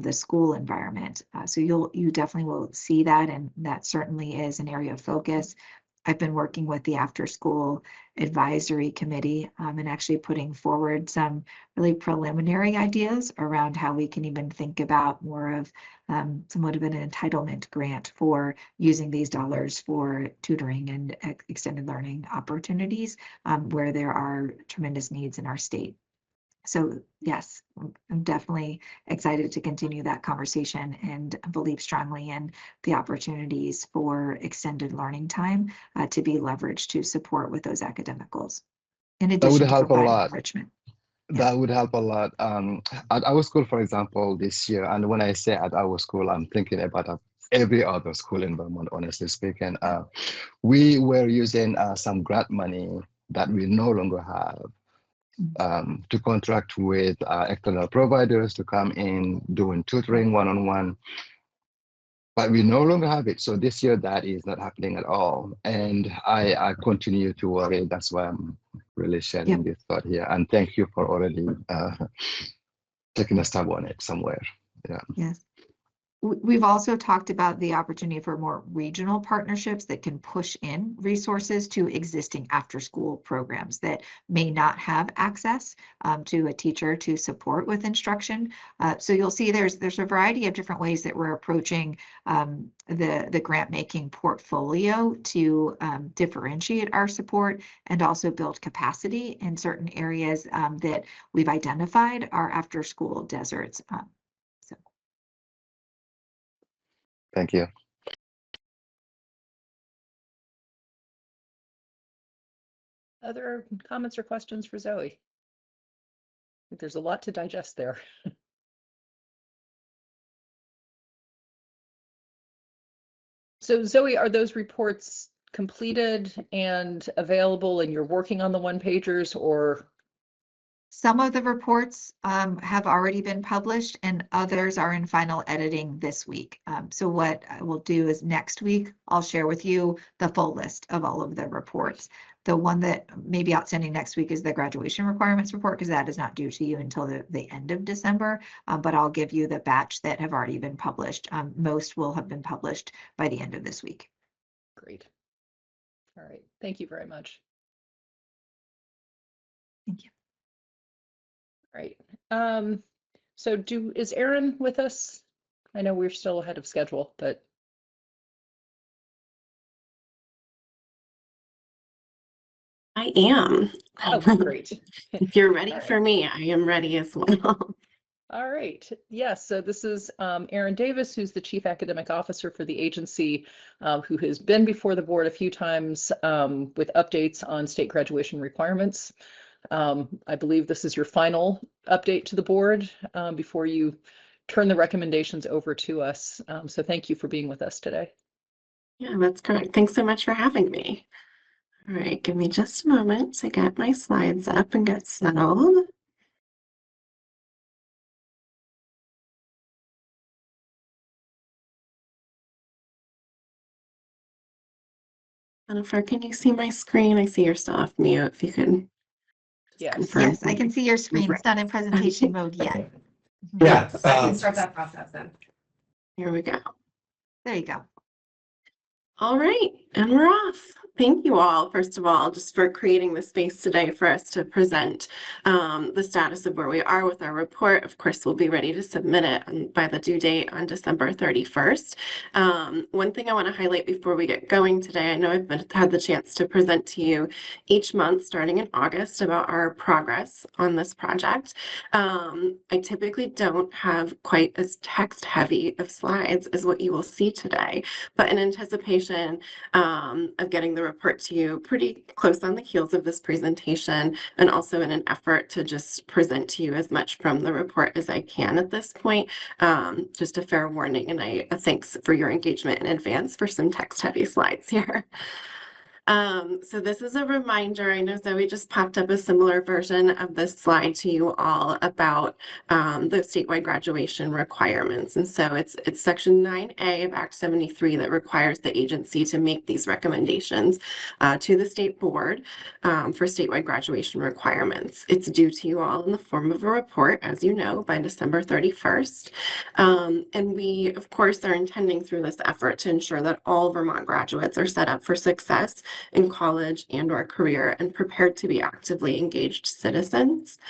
the school environment. So you definitely will see that, and that certainly is an area of focus. I've been working with the after school advisory committee and actually putting forward some really preliminary ideas around how we can even think about more of somewhat of an entitlement grant for using these dollars for tutoring and extended learning opportunities where there are tremendous needs in our state. So yes, I'm definitely excited to continue that conversation and believe strongly in the opportunities for extended learning time to be leveraged to support with those academic goals. In addition to providing enrichment. That would help a lot. At our school, for example, this year, and when I say at our school, I'm thinking about every other school in Vermont, honestly speaking. We were using some grant money that we no longer have to contract with external providers to come in doing tutoring one-on-one, but we no longer have it. So this year that is not happening at all. And I continue to worry. That's why I'm really sharing this thought here. And thank you for already taking a stab on it somewhere. Yeah. Yes. We've also talked about the opportunity for more regional partnerships that can push in resources to existing after-school programs that may not have access to a teacher to support with instruction. So you'll see there's a variety of different ways that we're approaching the grant-making portfolio to differentiate our support and also build capacity in certain areas that we've identified are after-school deserts. Thank you. Other comments or questions for Zoe? I think there's a lot to digest there. So Zoe, are those reports completed and available and you're working on the one-pagers, or? Some of the reports have already been published and others are in final editing this week. So what I will do is next week, I'll share with you the full list of all of the reports. The one that may be outstanding next week is the graduation requirements report, because that is not due to you until the end of December. But I'll give you the batch that have already been published. Most will have been published by the end of this week. Great. All right. Thank you very much. Thank you. All right. So is Erin with us? I know we're still ahead of schedule, but. I am. Oh, great. If you're ready All right. for me, I am ready as well. All right. Yes. So this is Erin Davis, who's the Chief Academic Officer for the agency, who has been before the board a few times with updates on state graduation requirements. I believe this is your final update to the board before you turn the recommendations over to us. So thank you for being with us today. Yeah, that's correct. Thanks so much for having me. All right, give me just a moment to get my slides up and get settled. Jennifer, can you see my screen? I see you're still off mute. If you can confirm. Yes, I can see your screen. It's not in presentation mode yet. Yeah. I can start that process then. Here we go. There you go. All right, and we're off. Thank you all, first of all, just for creating the space today for us to present the status of where we are with our report. Of course, we'll be ready to submit it by the due date on December 31st. One thing I want to highlight before we get going today, I know I've had the chance to present to you each month starting in August about our progress on this project. I typically don't have quite as text heavy of slides as what you will see today, but in anticipation of getting the report to you pretty close on the heels of this presentation, and also in an effort to just present to you as much from the report as I can at this point. Just a fair warning, and I thanks for your engagement in advance for some text heavy slides here. So this is a reminder. I know Zoe just popped up a similar version of this slide to you all about the statewide graduation requirements. And so it's section 9A of Act 73 that requires the agency to make these recommendations to the state board for statewide graduation requirements. It's due to you all in the form of a report, as you know, by December 31st. And we, of course, are intending through this effort to ensure that all Vermont graduates are set up for success in college and or career and prepared to be actively engaged citizens.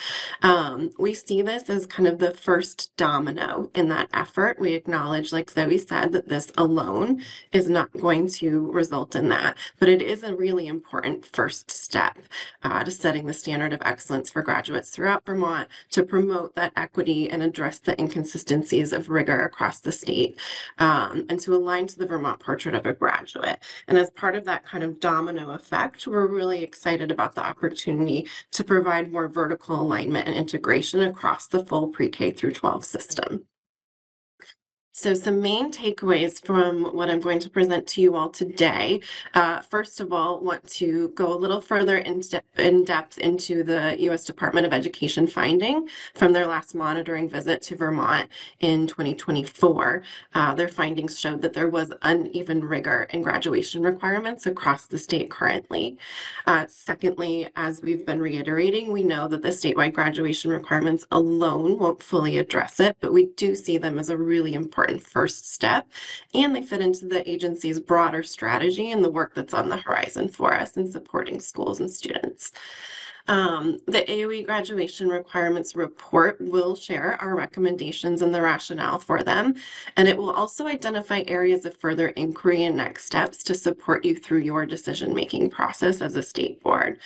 We see this as kind of the first domino in that effort. We acknowledge, like Zoe said, that this alone is not going to result in that, but it is a really important first step to setting the standard of excellence for graduates throughout Vermont, to promote that equity and address the inconsistencies of rigor across the state, and to align to the Vermont portrait of a graduate. And as part of that kind of domino effect, we're really excited about the opportunity to provide more vertical alignment and integration across the full pre-K through 12 system. So some main takeaways from what I'm going to present to you all today. First of all, want to go a little further in depth into the U.S. Department of Education finding from their last monitoring visit to Vermont in 2024. Their findings showed that there was uneven rigor in graduation requirements across the state currently. Secondly, as we've been reiterating, we know that the statewide graduation requirements alone won't fully address it, but we do see them as a really important important first step, and they fit into the agency's broader strategy and the work that's on the horizon for us in supporting schools and students. The AOE graduation requirements report will share our recommendations and the rationale for them, and it will also identify areas of further inquiry and next steps to support you through your decision-making process as a state board.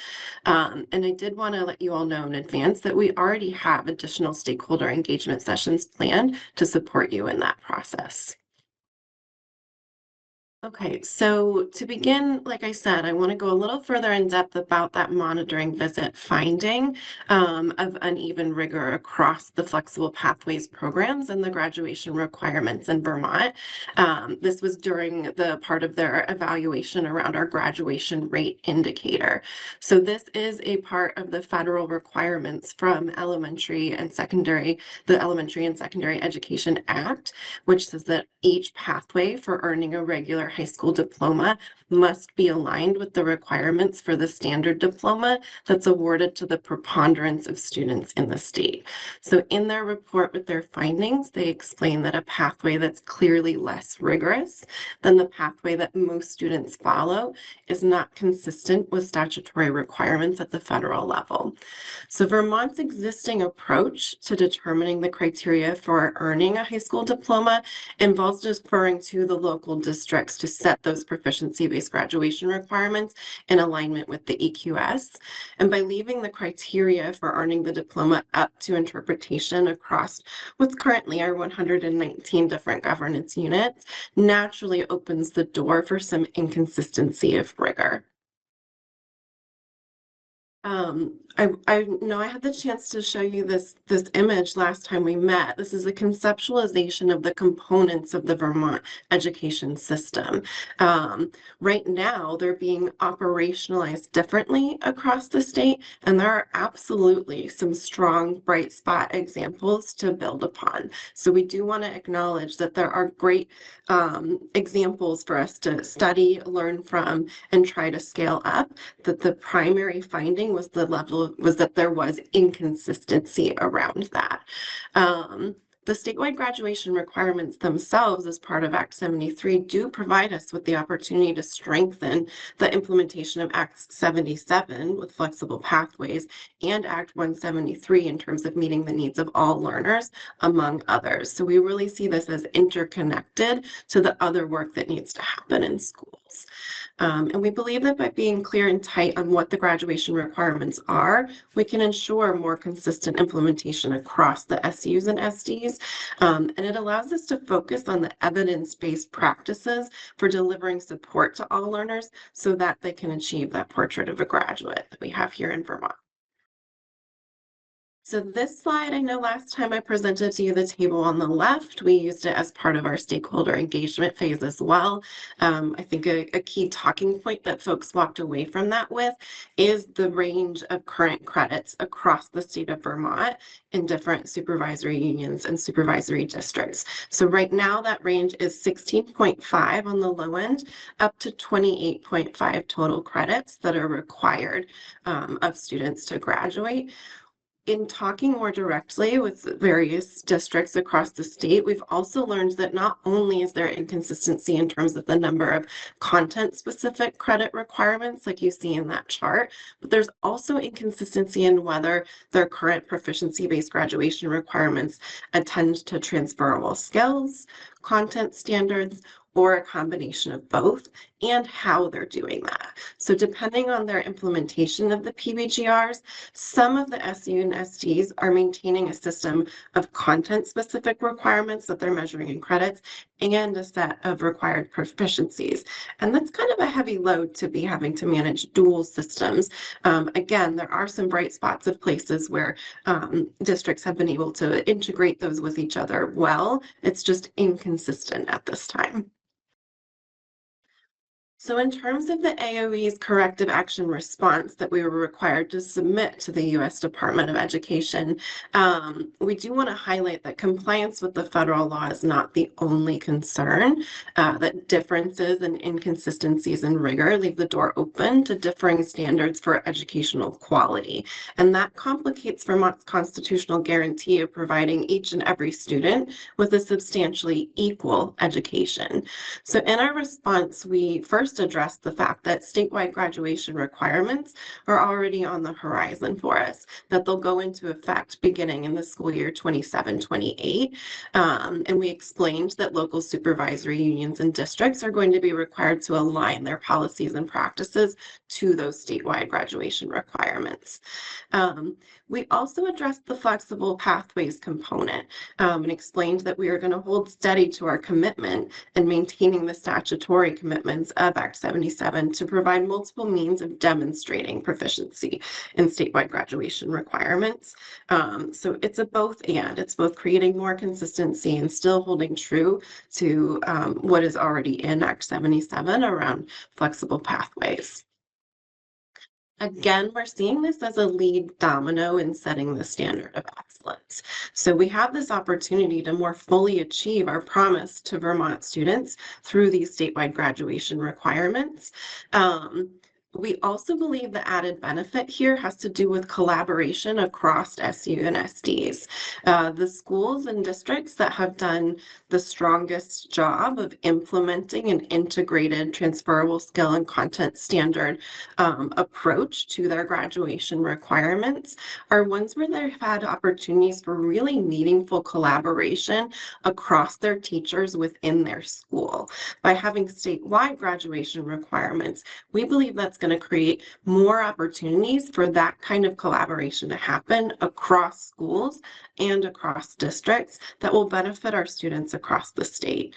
And I did want to let you all know in advance that we already have additional stakeholder engagement sessions planned to support you in that process. Okay, so to begin, like I said, I want to go a little further in depth about that monitoring visit finding of uneven rigor across the flexible pathways programs and the graduation requirements in Vermont. This was during the part of their evaluation around our graduation rate indicator. So this is a part of the federal requirements from the Elementary and Secondary Education Act, which says that each pathway for earning a regular high school diploma must be aligned with the requirements for the standard diploma that's awarded to the preponderance of students in the state. So in their report with their findings, they explain that a pathway that's clearly less rigorous than the pathway that most students follow is not consistent with statutory requirements at the federal level. So Vermont's existing approach to determining the criteria for earning a high school diploma involves deferring to the local districts to set those proficiency-based graduation requirements in alignment with the EQS. And by leaving the criteria for earning the diploma up to interpretation across what's currently our 119 different governance units, naturally opens the door for some inconsistency of rigor. I know I had the chance to show you this image last time we met. This is a conceptualization of the components of the Vermont education system. Right now, they're being operationalized differently across the state, and there are absolutely some strong bright spot examples to build upon. So we do want to acknowledge that there are great examples for us to study, learn from, and try to scale up. That the primary finding was that there was inconsistency around that. The statewide graduation requirements themselves as part of Act 73 do provide us with the opportunity to strengthen the implementation of Act 77 with flexible pathways and Act 173 in terms of meeting the needs of all learners, among others. So we really see this as interconnected to the other work that needs to happen in schools. And we believe that by being clear and tight on what the graduation requirements are, we can ensure more consistent implementation across the SUs and SDs. And it allows us to focus on the evidence-based practices for delivering support to all learners so that they can achieve that portrait of a graduate that we have here in Vermont. So this slide, I know last time I presented to you the table on the left, we used it as part of our stakeholder engagement phase as well. I think a key talking point that folks walked away from that with is the range of current credits across the state of Vermont in different supervisory unions and supervisory districts. So right now that range is 16.5 on the low end, up to 28.5 total credits that are required of students to graduate. In talking more directly with various districts across the state, we've also learned that not only is there inconsistency in terms of the number of content-specific credit requirements, like you see in that chart, but there's also inconsistency in whether their current proficiency-based graduation requirements attend to transferable skills, content standards, or a combination of both, and how they're doing that. So depending on their implementation of the PBGRs, some of the SU and SDs are maintaining a system of content-specific requirements that they're measuring in credits and a set of required proficiencies. And that's kind of a heavy load to be having to manage dual systems. Again, there are some bright spots of places where districts have been able to integrate those with each other well. It's just inconsistent at this time. So in terms of the AOE's corrective action response that we were required to submit to the U.S. Department of Education, we do want to highlight that compliance with the federal law is not the only concern, that differences and inconsistencies in rigor leave the door open to differing standards for educational quality. And that complicates Vermont's constitutional guarantee of providing each and every student with a substantially equal education. So in our response, we first addressed the fact that statewide graduation requirements are already on the horizon for us, that they'll go into effect beginning in the school year 27-28. And we explained that local supervisory unions and districts are going to be required to align their policies and practices to those statewide graduation requirements. We also addressed the flexible pathways component and explained that we are going to hold steady to our commitment and maintaining the statutory commitments of Act 77 to provide multiple means of demonstrating proficiency in statewide graduation requirements. So it's a both and. It's both creating more consistency and still holding true to what is already in Act 77 around flexible pathways. Again, we're seeing this as a lead domino in setting the standard of excellence. So we have this opportunity to more fully achieve our promise to Vermont students through these statewide graduation requirements. We also believe the added benefit here has to do with collaboration across SU and SDs. The schools and districts that have done the strongest job of implementing an integrated transferable skill and content standard approach to their graduation requirements are ones where they've had opportunities for really meaningful collaboration across their teachers within their school. By having statewide graduation requirements, we believe that's going to create more opportunities for that kind of collaboration to happen across schools and across districts that will benefit our students across the state.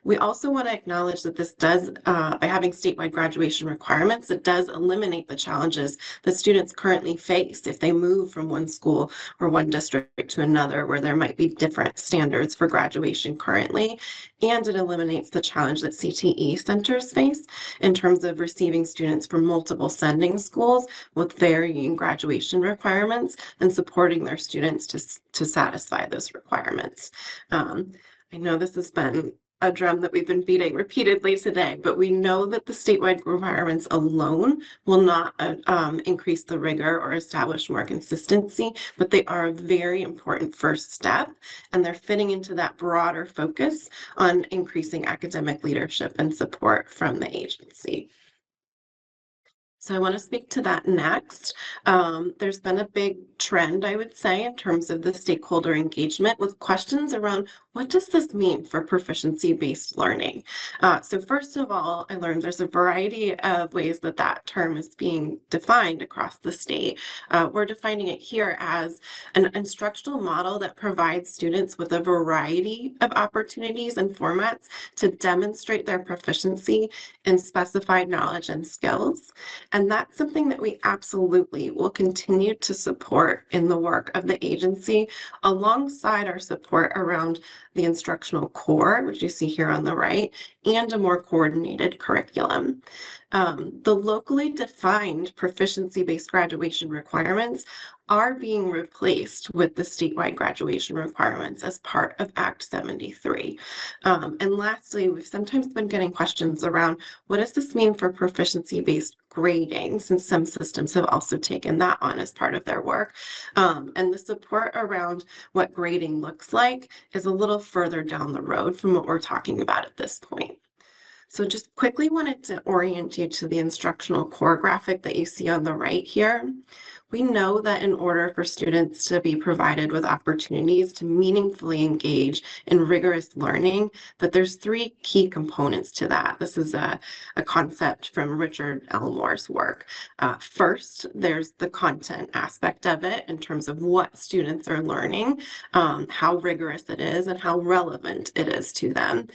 We also want to acknowledge that this does, by having statewide graduation requirements, it does eliminate the challenges that students currently face if they move from one school or one district to another where there might be different standards for graduation currently. And it eliminates the challenge that CTE centers face in terms of receiving students from multiple sending schools with varying graduation requirements and supporting their students to satisfy those requirements. I know this has been a drum that we've been beating repeatedly today, but we know that the statewide requirements alone will not increase the rigor or establish more consistency, but they are a very important first step, and they're fitting into that broader focus on increasing academic leadership and support from the agency. So I want to speak to that next. There's been a big trend, I would say, in terms of the stakeholder engagement with questions around what does this mean for proficiency-based learning? So first of all, I learned there's a variety of ways that that term is being defined across the state. We're defining it here as an instructional model that provides students with a variety of opportunities and formats to demonstrate their proficiency in specified knowledge and skills. And that's something that we absolutely will continue to support in the work of the agency alongside our support around the instructional core, which you see here on the right, and a more coordinated curriculum. The locally defined proficiency-based graduation requirements are being replaced with the statewide graduation requirements as part of Act 73. And lastly, we've sometimes been getting questions around what does this mean for proficiency-based grading, since some systems have also taken that on as part of their work. And the support around what grading looks like is a little further down the road from what we're talking about at this point. So just quickly wanted to orient you to the instructional core graphic that you see on the right here. We know that in order for students to be provided with opportunities to meaningfully engage in rigorous learning, that there's three key components to that. This is a concept from Richard Elmore's work. First, there's the content aspect of it in terms of what students are learning, how rigorous it is, and how relevant it is to them.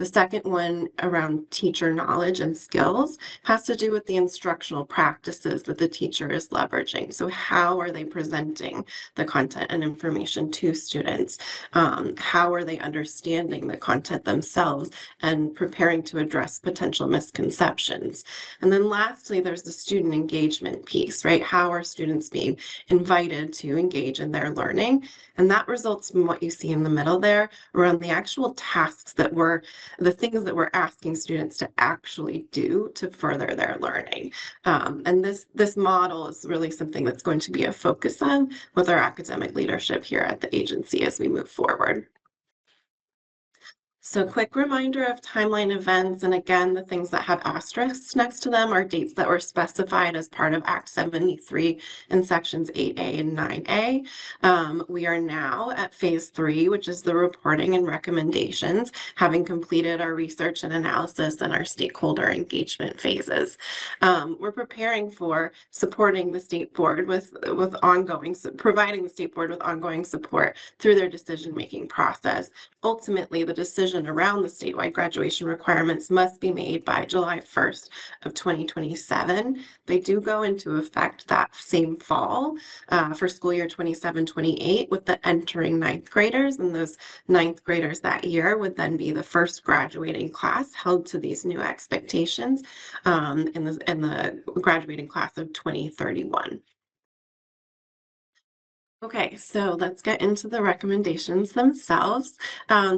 The second one around teacher knowledge and skills has to do with the instructional practices that the teacher is leveraging. So how are they presenting the content and information to students? How are they understanding the content themselves and preparing to address potential misconceptions? And then lastly, there's the student engagement piece, right? How are students being invited to engage in their learning? And that results from what you see in the middle there around the actual tasks that the things that we're asking students to actually do to further their learning. And this model is really something that's going to be a focus on with our academic leadership here at the agency as we move forward. So quick reminder of timeline events, and again, the things that have asterisks next to them are dates that were specified as part of Act 73 in sections 8A and 9A. We are now at phase 3, which is the reporting and recommendations, having completed our research and analysis and our stakeholder engagement phases. We're preparing for supporting the state board with providing the state board with ongoing support through their decision-making process. Ultimately, the decision around the statewide graduation requirements must be made by July 1st of 2027. They do go into effect that same fall for school year 27-28 with the entering 9th graders, and those 9th graders that year would then be the first graduating class held to these new expectations in the graduating class of 2031. Okay, so let's get into the recommendations themselves.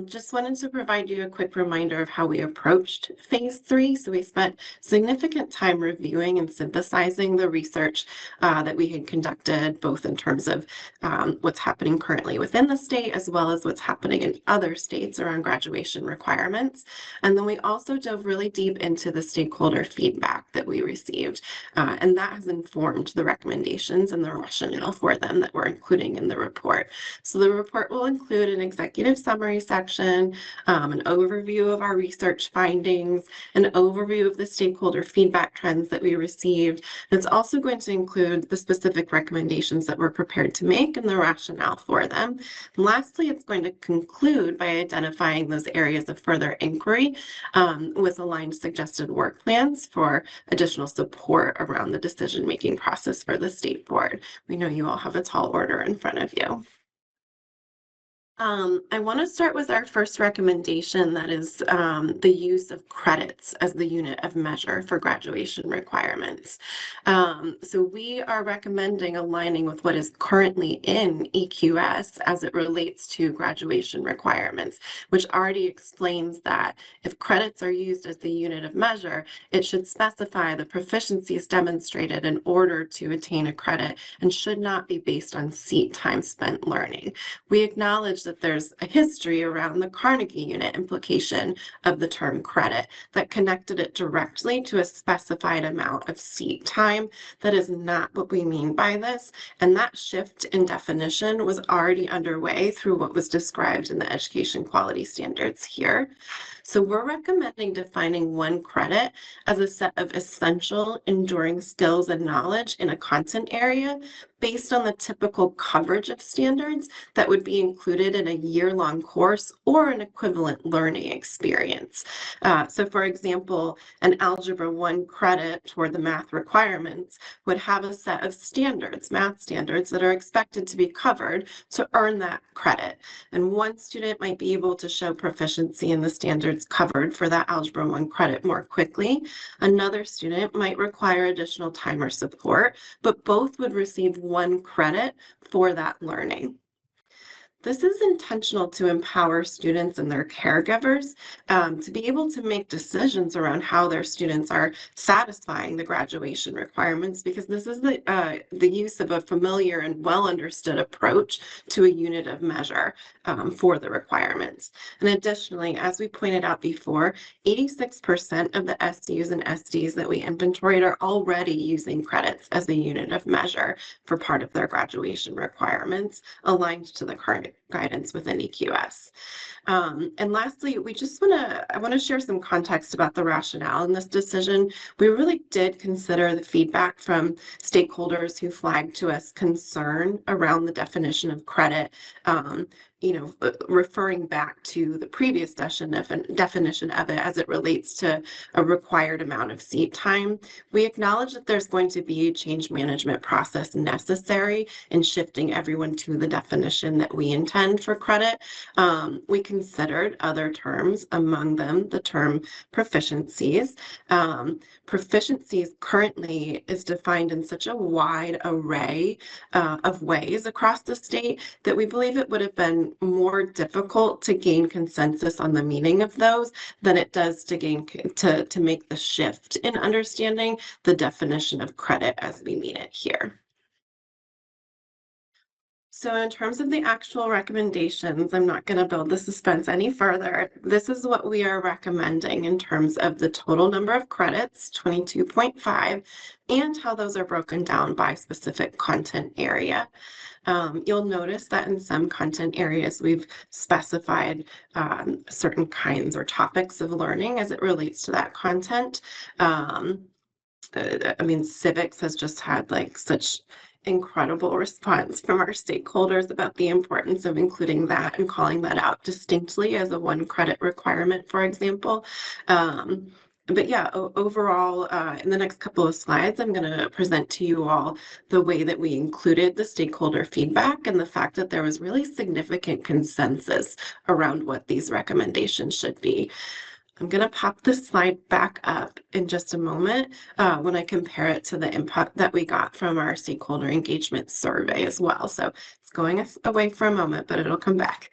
Just wanted to provide you a quick reminder of how we approached phase 3. So we spent significant time reviewing and synthesizing the research that we had conducted, both in terms of what's happening currently within the state, as well as what's happening in other states around graduation requirements. And then we also dove really deep into the stakeholder feedback that we received. And that has informed the recommendations and the rationale for them that we're including in the report. So the report will include an executive summary section, an overview of our research findings, an overview of the stakeholder feedback trends that we received. And it's also going to include the specific recommendations that we're prepared to make and the rationale for them. And lastly, it's going to conclude by identifying those areas of further inquiry with aligned suggested work plans for additional support around the decision-making process for the state board. We know you all have a tall order in front of you. I want to start with our first recommendation, that is the use of credits as the unit of measure for graduation requirements. So we are recommending aligning with what is currently in EQS as it relates to graduation requirements, which already explains that if credits are used as the unit of measure, it should specify the proficiencies demonstrated in order to attain a credit and should not be based on seat time spent learning. We acknowledge that there's a history around the Carnegie unit implication of the term credit that connected it directly to a specified amount of seat time. That is not what we mean by this, and that shift in definition was already underway through what was described in the education quality standards here. So we're recommending defining 1 credit as a set of essential enduring skills and knowledge in a content area based on the typical coverage of standards that would be included in a year-long course or an equivalent learning experience. So for example, an Algebra 1 credit toward the math requirements would have a set of standards, math standards, that are expected to be covered to earn that credit. And one student might be able to show proficiency in the standards covered for that Algebra 1 credit more quickly. Another student might require additional time or support, but both would receive 1 credit for that learning. This is intentional to empower students and their caregivers to be able to make decisions around how their students are satisfying the graduation requirements, because this is the use of a familiar and well understood approach to a unit of measure for the requirements. And additionally, as we pointed out before, 86% of the SUs and SDs that we inventoried are already using credits as a unit of measure for part of their graduation requirements, aligned to the current guidance within EQS. And lastly, I want to share some context about the rationale in this decision. We really did consider the feedback from stakeholders who flagged to us concern around the definition of credit. referring back to the previous definition of it as it relates to a required amount of seat time, we acknowledge that there's going to be a change management process necessary in shifting everyone to the definition that we intend for credit. We considered other terms, among them the term proficiencies. Proficiencies currently is defined in such a wide array of ways across the state that we believe it would have been more difficult to gain consensus on the meaning of those than it does to make the shift in understanding the definition of credit as we mean it here. So in terms of the actual recommendations, I'm not going to build the suspense any further. This is what we are recommending in terms of the total number of credits, 22.5, and how those are broken down by specific content area. You'll notice that in some content areas, we've specified certain kinds or topics of learning as it relates to that content. I mean, civics has just had like such incredible response from our stakeholders about the importance of including that and calling that out distinctly as a 1 credit requirement, for example. But yeah, overall, in the next couple of slides, I'm going to present to you all the way that we included the stakeholder feedback and the fact that there was really significant consensus around what these recommendations should be. I'm going to pop this slide back up in just a moment when I compare it to the input that we got from our stakeholder engagement survey as well. So it's going away for a moment, but it'll come back.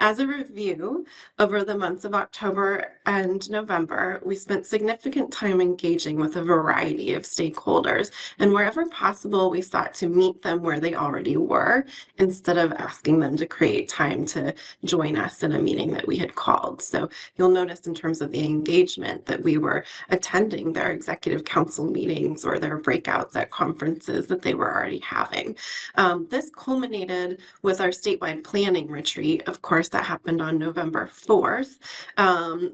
As a review, over the months of October and November, we spent significant time engaging with a variety of stakeholders, and wherever possible, we sought to meet them where they already were, instead of asking them to create time to join us in a meeting that we had called. So you'll notice in terms of the engagement that we were attending their executive council meetings or their breakouts at conferences that they were already having. This culminated with our statewide planning retreat. Of course, that happened on November 4th,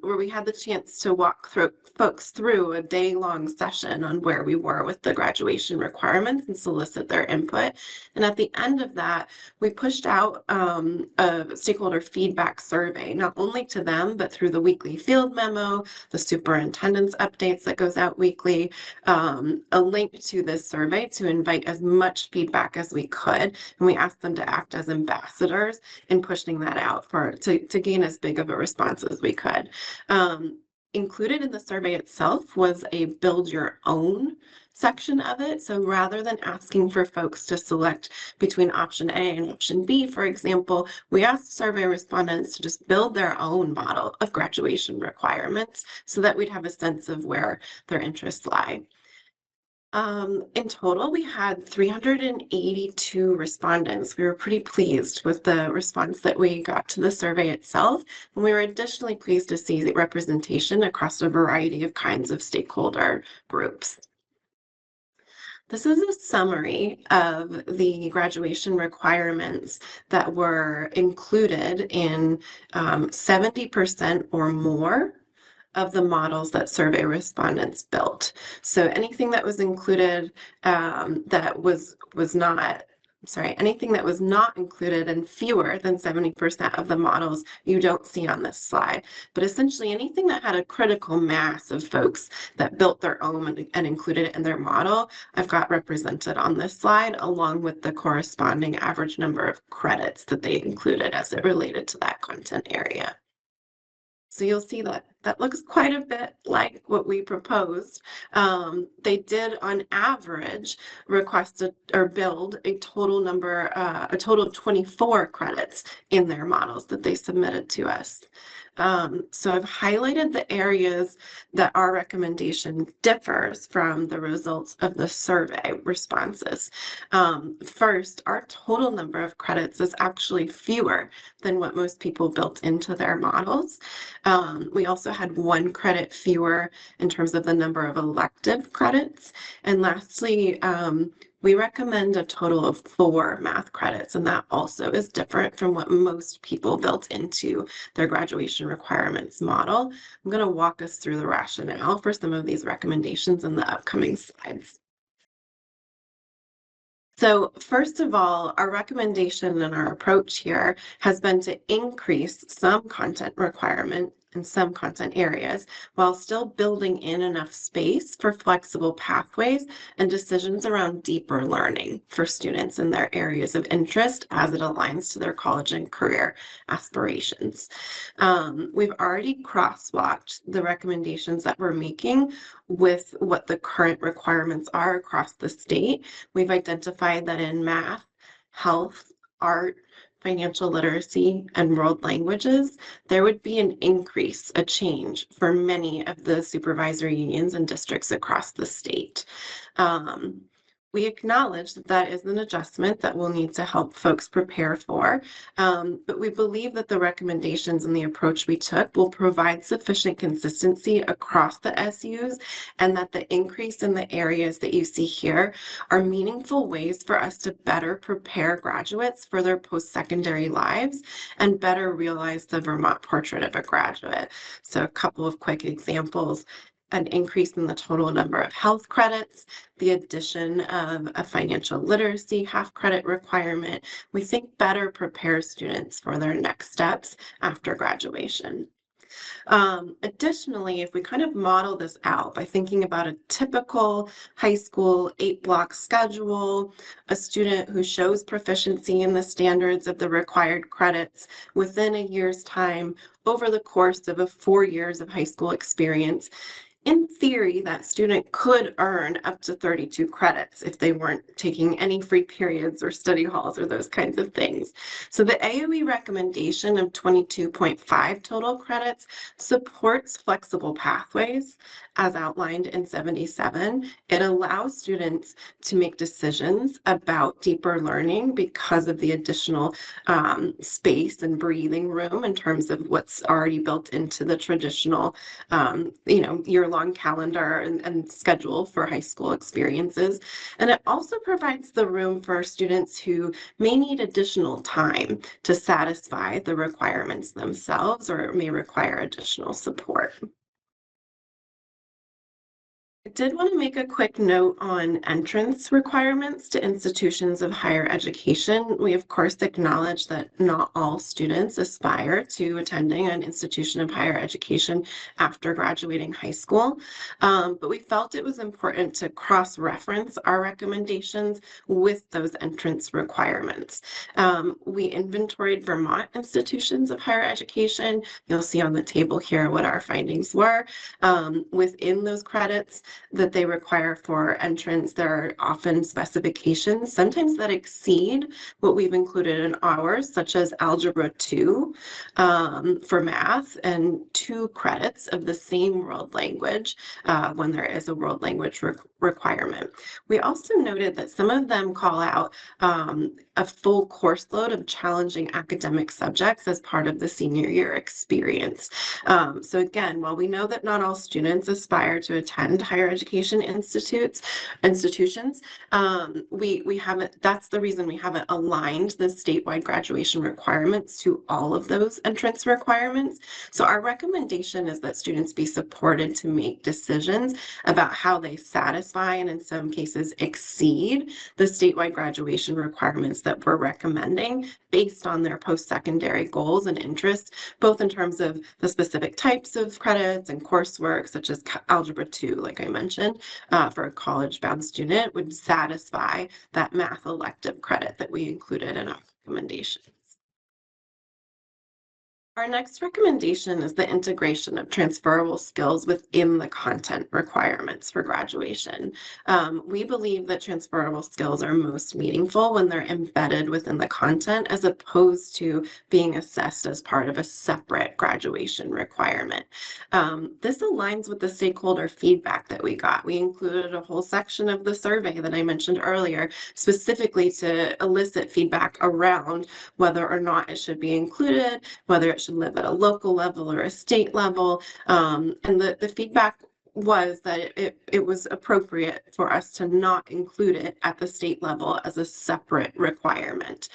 where we had the chance to walk folks through a day-long session on where we were with the graduation requirements and solicit their input. And at the end of that, we pushed out a stakeholder feedback survey, not only to them, but through the weekly field memo, the superintendent's updates that goes out weekly, a link to this survey to invite as much feedback as we could. And we asked them to act as ambassadors in pushing that out to gain as big of a response as we could. Included in the survey itself was a build your own section of it. So rather than asking for folks to select between option A and option B, for example, we asked survey respondents to just build their own model of graduation requirements so that we'd have a sense of where their interests lie. In total, we had 382 respondents. We were pretty pleased with the response that we got to the survey itself. And we were additionally pleased to see the representation across a variety of kinds of stakeholder groups. This is a summary of the graduation requirements that were included in 70% or more of the models that survey respondents built. So anything that was included anything that was not included in fewer than 70% of the models you don't see on this slide. But essentially anything that had a critical mass of folks that built their own and included it in their model, I've got represented on this slide, along with the corresponding average number of credits that they included as it related to that content area. So you'll see that that looks quite a bit like what we proposed. They did, on average, request or build a total of 24 credits in their models that they submitted to us. So I've highlighted the areas that our recommendation differs from the results of the survey responses. First, our total number of credits is actually fewer than what most people built into their models. We also had 1 credit fewer in terms of the number of elective credits. And lastly, we recommend a total of 4 math credits, and that also is different from what most people built into their graduation requirements model. I'm going to walk us through the rationale for some of these recommendations in the upcoming slides. So first of all, our recommendation and our approach here has been to increase some content requirement in some content areas while still building in enough space for flexible pathways and decisions around deeper learning for students in their areas of interest as it aligns to their college and career aspirations. We've already crosswalked the recommendations that we're making with what the current requirements are across the state. We've identified that in math, health, art, financial literacy, and world languages, there would be an increase, a change for many of the supervisory unions and districts across the state. We acknowledge that that is an adjustment that we'll need to help folks prepare for, but we believe that the recommendations and the approach we took will provide sufficient consistency across the SUs, and that the increase in the areas that you see here are meaningful ways for us to better prepare graduates for their post-secondary lives and better realize the Vermont portrait of a graduate. So a couple of quick examples: an increase in the total number of health credits, the addition of a financial literacy half credit requirement, we think better prepares students for their next steps after graduation. Additionally, if we kind of model this out by thinking about a typical high school 8-block schedule, a student who shows proficiency in the standards of the required credits within a year's time over the course of 4 years of high school experience, in theory, that student could earn up to 32 credits if they weren't taking any free periods or study halls or those kinds of things. So the AOE recommendation of 22.5 total credits supports flexible pathways as outlined in 77. It allows students to make decisions about deeper learning because of the additional space and breathing room in terms of what's already built into the traditional year-long calendar and schedule for high school experiences. And it also provides the room for students who may need additional time to satisfy the requirements themselves or may require additional support. I did want to make a quick note on entrance requirements to institutions of higher education. We, of course, acknowledge that not all students aspire to attending an institution of higher education after graduating high school, but we felt it was important to cross-reference our recommendations with those entrance requirements. We inventoried Vermont institutions of higher education. You'll see on the table here what our findings were. Within those credits that they require for entrance, there are often specifications, sometimes that exceed what we've included in ours, such as Algebra 2 for math and 2 credits of the same world language when there is a world language requirement. We also noted that some of them call out a full course load of challenging academic subjects as part of the senior year experience. So again, while we know that not all students aspire to attend higher education institutions, we haven't, that's the reason we haven't aligned the statewide graduation requirements to all of those entrance requirements. So our recommendation is that students be supported to make decisions about how they satisfy and in some cases exceed the statewide graduation requirements that we're recommending based on their post-secondary goals and interests, both in terms of the specific types of credits and coursework, such as Algebra 2, like I mentioned, for a college-bound student would satisfy that math elective credit that we included in our recommendations. Our next recommendation is the integration of transferable skills within the content requirements for graduation. We believe that transferable skills are most meaningful when they're embedded within the content as opposed to being assessed as part of a separate graduation requirement. This aligns with the stakeholder feedback that we got. We included a whole section of the survey that I mentioned earlier, specifically to elicit feedback around whether or not it should be included, whether it should live at a local level or a state level. And the feedback was that it was appropriate for us to not include it at the state level as a separate requirement.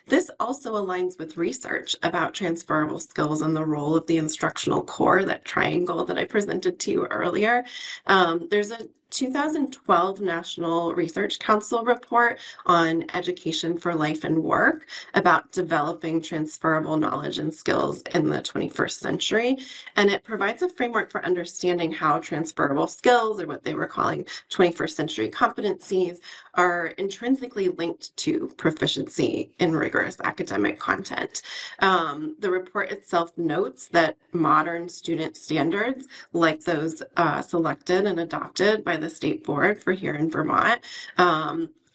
This also aligns with research about transferable skills and the role of the instructional core, that triangle that I presented to you earlier. There's a 2012 National Research Council report on education for life and work about developing transferable knowledge and skills in the 21st century. And it provides a framework for understanding how transferable skills, or what they were calling 21st century competencies, are intrinsically linked to proficiency in rigorous academic content. The report itself notes that modern student standards, like those selected and adopted by the state board for here in Vermont,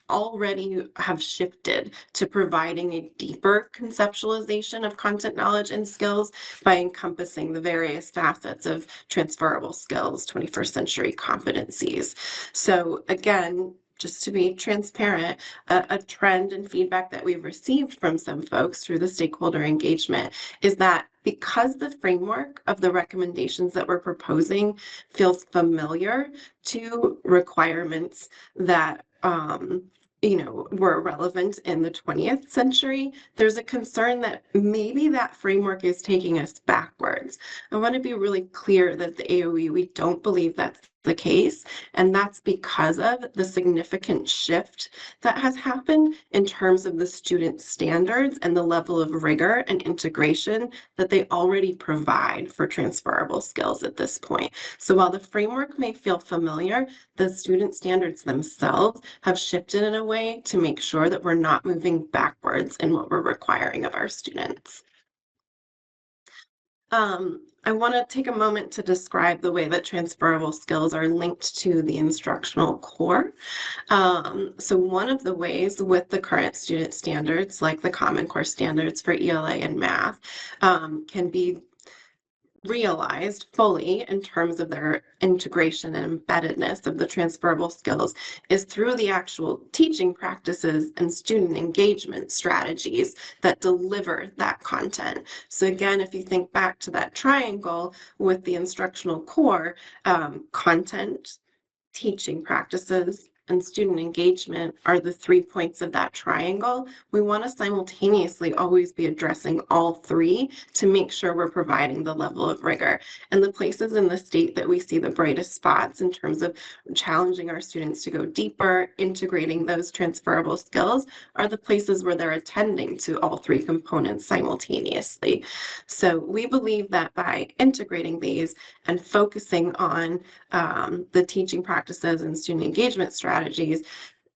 already have shifted to providing a deeper conceptualization of content knowledge and skills by encompassing the various facets of transferable skills, 21st century competencies. So again, just to be transparent, a trend and feedback that we've received from some folks through the stakeholder engagement is that because the framework of the recommendations that we're proposing feels familiar to requirements that were relevant in the 20th century, there's a concern that maybe that framework is taking us backwards. I want to be really clear that the AOE, we don't believe that's the case, and that's because of the significant shift that has happened in terms of the student standards and the level of rigor and integration that they already provide for transferable skills at this point. So while the framework may feel familiar, the student standards themselves have shifted in a way to make sure that we're not moving backwards in what we're requiring of our students. I want to take a moment to describe the way that transferable skills are linked to the instructional core. So one of the ways with the current student standards, like the Common Core standards for ELA and math, can be realized fully in terms of their integration and embeddedness of the transferable skills is through the actual teaching practices and student engagement strategies that deliver that content. So again, if you think back to that triangle with the instructional core, content, teaching practices, and student engagement are the 3 points of that triangle. We want to simultaneously always be addressing all three to make sure we're providing the level of rigor. And the places in the state that we see the brightest spots in terms of challenging our students to go deeper, integrating those transferable skills, are the places where they're attending to all three components simultaneously. So we believe that by integrating these and focusing on the teaching practices and student engagement strategies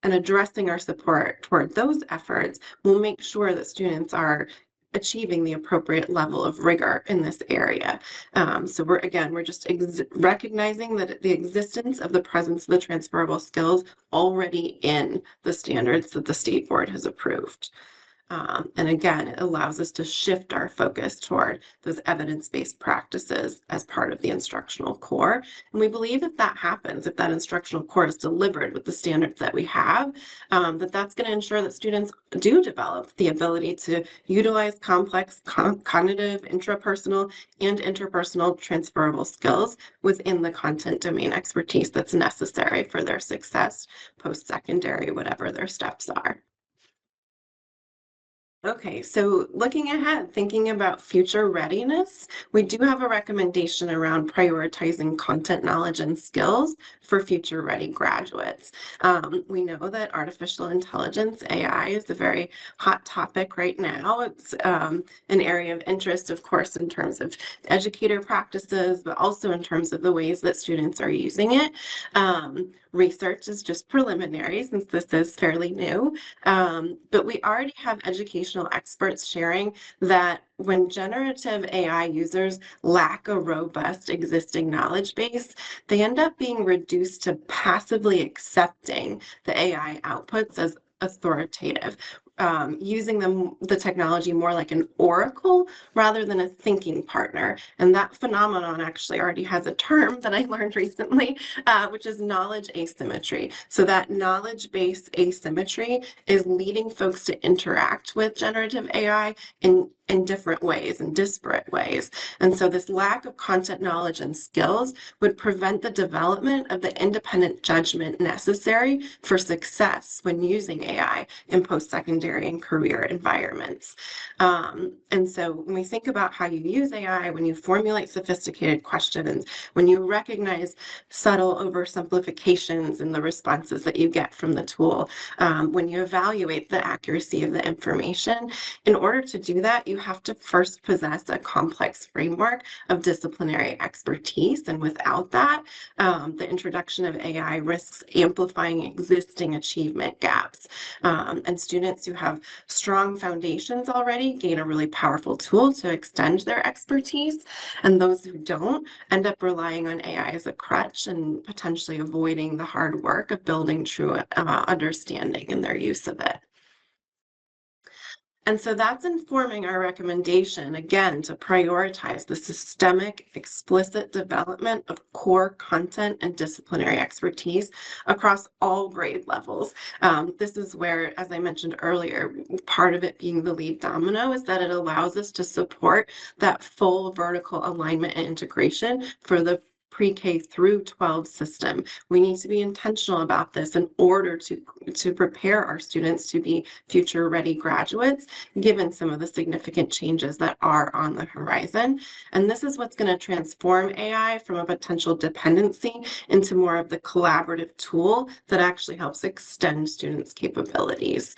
and addressing our support toward those efforts, will make sure that students are achieving the appropriate level of rigor in this area. So we're just recognizing that the existence of the presence of the transferable skills already in the standards that the state board has approved. And again, it allows us to shift our focus toward those evidence-based practices as part of the instructional core. And we believe if that happens, if that instructional core is delivered with the standards that we have, that's going to ensure that students do develop the ability to utilize complex cognitive, intrapersonal, and interpersonal transferable skills within the content domain expertise that's necessary for their success post-secondary, whatever their steps are. Okay, so looking ahead, thinking about future readiness, we do have a recommendation around prioritizing content knowledge and skills for future ready graduates. We know that artificial intelligence, AI, is a very hot topic right now. It's an area of interest, of course, in terms of educator practices, but also in terms of the ways that students are using it. Research is just preliminary since this is fairly new, but we already have educational experts sharing that when generative AI users lack a robust existing knowledge base, they end up being reduced to passively accepting the AI outputs as authoritative, using the technology more like an oracle rather than a thinking partner. And that phenomenon actually already has a term that I learned recently, which is knowledge asymmetry. So that knowledge-based asymmetry is leading folks to interact with generative AI in different ways, in disparate ways. And so this lack of content knowledge and skills would prevent the development of the independent judgment necessary for success when using AI in post-secondary post-secondary and career environments. And so when we think about how you use AI, when you formulate sophisticated questions, when you recognize subtle oversimplifications in the responses that you get from the tool, when you evaluate the accuracy of the information, in order to do that, you have to first possess a complex framework of disciplinary expertise. And without that, the introduction of AI risks amplifying existing achievement gaps. And students who have strong foundations already gain a really powerful tool to extend their expertise. And those who don't end up relying on AI as a crutch and potentially avoiding the hard work of building true understanding in their use of it. And so that's informing our recommendation, again, to prioritize the systemic, explicit development of core content and disciplinary expertise across all grade levels. This is where, as I mentioned earlier, part of it being the lead domino is that it allows us to support that full vertical alignment and integration for the pre-K through 12 system. We need to be intentional about this in order to prepare our students to be future ready graduates, given some of the significant changes that are on the horizon. And this is what's going to transform AI from a potential dependency into more of the collaborative tool that actually helps extend students' capabilities.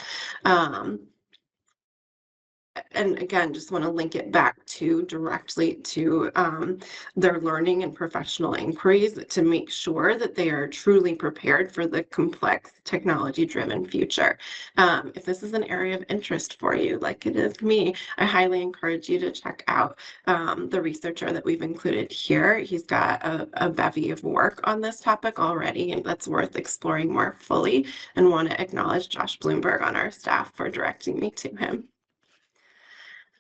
And again, just want to link it back to directly to their learning and professional inquiries to make sure that they are truly prepared for the complex technology-driven future. If this is an area of interest for you, like it is me, I highly encourage you to check out the researcher that we've included here. He's got a bevy of work on this topic already, and that's worth exploring more fully, and want to acknowledge Josh Bloomberg on our staff for directing me to him.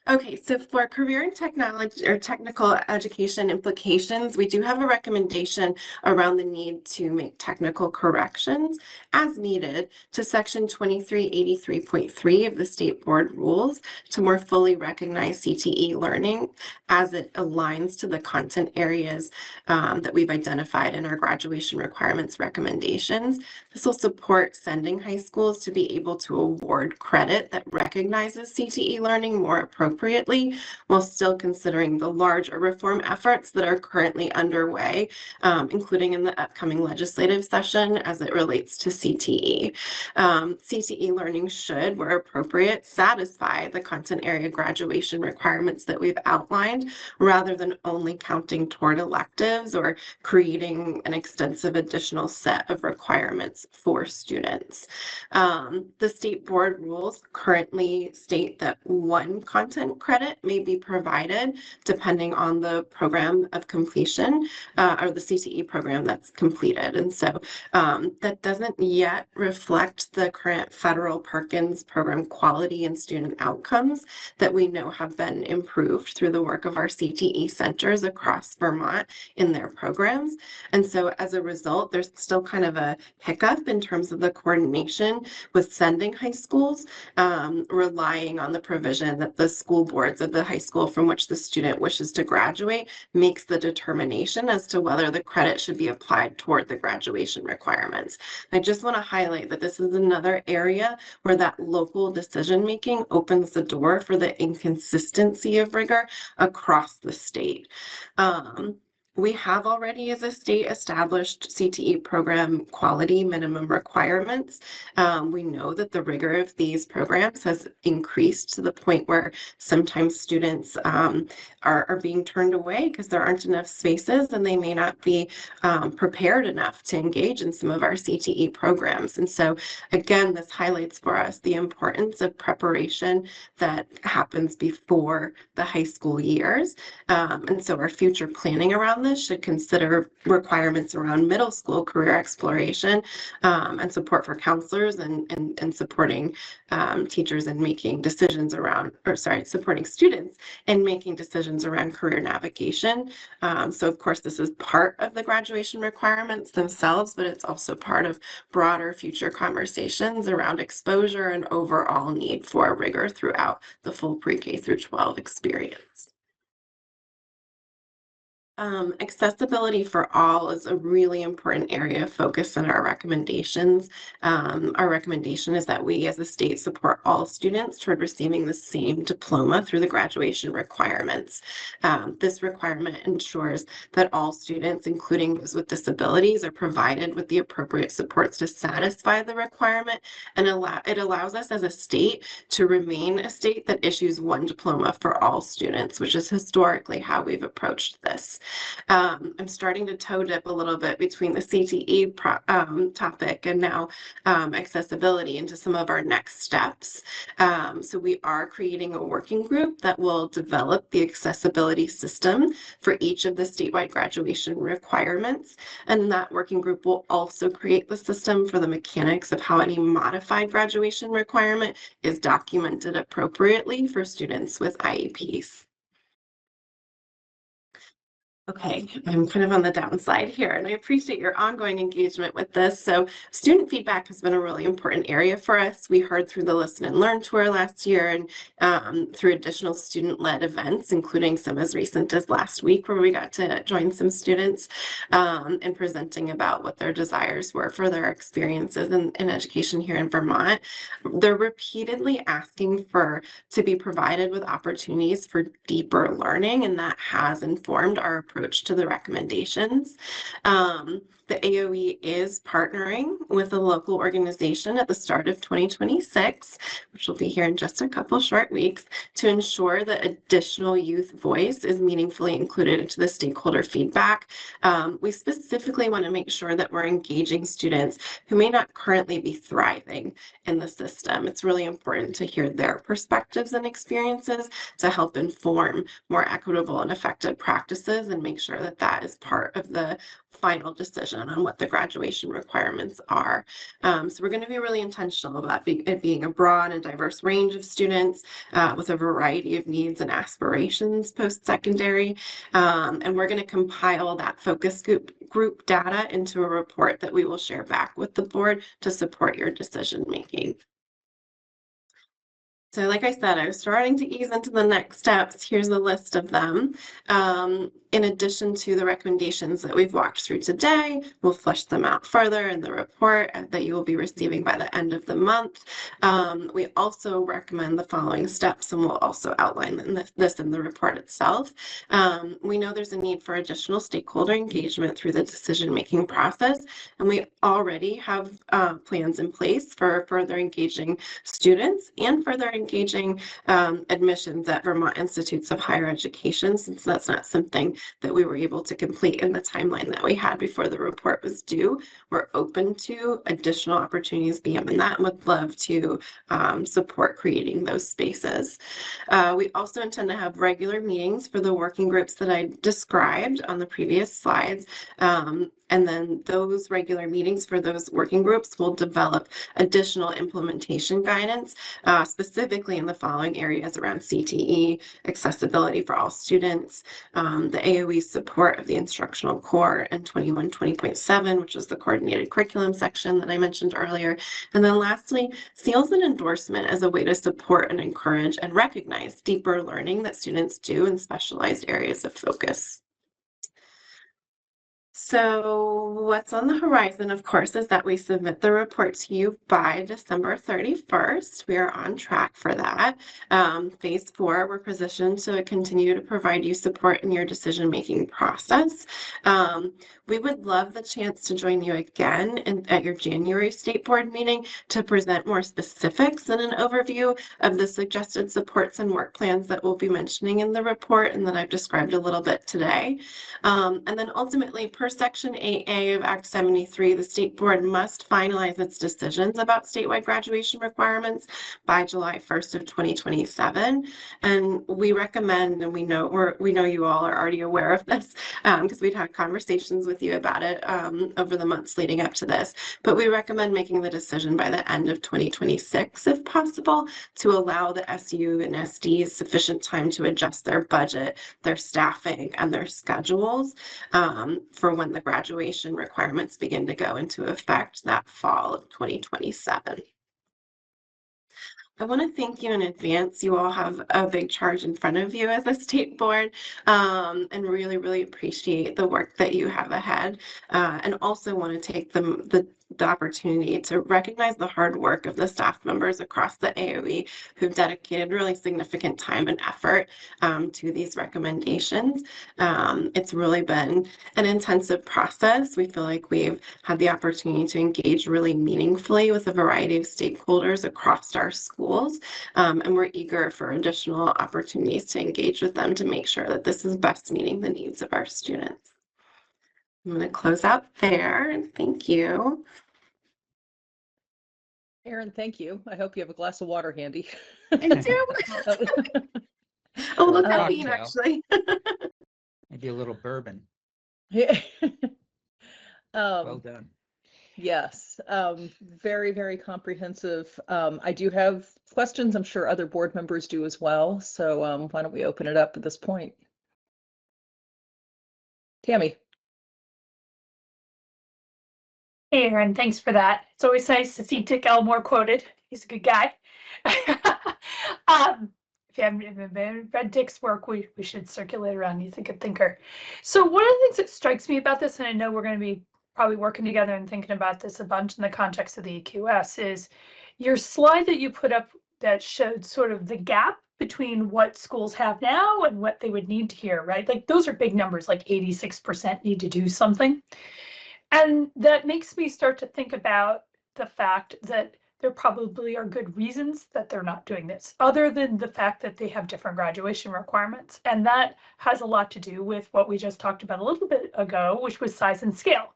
Okay, so for career and technology or technical education implications, we do have a recommendation around the need to make technical corrections as needed to section 2383.3 of the state board rules to more fully recognize CTE learning as it aligns to the content areas that we've identified in our graduation requirements recommendations. This will support sending high schools to be able to award credit that recognizes CTE learning more appropriately, while still considering the larger reform efforts that are currently underway, including in the upcoming legislative session as it relates to CTE. CTE learning should, where appropriate, satisfy the content area graduation requirements that we've outlined, rather than only counting toward electives or creating an extensive additional set of requirements for students. The state board rules currently state that one content credit may be provided depending on the program of completion or the CTE program that's completed. And so that doesn't yet reflect the current federal Perkins program quality and student outcomes that we know have been improved through the work of our CTE centers across Vermont in their programs. And so as a result, there's still kind of a hiccup in terms of the coordination with sending high schools, relying on the provision that the school boards of the high school from which the student wishes to graduate makes the determination as to whether the credit should be applied toward the graduation requirements. I just want to highlight that this is another area where that local decision-making opens the door for the inconsistency of rigor across the state. We have already, as a state, established CTE program quality minimum requirements. We know that the rigor of these programs has increased to the point where sometimes students are being turned away because there aren't enough spaces and they may not be prepared enough to engage in some of our CTE programs. And so, again, this highlights for us the importance of preparation that happens before the high school years. And so our future planning around this should consider requirements around middle school career exploration and support for counselors and supporting teachers in making decisions around, supporting students in making decisions around career navigation. So of course, this is part of the graduation requirements themselves, but it's also part of broader future conversations around exposure and overall need for rigor throughout the full pre-K through 12 experience. Accessibility for all is a really important area of focus in our recommendations. Our recommendation is that we as a state support all students toward receiving the same diploma through the graduation requirements. This requirement ensures that all students, including those with disabilities, are provided with the appropriate supports to satisfy the requirement, and it allows us as a state to remain a state that issues one diploma for all students, which is historically how we've approached this. I'm starting to toe dip a little bit between the CTE topic and now accessibility into some of our next steps. So we are creating a working group that will develop the accessibility system for each of the statewide graduation requirements. And that working group will also create the system for the mechanics of how any modified graduation requirement is documented appropriately for students with IEPs. Okay, I'm kind of on the downside here, and I appreciate your ongoing engagement with this. So student feedback has been a really important area for us. We heard through the Listen and Learn tour last year and through additional student-led events, including some as recent as last week where we got to join some students in presenting about what their desires were for their experiences in education here in Vermont. They're repeatedly asking to be provided with opportunities for deeper learning, and that has informed our approach to the recommendations. The AOE is partnering with a local organization at the start of 2026, which will be here in just a couple short weeks, to ensure that additional youth voice is meaningfully included into the stakeholder feedback. We specifically want to make sure that we're engaging students who may not currently be thriving in the system. It's really important to hear their perspectives and experiences to help inform more equitable and effective practices and make sure that that is part of the final decision on what the graduation requirements are. So we're going to be really intentional about it being a broad and diverse range of students with a variety of needs and aspirations post-secondary. And we're going to compile that focus group data into a report that we will share back with the board to support your decision making. So like I said, I was starting to ease into the next steps. Here's a list of them. In addition to the recommendations that we've walked through today, we'll flesh them out further in the report that you will be receiving by the end of the month. We also recommend the following steps, and we'll also outline this in the report itself. We know there's a need for additional stakeholder engagement through the decision-making process, and we already have plans in place for further engaging students and further engaging admissions at Vermont Institutes of Higher Education, since that's not something that we were able to complete in the timeline that we had before the report was due. We're open to additional opportunities beyond that and would love to support creating those spaces. We also intend to have regular meetings for the working groups that I described on the previous slides. And then those regular meetings for those working groups will develop additional implementation guidance, specifically in the following areas around CTE, accessibility for all students, the AOE support of the instructional core, and 2120.7, which is the coordinated curriculum section that I mentioned earlier. And then lastly, seals and endorsement as a way to support and encourage and recognize deeper learning that students do in specialized areas of focus. So what's on the horizon, of course, is that we submit the report to you by December 31st. We are on track for that. Phase 4, we're positioned to continue to provide you support in your decision-making process. We would love the chance to join you again at your January State Board meeting to present more specifics and an overview of the suggested supports and work plans that we'll be mentioning in the report and that I've described a little bit today. And then ultimately, per Section 8A of Act 73, the State Board must finalize its decisions about statewide graduation requirements by July 1st of 2027. And we recommend, and we know you all are already aware of this because we'd had conversations with you about it over the months leading up to this, but we recommend making the decision by the end of 2026 if possible, to allow the SU and SDs sufficient time to adjust their budget, their staffing, and their schedules for when the graduation requirements begin to go into effect that fall of 2027. I want to thank you in advance. You all have a big charge in front of you as a state board, and really, really appreciate the work that you have ahead. And also want to take the opportunity to recognize the hard work of the staff members across the AOE who've dedicated really significant time and effort to these recommendations. It's really been an intensive process. We feel like we've had the opportunity to engage really meaningfully with a variety of stakeholders across our schools, and we're eager for additional opportunities to engage with them to make sure that this is best meeting the needs of our students. I'm going to close out there, and thank you. Erin, thank you. I hope you have a glass of water handy. I do. Oh, look at me, actually. Maybe a little bourbon. Yeah. Well done. Yes, very, very comprehensive. I do have questions. I'm sure other board members do as well. So why don't we open it up at this point? Tammy. Hey, Erin, thanks for that. It's always nice to see Dick Elmore quoted. He's a good guy. If you haven't read Dick's work, we should circulate around. He's a good thinker. So one of the things that strikes me about this, and I know we're going to be probably working together and thinking about this a bunch in the context of the EQS, is your slide that you put up that showed sort of the gap between what schools have now and what they would need to hear, right? Like those are big numbers, like 86% need to do something. And that makes me start to think about the fact that there probably are good reasons that they're not doing this, other than the fact that they have different graduation requirements. And that has a lot to do with what we just talked about a little bit ago, which was size and scale,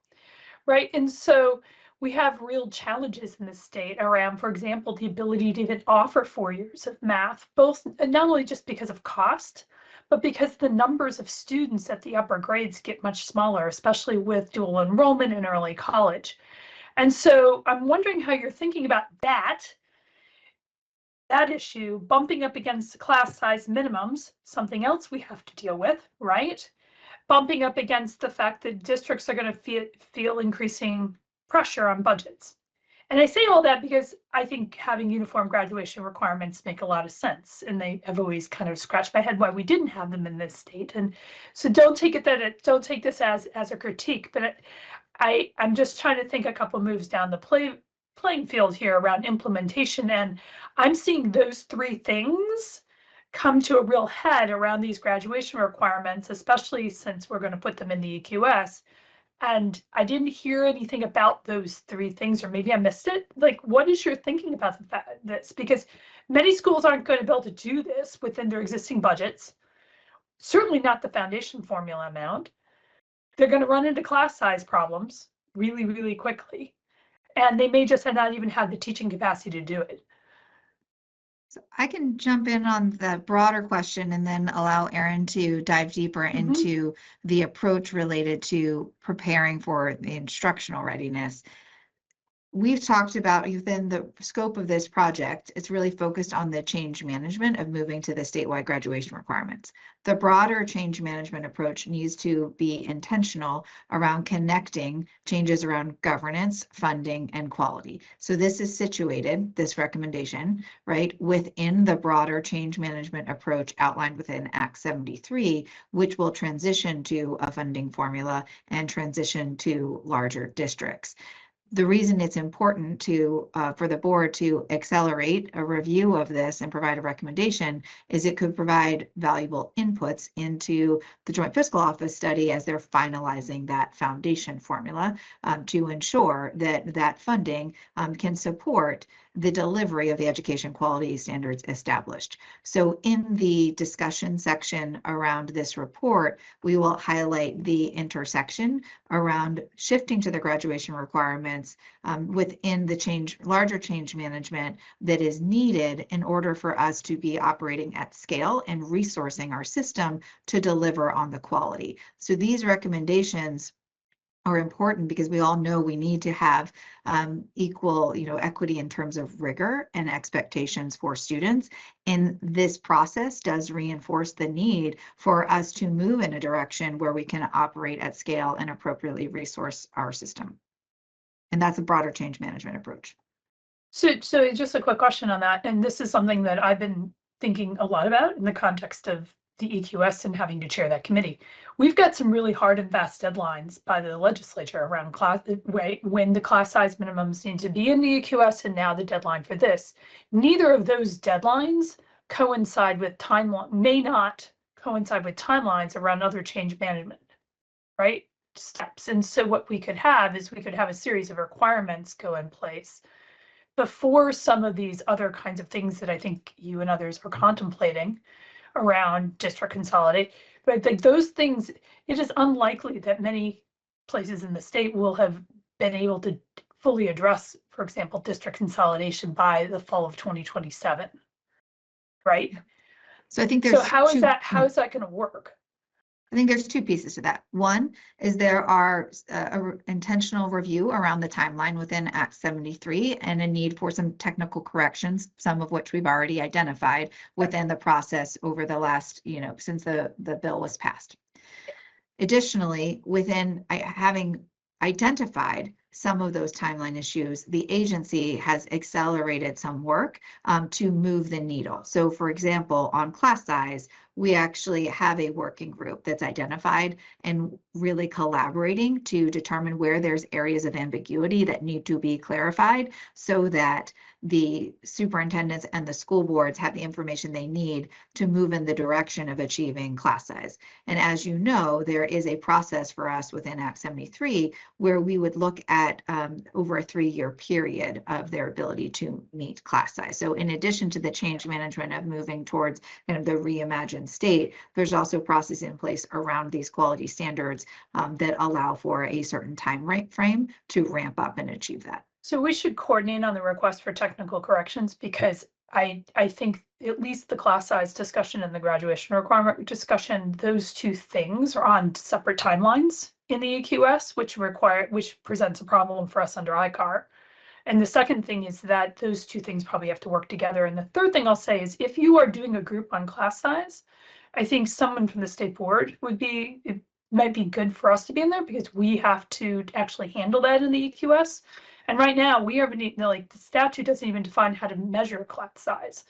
right? And so we have real challenges in the state around, for example, the ability to even offer 4 years of math, both not only just because of cost, but because the numbers of students at the upper grades get much smaller, especially with dual enrollment in early college. And so I'm wondering how you're thinking about that issue bumping up against the class size minimums, something else we have to deal with, right? Bumping up against the fact that districts are going to feel increasing pressure on budgets. And I say all that because I think having uniform graduation requirements make a lot of sense. And they have always kind of scratched my head why we didn't have them in this state. And so don't take this as a critique, but I'm just trying to think a couple moves down the playing field here around implementation. And I'm seeing those three things come to a real head around these graduation requirements, especially since we're going to put them in the EQS. And I didn't hear anything about those three things, or maybe I missed it. Like, what is your thinking about this? Because many schools aren't going to be able to do this within their existing budgets. Certainly not the foundation formula amount. They're going to run into class size problems really, really quickly. And they may just not even have the teaching capacity to do it. So I can jump in on the broader question and then allow Erin to dive deeper into the approach related to preparing for the instructional readiness. We've talked about within the scope of this project, it's really focused on the change management of moving to the statewide graduation requirements. The broader change management approach needs to be intentional around connecting changes around governance, funding, and quality. So this is situated, this recommendation, right, within the broader change management approach outlined within Act 73, which will transition to a funding formula and transition to larger districts. The reason it's important to for the board to accelerate a review of this and provide a recommendation is it could provide valuable inputs into the Joint Fiscal Office study as they're finalizing that foundation formula to ensure that that funding can support the delivery of the education quality standards established. So in the discussion section around this report, we will highlight the intersection around shifting to the graduation requirements within the larger change management that is needed in order for us to be operating at scale and resourcing our system to deliver on the quality. So these recommendations are important because we all know we need to have equal, equity in terms of rigor and expectations for students. And this process does reinforce the need for us to move in a direction where we can operate at scale and appropriately resource our system. And that's a broader change management approach. So just a quick question on that, and this is something that I've been thinking a lot about in the context of the EQS and having to chair that committee. We've got some really hard and fast deadlines by the legislature around when the class size minimums need to be in the EQS, and now the deadline for this. Neither of those deadlines coincide with may not coincide with timelines around other change management, right? Steps. And so what we could have is we could have a series of requirements go in place before some of these other kinds of things that I think you and others are contemplating around district consolidate. But like those things, it is unlikely that many places in the state will have been able to fully address, for example, district consolidation by the fall of 2027, right? So I think there's how is that going to work? I think there's two pieces to that. One is there are intentional review around the timeline within Act 73 and a need for some technical corrections, some of which we've already identified within the process over the last, since the bill was passed. Additionally, within having identified some of those timeline issues, the agency has accelerated some work to move the needle. So for example, on class size, we actually have a working group that's identified and really collaborating to determine where there's areas of ambiguity that need to be clarified so that the superintendents and the school boards have the information they need to move in the direction of achieving class size. And as you know, there is a process for us within Act 73 where we would look at over a 3-year period of their ability to meet class size. So in addition to the change management of moving towards kind of the reimagined state, there's also a process in place around these quality standards that allow for a certain time frame to ramp up and achieve that. So we should coordinate on the request for technical corrections because I think at least the class size discussion and the graduation requirement discussion, those two things are on separate timelines in the EQS, which presents a problem for us under ICAR. And the second thing is that those two things probably have to work together. And the third thing I'll say is if you are doing a group on class size, I think someone from the state board it might be good for us to be in there because we have to actually handle that in the EQS. And right now we are like the statute doesn't even define how to measure class size.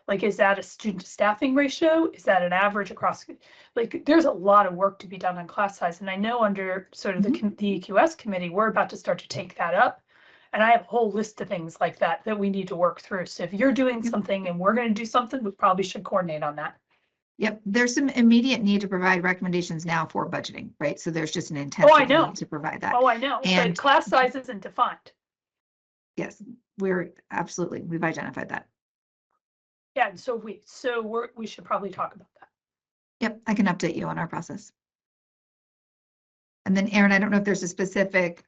Like, is that a student to staffing ratio? Is that an average across? Like, there's a lot of work to be done on class size. And I know under sort of the EQS committee, we're about to start to take that up. And I have a whole list of things like that we need to work through. So if you're doing something and we're going to do something, we probably should coordinate on that. Yep, there's some immediate need to provide recommendations now for budgeting, right? So there's just an intensive need to provide that. Oh, I know. And but class size isn't defined. Yes, we've identified that. Yeah, and so we should probably talk about that. Yep, I can update you on our process. And then Erin, I don't know if there's a specific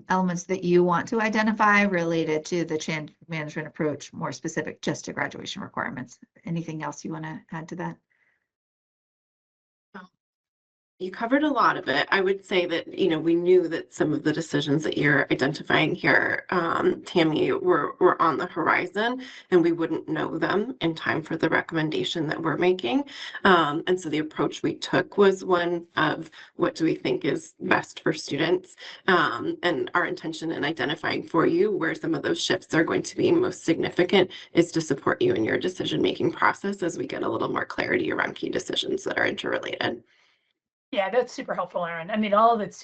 elements that you want to identify related to the change management approach, more specific just to graduation requirements. Anything else you want to add to that? You covered a lot of it. I would say that, we knew that some of the decisions that you're identifying here, Tammy, were on the horizon and we wouldn't know them in time for the recommendation that we're making. And so the approach we took was one of what do we think is best for students, and our intention in identifying for you where some of those shifts are going to be most significant is to support you in your decision-making process as we get a little more clarity around key decisions that are interrelated. Yeah, that's super helpful, Erin. I mean, all of it's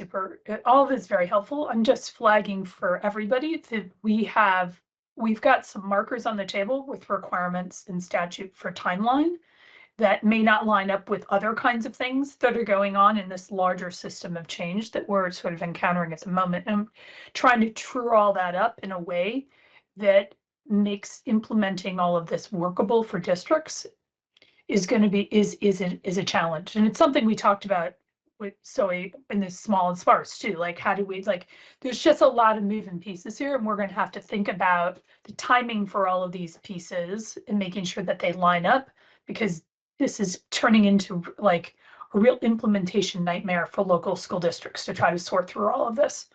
very helpful. I'm just flagging for everybody that we've got some markers on the table with requirements and statute for timeline that may not line up with other kinds of things that are going on in this larger system of change that we're sort of encountering at the moment. And I'm trying to true all that up in a way that makes implementing all of this workable for districts is a challenge. And it's something we talked about with Zoe in this small and sparse too. Like, how do we, there's just a lot of moving pieces here, and we're going to have to think about the timing for all of these pieces and making sure that they line up, because this is turning into like a real implementation nightmare for local school districts to try to sort through all of this.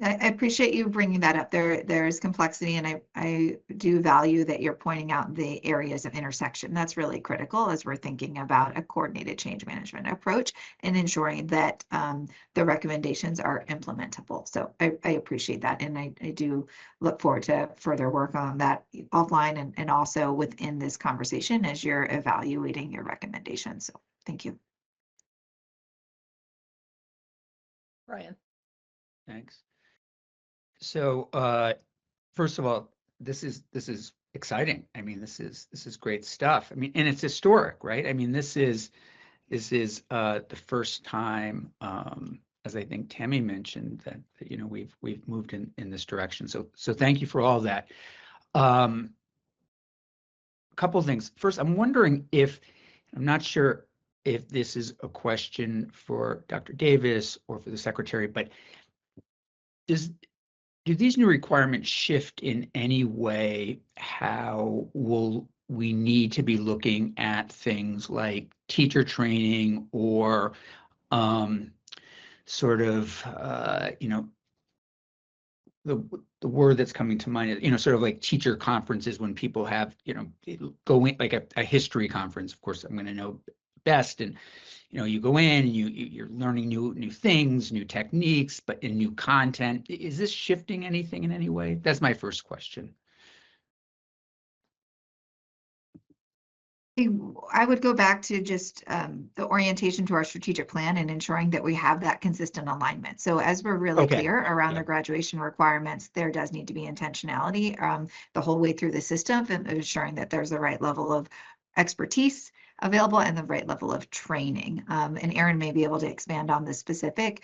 I appreciate you bringing that up. There's complexity, and I do value that you're pointing out the areas of intersection. That's really critical as we're thinking about a coordinated change management approach and ensuring that the recommendations are implementable. So I appreciate that, and I do look forward to further work on that offline and also within this conversation as you're evaluating your recommendations. So thank you. Brian. Thanks. So, first of all, this is exciting. I mean, this is great stuff. I mean, and it's historic, right? I mean, this is the first time, as I think Tammy mentioned, that you know we've moved in this direction. So thank you for all that. A couple of things. First, I'm wondering if, I'm not sure if this is a question for Dr. Davis or for the secretary, but do these new requirements shift in any way how we need to be looking at things like teacher training or sort of, you know, the word that's coming to mind is, you know, sort of like teacher conferences when people have, you know, go in like a history conference. Of course, I'm going to know best, and you know, you go in and you're learning new things, new techniques, but in new content. Is this shifting anything in any way? That's my first question. I would go back to just the orientation to our strategic plan and ensuring that we have that consistent alignment. So as we're really clear around the graduation requirements, there does need to be intentionality the whole way through the system, and ensuring that there's the right level of expertise available and the right level of training. And Erin may be able to expand on the specific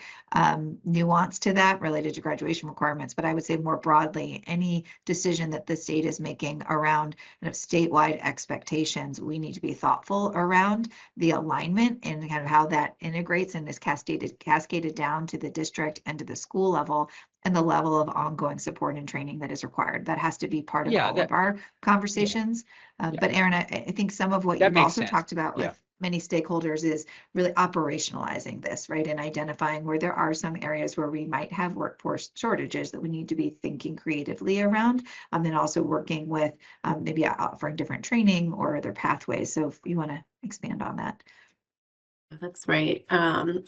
nuance to that related to graduation requirements, but I would say more broadly, any decision that the state is making around kind of statewide expectations, we need to be thoughtful around the alignment and kind of how that integrates and is cascaded down to the district and to the school level, and the level of ongoing support and training that is required. That has to be part of all of our conversations. But Erin, I think some of what you've also talked about with many stakeholders is really operationalizing this, right? And identifying where there are some areas where we might have workforce shortages that we need to be thinking creatively around, and also working with maybe offering different training or other pathways. So if you want to expand on that. That's right.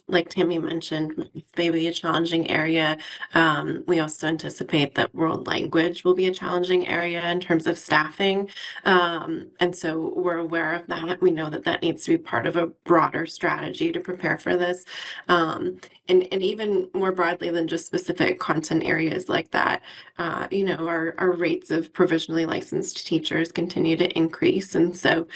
Like Tammy mentioned, it's maybe a challenging area. We also anticipate that world language will be a challenging area in terms of staffing. And so we're aware of that. We know that that needs to be part of a broader strategy to prepare for this. And even more broadly than just specific content areas like that, you know, our rates of provisionally licensed teachers continue to increase. And so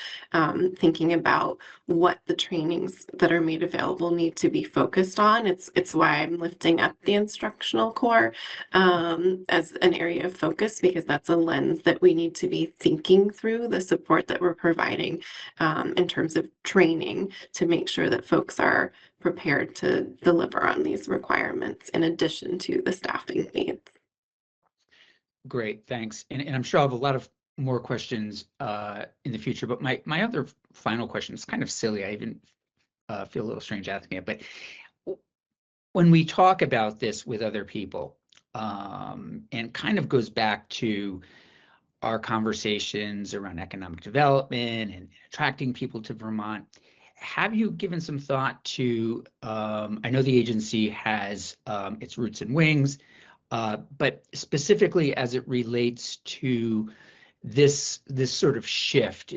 thinking about what the trainings that are made available need to be focused on. It's why I'm lifting up the instructional core as an area of focus, because that's a lens that we need to be thinking through the support that we're providing in terms of training to make sure that folks are prepared to deliver on these requirements in addition to the staffing needs. Great, thanks. And I'm sure I'll have a lot of more questions in the future, but my other final question is kind of silly. I even feel a little strange asking it, but when we talk about this with other people, and kind of goes back to our conversations around economic development and attracting people to Vermont, have you given some thought to, I know the agency has its roots and wings, but specifically as it relates to this sort of shift,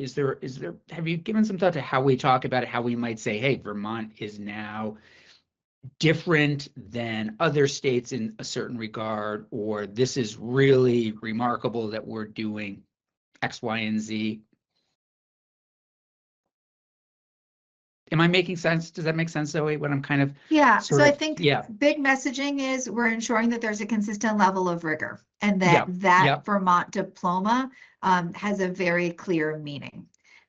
have you given some thought to how we talk about it, how we might say, hey, Vermont is now different than other states in a certain regard, or this is really remarkable that we're doing X, Y, and Z? Am I making sense? Does that make sense, Zoe, when I'm kind of so I think big messaging is we're ensuring that there's a consistent level of rigor, and that Vermont diploma has a very clear meaning.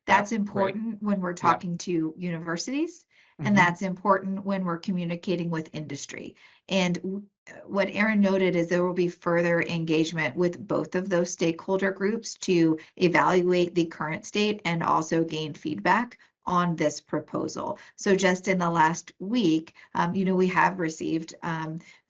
That's important when we're talking to universities, and that's important when we're communicating with industry. And what Erin noted is there will be further engagement with both of those stakeholder groups to evaluate the current state and also gain feedback on this proposal. So just in the last week, you know, we have received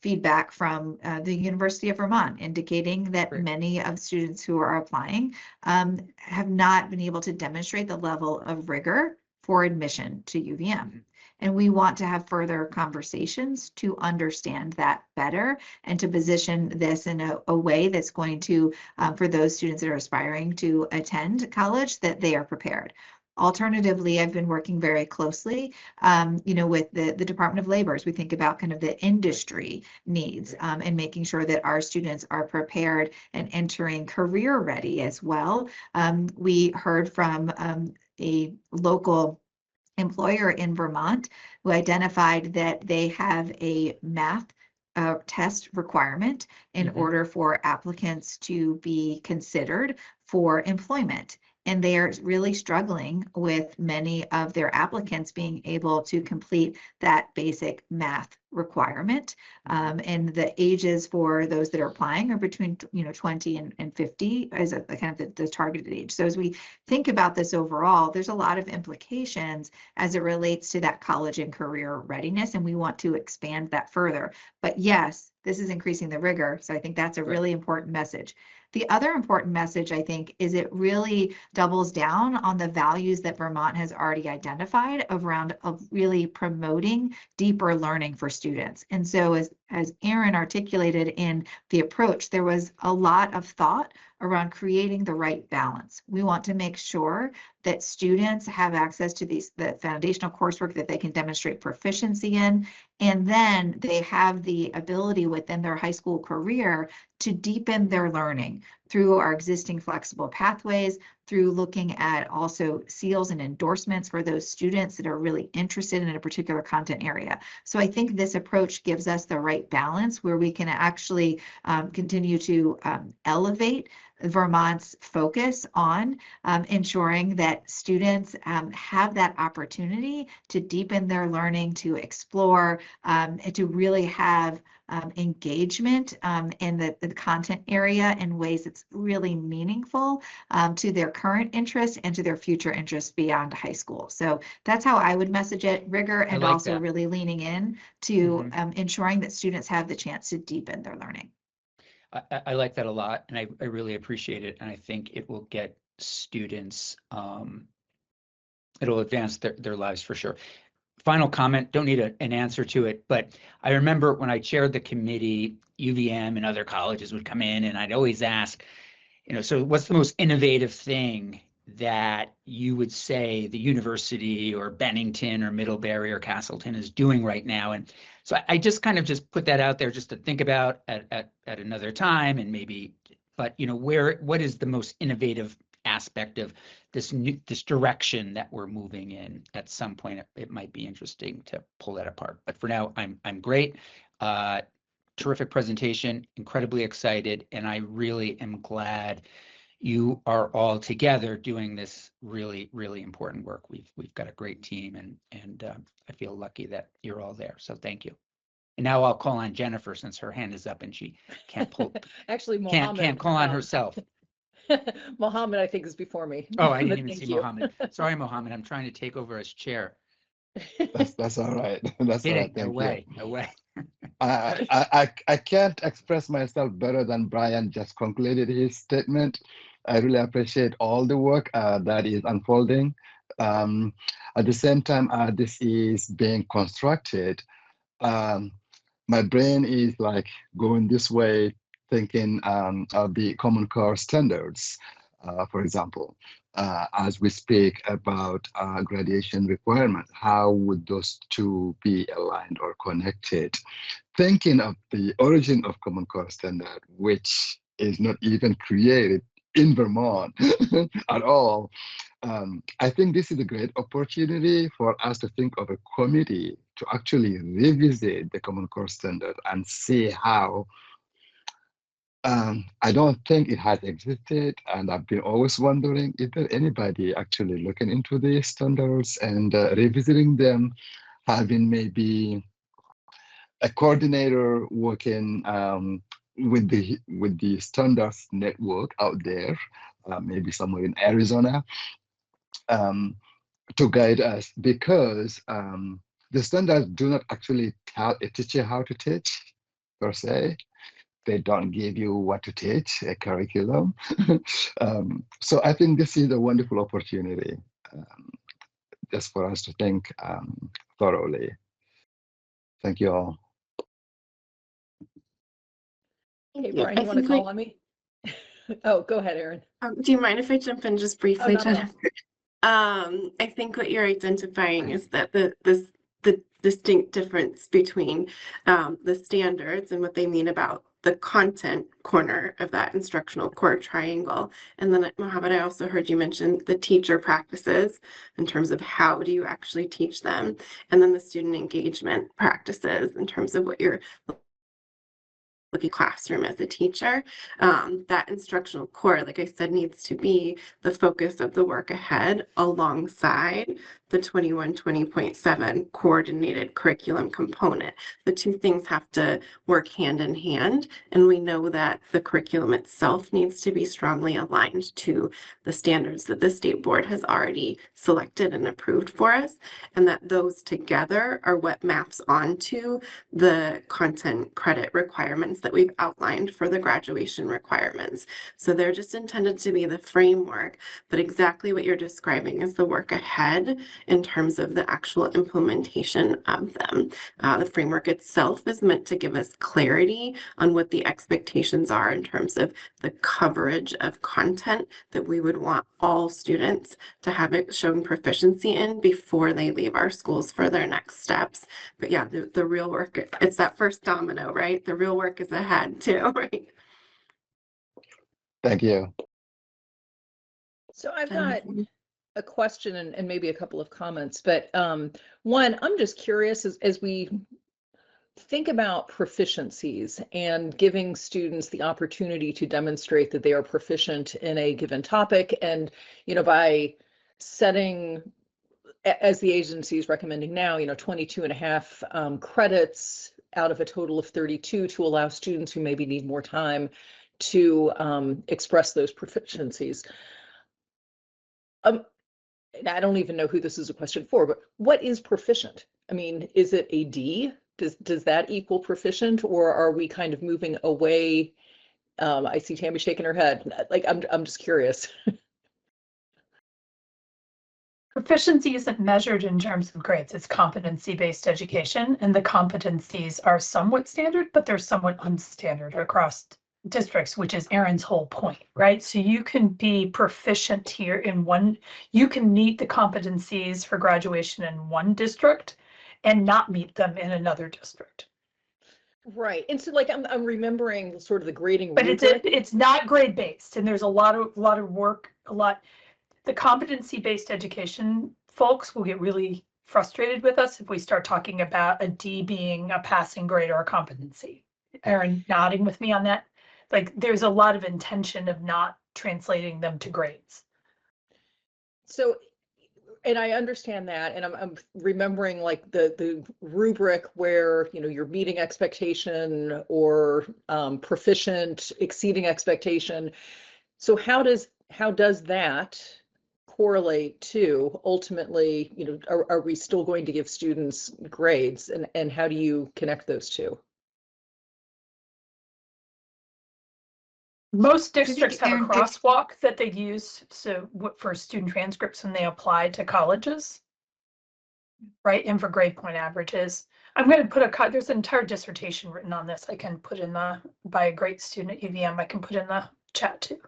feedback from the University of Vermont indicating that many of students who are applying have not been able to demonstrate the level of rigor for admission to UVM. And we want to have further conversations to understand that better and to position this in a way that's going to, for those students that are aspiring to attend college, that they are prepared. Alternatively, I've been working very closely, with the Department of Labor as we think about kind of the industry needs and making sure that our students are prepared and entering career ready as well. We heard from a local employer in Vermont who identified that they have a math test requirement in order for applicants to be considered for employment. And they are really struggling with many of their applicants being able to complete that basic math requirement. And the ages for those that are applying are between 20 and 50 as a kind of the targeted age. So as we think about this overall, there's a lot of implications as it relates to that college and career readiness, and we want to expand that further. But yes, this is increasing the rigor. So I think that's a really important message. The other important message, I think, is it really doubles down on the values that Vermont has already identified around of really promoting deeper learning for students. And so as Erin articulated in the approach, there was a lot of thought around creating the right balance. We want to make sure that students have access to the foundational coursework that they can demonstrate proficiency in, and then they have the ability within their high school career to deepen their learning through our existing flexible pathways, through looking at also seals and endorsements for those students that are really interested in a particular content area. So I think this approach gives us the right balance where we can actually continue to elevate Vermont's focus on ensuring that students have that opportunity to deepen their learning, to explore, and to really have engagement in the content area in ways that's really meaningful to their current interests and to their future interests beyond high school. So that's how I would message it: rigor and like also that. really leaning in to ensuring that students have the chance to deepen their learning. I like that a lot, and I really appreciate it. And I think it will get students, it'll advance their lives for sure. Final comment, don't need an answer to it, but I remember when I chaired the committee, UVM and other colleges would come in and I'd always ask, so what's the most innovative thing that you would say the university or Bennington or Middlebury or Castleton is doing right now? And so I just kind of just put that out there just to think about at another time, and maybe, but what is the most innovative aspect of this direction that we're moving in? At some point it might be interesting to pull that apart, but for now I'm great. Terrific presentation, incredibly excited, and I really am glad you are all together doing this really, really important work. We've got a great team, and I feel lucky that you're all there. So thank you. And now I'll call on Jennifer since her hand is up and she can't pull. Actually, Mohammed can't call on herself. Mohammed, I think, is before me. Oh, I didn't even Thank see you. Mohammed. Sorry, Mohammed. I'm trying to take over as chair. That's all right. That's all Kidding. right. No Thank way. you. No way. I can't express myself better than Brian just concluded his statement. I really appreciate all the work that is unfolding. At the same time, this is being constructed. My brain is like going this way, thinking of the Common Core standards, for example. As we speak about graduation requirement, how would those two be aligned or connected? Thinking of the origin of Common Core standard, which is not even created in Vermont at all. I think this is a great opportunity for us to think of a committee to actually revisit the Common Core standard and see how. I don't think it has existed, and I've been always wondering, is there anybody actually looking into these standards and revisiting them, having maybe a coordinator working with the standards network out there, maybe somewhere in Arizona, to guide us, because the standards do not actually tell a teacher how to teach. per se. They don't give you what to teach, a curriculum. So I think this is a wonderful opportunity just for us to think thoroughly. Thank you all. Okay, Yeah, Brian, I you want to think we- call on me? Oh, go ahead, Erin. Do you mind if I jump in just briefly, not at all. Jennifer? I think what you're identifying is that the distinct difference between the standards and what they mean about the content corner of that instructional core triangle. And then, Mohammed, I also heard you mention the teacher practices in terms of how do you actually teach them, and then the student engagement practices in terms of what you're looking classroom as a teacher. That instructional core, like I said, needs to be the focus of the work ahead alongside the 2120.7 coordinated curriculum component. The two things have to work hand in hand, and we know that the curriculum itself needs to be strongly aligned to the standards that the state board has already selected and approved for us, and that those together are what maps onto the content credit requirements that we've outlined for the graduation requirements. So they're just intended to be the framework, but exactly what you're describing is the work ahead in terms of the actual implementation of them. The framework itself is meant to give us clarity on what the expectations are in terms of the coverage of content that we would want all students to have it showing proficiency in before they leave our schools for their next steps. But yeah, the real work, it's that first domino, right? The real work is ahead too, right? Thank you. So I've got a question and maybe a couple of comments, but one, I'm just curious as we think about proficiencies and giving students the opportunity to demonstrate that they are proficient in a given topic, and by setting, as the agency is recommending now, 22.5 credits out of a total of 32 to allow students who maybe need more time to express those proficiencies. I don't even know who this is a question for, but what is proficient? I mean, is it a D? Does that equal proficient, or are we kind of moving away? I see Tammy shaking her head. Like, I'm just curious. Proficiency isn't measured in terms of grades. It's competency-based education, and the competencies are somewhat standard, but they're somewhat unstandard across districts, which is Erin's whole point, right? So you can be proficient here in one, you can meet the competencies for graduation in one district and not meet them in another district. Right. And so like I'm remembering sort of the grading But rubric. it's not grade based, and there's a lot of work, the competency-based education folks will get really frustrated with us if we start talking about a D being a passing grade or a competency. Erin nodding with me on that. Like, there's a lot of intention of not translating them to grades. So, and I understand that, and I'm remembering like the rubric where you're meeting expectation or proficient, exceeding expectation. So how does that correlate to ultimately, are we still going to give students grades, and how do you connect those two? Most districts have a crosswalk that they use for student transcripts when they apply to colleges, right? And for grade point averages. I'm going to put there's an entire dissertation written on this. I can put in by a great student at UVM. I can put in the chat too.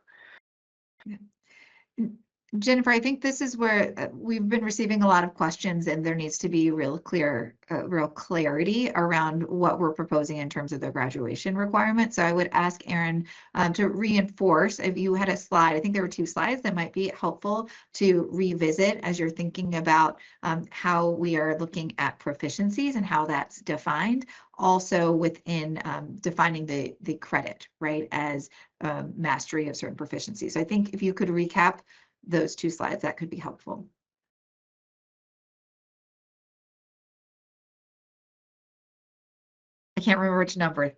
Jennifer, I think this is where we've been receiving a lot of questions, and there needs to be real clarity around what we're proposing in terms of the graduation requirements. So I would ask Erin to reinforce, if you had a slide, I think there were 2 slides that might be helpful to revisit as you're thinking about how we are looking at proficiencies and how that's defined. Also within defining the credit, right, as mastery of certain proficiencies. So I think if you could recap those 2 slides, that could be helpful. I can't remember which number.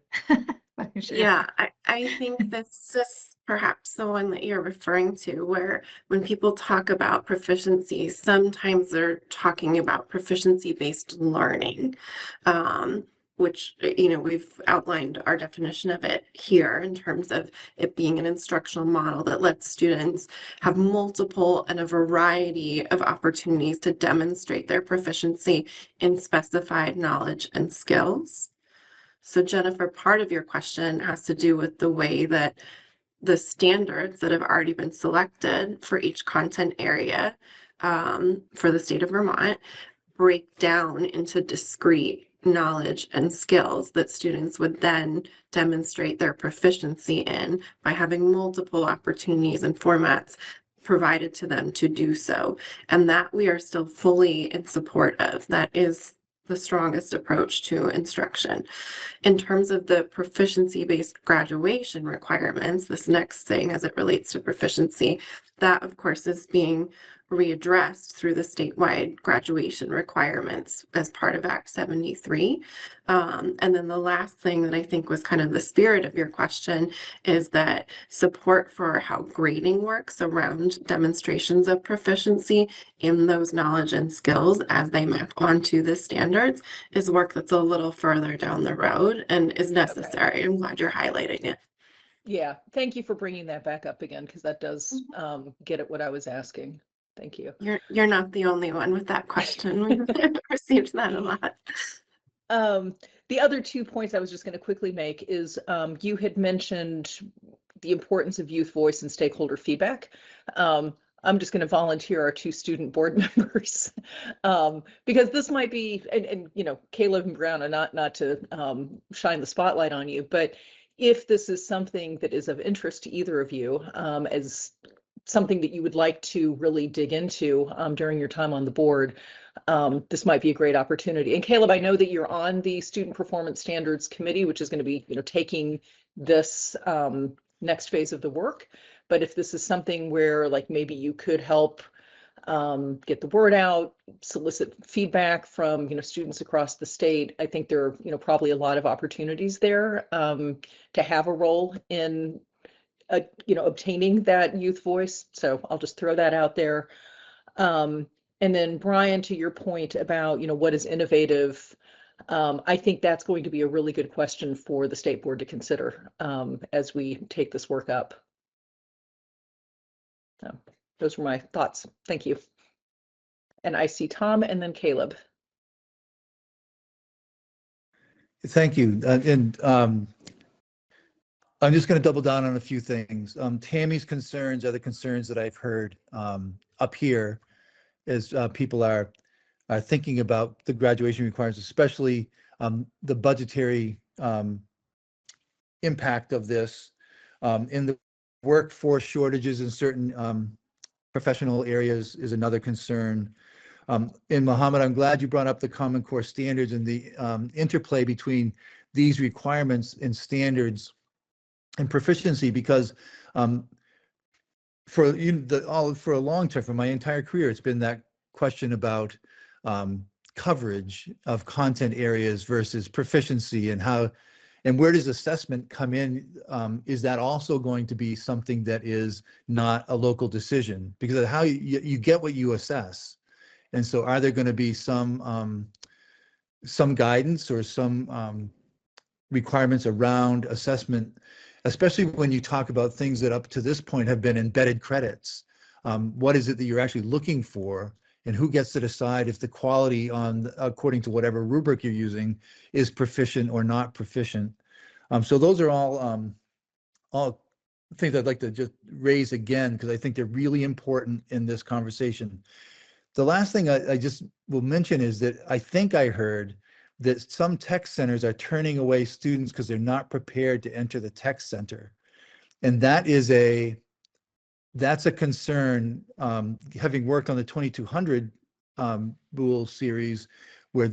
Yeah, I think this is perhaps the one that you're referring to, where when people talk about proficiency, sometimes they're talking about proficiency-based learning. which, we've outlined our definition of it here in terms of it being an instructional model that lets students have multiple and a variety of opportunities to demonstrate their proficiency in specified knowledge and skills. So Jennifer, part of your question has to do with the way that the standards that have already been selected for each content area for the state of Vermont break down into discrete knowledge and skills that students would then demonstrate their proficiency in by having multiple opportunities and formats provided to them to do so. And that we are still fully in support of. That is the strongest approach to instruction. In terms of the proficiency-based graduation requirements, this next thing as it relates to proficiency, that of course is being readdressed through the statewide graduation requirements as part of Act 73. And then the last thing that I think was kind of the spirit of your question is that support for how grading works around demonstrations of proficiency in those knowledge and skills as they map onto the standards is work that's a little further down the road and is necessary. I'm glad you're highlighting it. Yeah, thank you for bringing that back up again, because that does get at what I was asking. Thank you. You're not the only one with that question. We've received that a lot. The other 2 points I was just going to quickly make is you had mentioned the importance of youth voice and stakeholder feedback. I'm just going to volunteer our 2 student board members because this might be, and Caleb and Brianna, not to shine the spotlight on you, but if this is something that is of interest to either of you as something that you would like to really dig into during your time on the board, this might be a great opportunity. And Caleb, I know that you're on the Student Performance Standards Committee, which is going to be, taking this next phase of the work. But if this is something where like maybe you could help get the word out, solicit feedback from students across the state, I think there are probably a lot of opportunities there to have a role in obtaining that youth voice. So I'll just throw that out there. And then Brian, to your point about, what is innovative, I think that's going to be a really good question for the state board to consider as we take this work up. So those were my thoughts. Thank you. And I see Tom and then Caleb. Thank you. I'm just going to double down on a few things. Tammy's concerns are the concerns that I've heard up here as people are thinking about the graduation requirements, especially the budgetary impact of this in the workforce shortages in certain professional areas is another concern. And Mohammed, I'm glad you brought up the Common Core standards and the interplay between these requirements and standards and proficiency, because for a long time, for my entire career, it's been that question about coverage of content areas versus proficiency and how, and where does assessment come in? Is that also going to be something that is not a local decision? Because of how you get what you assess. And so are there going to be some guidance or some requirements around assessment, especially when you talk about things that up to this point have been embedded credits? What is it that you're actually looking for, and who gets to decide if the quality according to whatever rubric you're using is proficient or not proficient? So those are all things I'd like to just raise again, because I think they're really important in this conversation. The last thing I just will mention is that I think I heard that some tech centers are turning away students because they're not prepared to enter the tech center. And that's a concern, having worked on the 2200 rule series, where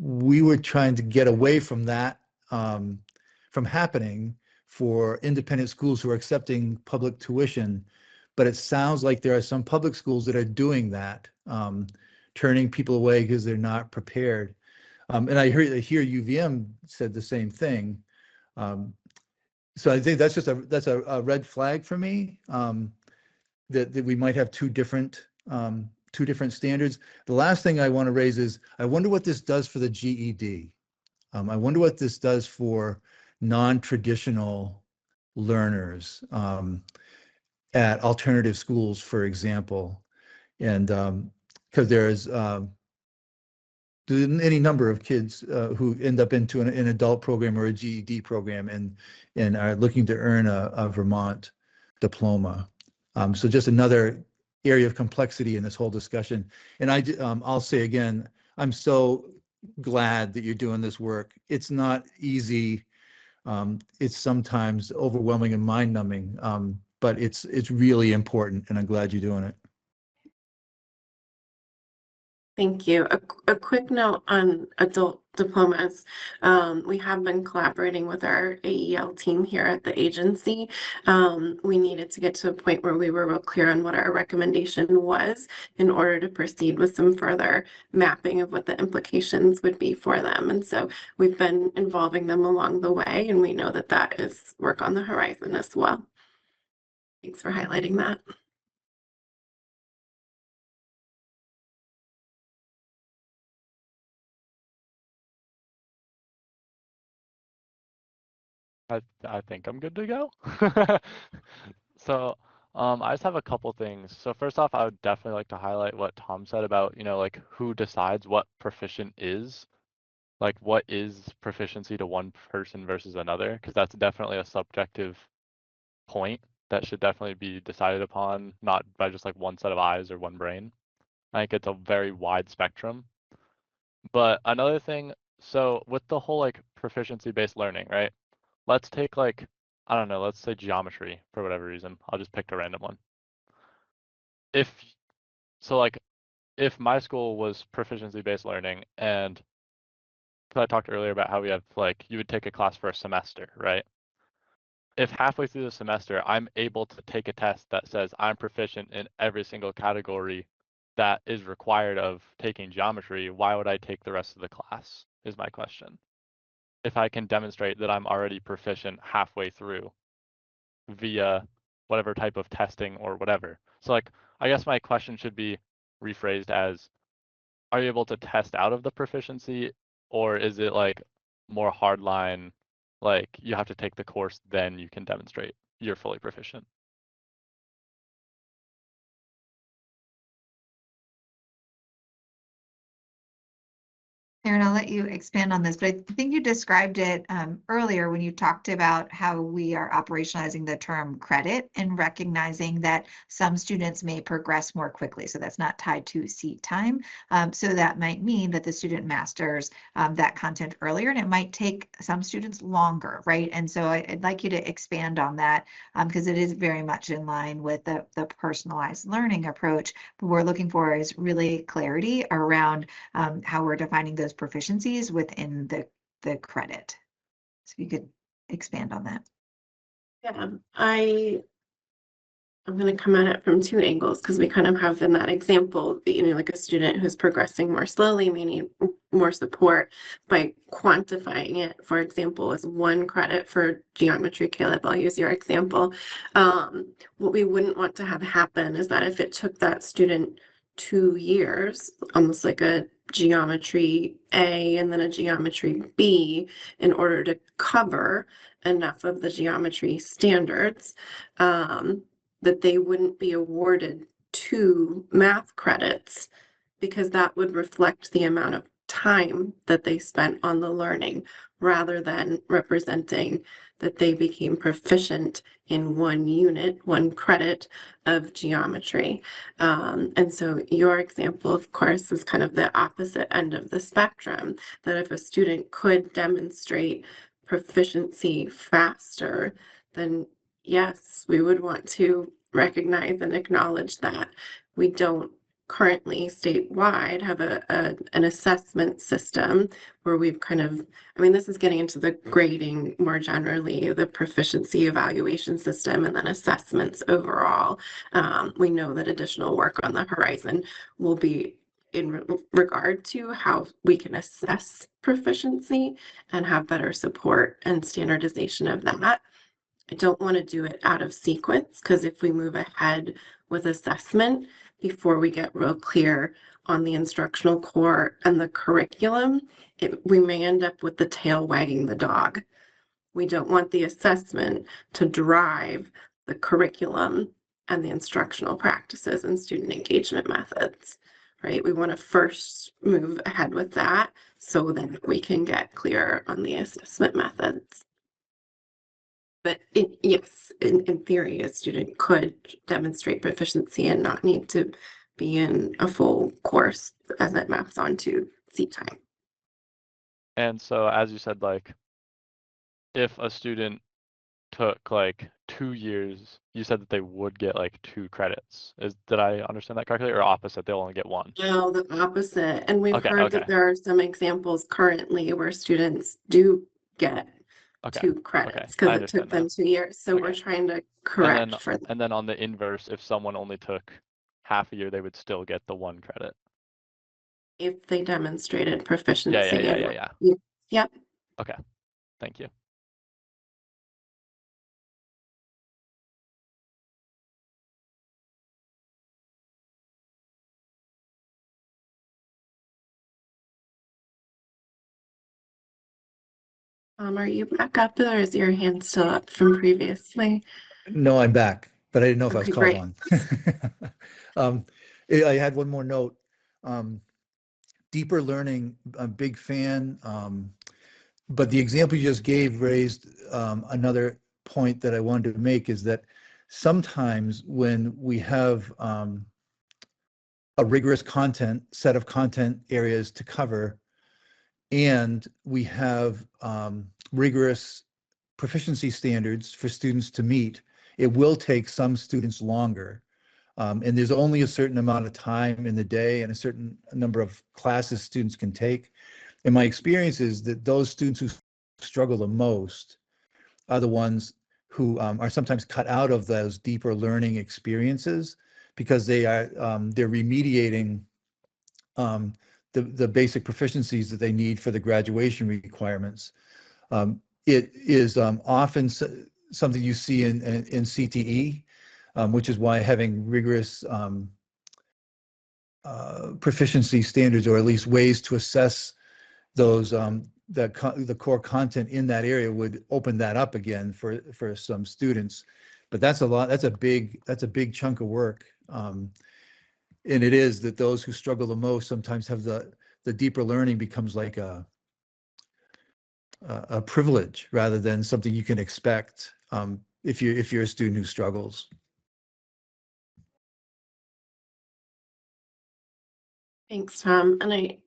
we were trying to get away from that from happening for independent schools who are accepting public tuition. But it sounds like there are some public schools that are doing that, turning people away because they're not prepared. And I hear UVM said the same thing. So I think that's a red flag for me, that we might have two different two different standards. The last thing I want to raise is, I wonder what this does for the GED. I wonder what this does for non-traditional learners at alternative schools, for example. And because there's any number of kids who end up into an adult program or a GED program and are looking to earn a Vermont diploma. So just another area of complexity in this whole discussion. And I'll say again, I'm so glad that you're doing this work. It's not easy. It's sometimes overwhelming and mind-numbing, but it's really important, and I'm glad you're doing it. Thank you. A quick note on adult diplomas. We have been collaborating with our AEL team here at the agency. We needed to get to a point where we were real clear on what our recommendation was in order to proceed with some further mapping of what the implications would be for them. And so we've been involving them along the way, and we know that that is work on the horizon as well. Thanks for highlighting that. I think I'm good to go. So I just have a couple things. So first off, I would definitely like to highlight what Tom said about, like who decides what proficient is. Like what is proficiency to one person versus another? Because that's definitely a subjective point that should definitely be decided upon, not by just like one set of eyes or one brain. I think it's a very wide spectrum. But another thing, so with the whole like proficiency-based learning, right? Let's take like, I don't know, let's say geometry for whatever reason. I'll just pick a random one. If my school was proficiency-based learning, and I talked earlier about how we have like, you would take a class for a semester, right? If halfway through the semester, I'm able to take a test that says I'm proficient in every single category that is required of taking geometry, why would I take the rest of the class, is my question. If I can demonstrate that I'm already proficient halfway through via whatever type of testing or whatever. So like, I guess my question should be rephrased as, are you able to test out of the proficiency, or is it like more hardline, like you have to take the course, then you can demonstrate you're fully proficient? Erin, I'll let you expand on this, but I think you described it earlier when you talked about how we are operationalizing the term credit and recognizing that some students may progress more quickly. So that's not tied to seat time. So that might mean that the student masters that content earlier, and it might take some students longer, right? And so I'd like you to expand on that because it is very much in line with the personalized learning approach. What we're looking for is really clarity around how we're defining those proficiencies within the credit. So if you could expand on that. Yeah, I'm going to come at it from two angles because we kind of have in that example, like a student who's progressing more slowly, may need more support. By quantifying it, for example, as one credit for geometry. Caleb, I'll use your example. What we wouldn't want to have happen is that if it took that student 2 years, almost like a geometry A and then a geometry B, in order to cover enough of the geometry standards, that they wouldn't be awarded 2 math credits because that would reflect the amount of time that they spent on the learning rather than representing that they became proficient in 1 unit, 1 credit of geometry. And so your example, of course, is kind of the opposite end of the spectrum, that if a student could demonstrate proficiency faster, then yes, we would want to recognize and acknowledge that. We don't currently statewide have an assessment system where we've kind of, this is getting into the grading more generally, the proficiency evaluation system, and then assessments overall. We know that additional work on the horizon will be in regard to how we can assess proficiency and have better support and standardization of that. I don't want to do it out of sequence, because if we move ahead with assessment, before we get real clear on the instructional core and the curriculum, we may end up with the tail wagging the dog. We don't want the assessment to drive the curriculum and the instructional practices and student engagement methods, right? We want to first move ahead with that so that we can get clear on the assessment methods. But yes, in theory, a student could demonstrate proficiency and not need to be in a full course as it maps onto seat time. And so, as you said, like, if a student took like 2 years, you said that they would get like 2 credits. Did I understand that correctly, or opposite? They'll only get 1? No, the opposite. And we've Okay, heard that okay. there are some examples currently where students do get Okay. 2 Okay. credits I because it understand took them now. 2 years. So we're Okay. trying to And correct then, for that. and then on the inverse, if someone only took half a year, they would still get the 1 credit. If they demonstrated Yeah, proficiency. yeah. Yep. Okay. Thank you. Are you back up or is your hand still up from previously? No, I'm back, but I didn't know if I was Okay, called great. on. I had one more note. Deeper learning, I'm a big fan. But the example you just gave raised another point that I wanted to make, is that sometimes when we have a rigorous set of content areas to cover, and we have rigorous proficiency standards for students to meet, it will take some students longer. And there's only a certain amount of time in the day and a certain number of classes students can take. And my experience is that those students who struggle the most are the ones who are sometimes cut out of those deeper learning experiences, because they're remediating the basic proficiencies that they need for the graduation requirements. It is often something you see in CTE, which is why having rigorous proficiency standards, or at least ways to assess those the core content in that area, would open that up again for some students. But that's a big chunk of work. And it is that those who struggle the most sometimes have the deeper learning becomes like a privilege rather than something you can expect if you're a student who struggles. Thanks, Tom. And I'm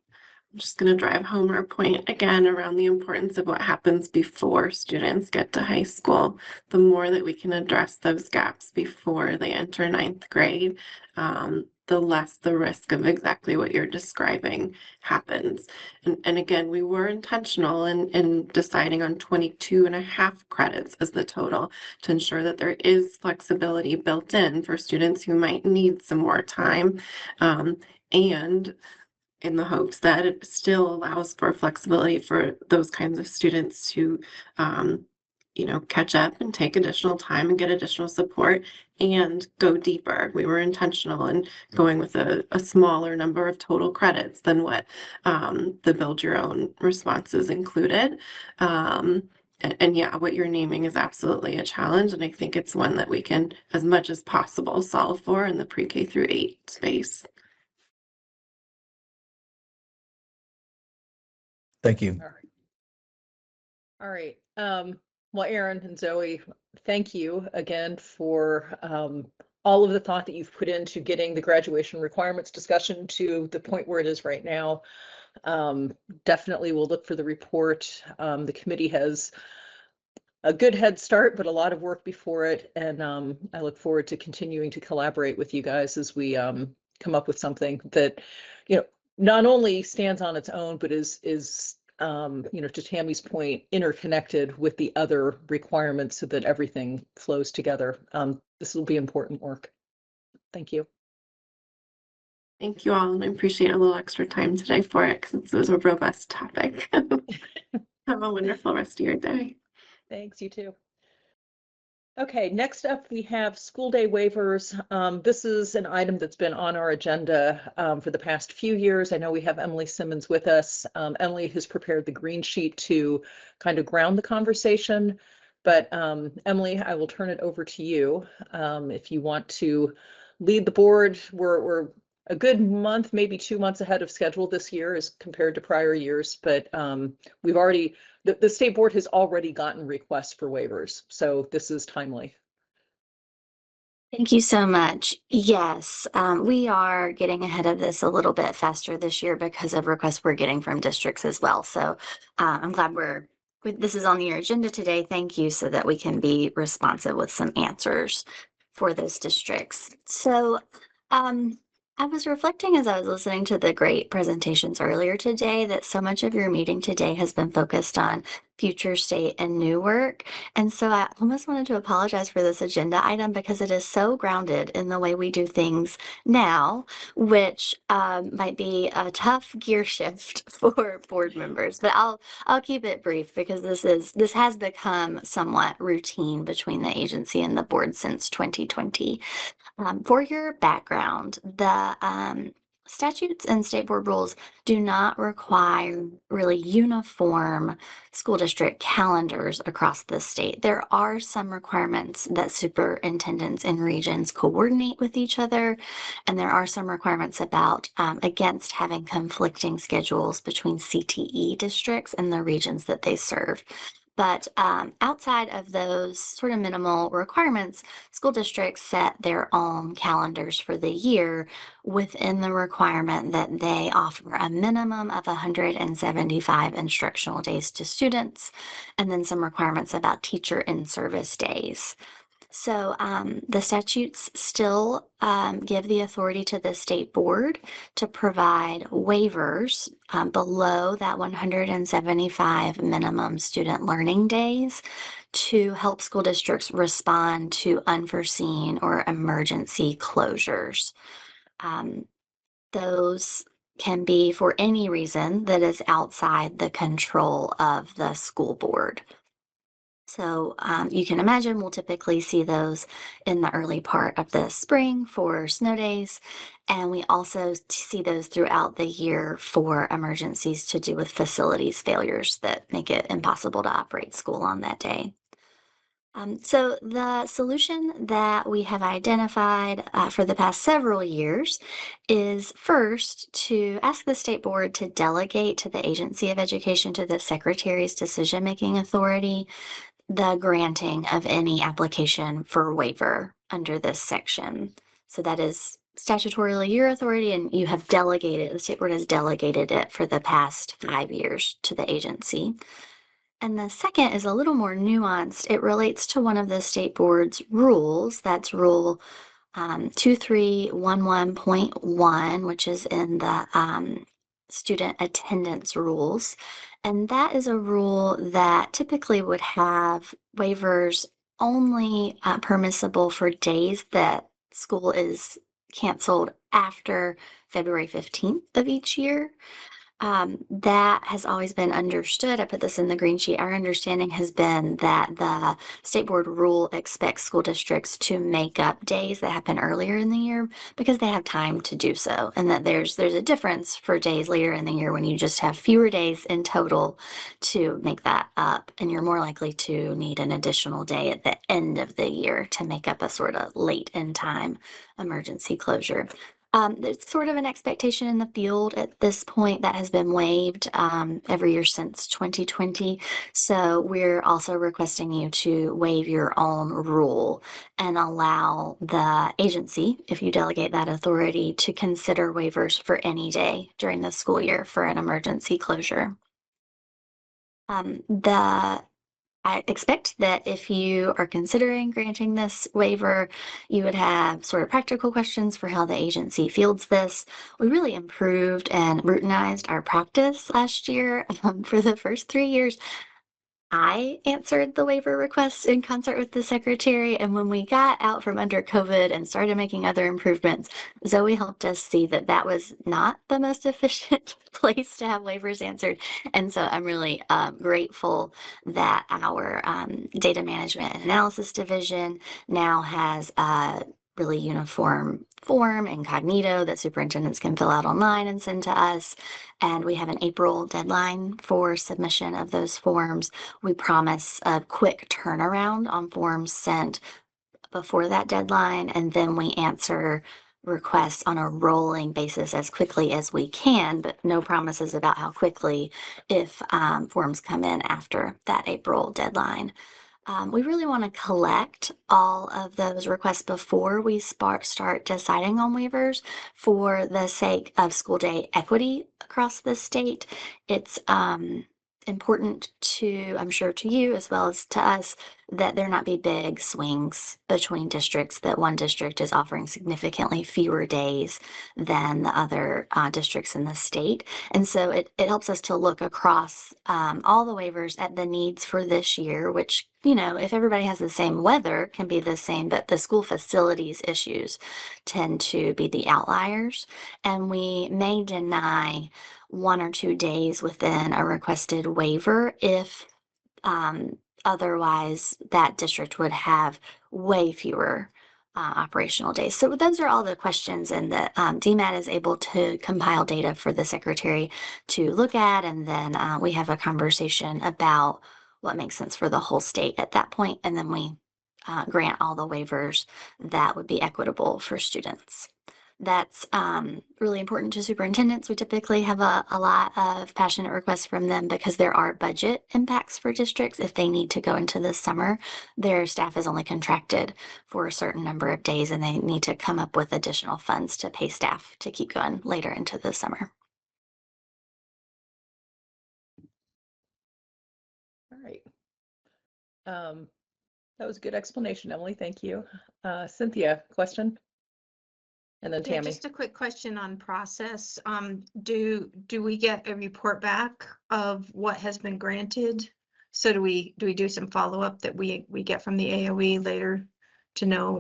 just going to drive home our point again around the importance of what happens before students get to high school. The more that we can address those gaps before they enter 9th grade, the less the risk of exactly what you're describing happens. And again, we were intentional in deciding on 22.5 credits as the total to ensure that there is flexibility built in for students who might need some more time. And in the hopes that it still allows for flexibility for those kinds of students to, catch up and take additional time and get additional support and go deeper. We were intentional in going with a smaller number of total credits than what the build your own responses included. And yeah, what you're naming is absolutely a challenge. And I think it's one that we can, as much as possible, solve for in the pre-K through 8 space. Thank you. All right. Well, Erin and Zoe, thank you again for all of the thought that you've put into getting the graduation requirements discussion to the point where it is right now. Definitely we'll look for the report. The committee has a good head start, but a lot of work before it. And I look forward to continuing to collaborate with you guys as we come up with something that, not only stands on its own, but is to Tammy's point, interconnected with the other requirements so that everything flows together. This will be important work. Thank you. Thank you all, and I appreciate a little extra time today for it because it was a robust topic. Have a wonderful rest of your day. Thanks, you too. Okay, next up, we have school day waivers. This is an item that's been on our agenda for the past few years. I know we have Emily Simmons with us. Emily has prepared the green sheet to kind of ground the conversation. But Emily, I will turn it over to you if you want to lead the board. We're a good month, maybe 2 months ahead of schedule this year as compared to prior years. But we've already the state board has already gotten requests for waivers, so this is timely. Thank you so much. Yes, we are getting ahead of this a little bit faster this year because of requests we're getting from districts as well. So I'm glad this is on your agenda today. Thank you, so that we can be responsive with some answers for those districts. So I was reflecting as I was listening to the great presentations earlier today that so much of your meeting today has been focused on future state and new work. And so I almost wanted to apologize for this agenda item because it is so grounded in the way we do things now, which might be a tough gear shift for board members. But I'll keep it brief because this has become somewhat routine between the agency and the board since 2020. For your background, the statutes and state board rules do not require really uniform school district calendars across the state. There are some requirements that superintendents in regions coordinate with each other, and there are some requirements about against having conflicting schedules between CTE districts and the regions that they serve. But outside of those sort of minimal requirements, school districts set their own calendars for the year within the requirement that they offer a minimum of 175 instructional days to students, and then some requirements about teacher in-service days. So the statutes still give the authority to the state board to provide waivers below that 175 minimum student learning days to help school districts respond to unforeseen or emergency closures. Those can be for any reason that is outside the control of the school board. So you can imagine we'll typically see those in the early part of the spring for snow days. And we also see those throughout the year for emergencies to do with facilities failures that make it impossible to operate school on that day. So the solution that we have identified for the past several years is first to ask the state board to delegate to the Agency of Education, to the Secretary's decision-making authority, the granting of any application for waiver under this section. So that is statutorily your authority, and you have delegated, the state board has delegated it for the past 5 years to the agency. And the second is a little more nuanced. It relates to one of the state board's rules. That's Rule 2311.1, which is in the student attendance rules. And that is a rule that typically would have waivers only permissible for days that school is canceled after February 15th of each year. That has always been understood. I put this in the green sheet. Our understanding has been that the state board rule expects school districts to make up days that happen earlier in the year because they have time to do so, and that there's a difference for days later in the year when you just have fewer days in total to make that up, and you're more likely to need an additional day at the end of the year to make up a sort of late in time emergency closure. There's sort of an expectation in the field at this point that has been waived every year since 2020. So we're also requesting you to waive your own rule and allow the agency, if you delegate that authority, to consider waivers for any day during the school year for an emergency closure. I expect that if you are considering granting this waiver, you would have sort of practical questions for how the agency fields this. We really improved and routinized our practice last year. For the first 3 years, I answered the waiver requests in concert with the secretary. And when we got out from under COVID and started making other improvements, Zoe helped us see that that was not the most efficient place to have waivers answered. And so I'm really grateful that our data management and analysis division now has a really uniform form incognito that superintendents can fill out online and send to us. And we have an April deadline for submission of those forms. We promise a quick turnaround on forms sent before that deadline, and then we answer requests on a rolling basis as quickly as we can, but no promises about how quickly if forms come in after that April deadline. We really want to collect all of those requests before we start deciding on waivers for the sake of school day equity across the state. It's important to, I'm sure to you as well as to us, that there not be big swings between districts, that one district is offering significantly fewer days than the other districts in the state. And so it helps us to look across all the waivers at the needs for this year, which, you know, if everybody has the same weather, can be the same, but the school facilities issues tend to be the outliers. And we may deny 1 or 2 days within a requested waiver if otherwise that district would have way fewer operational days. So those are all the questions, and the DMAT is able to compile data for the secretary to look at, and then we have a conversation about what makes sense for the whole state at that point, and then we grant all the waivers that would be equitable for students. That's really important to superintendents. We typically have a lot of passionate requests from them because there are budget impacts for districts. If they need to go into the summer, their staff is only contracted for a certain number of days, and they need to come up with additional funds to pay staff to keep going later into the summer. All right. That was a good explanation, Emily. Thank you. Cynthia, question? And then Yeah, Tammy. just a quick question on process. Do we get a report back of what has been granted? So do we do some follow-up that we get from the AOE later to know?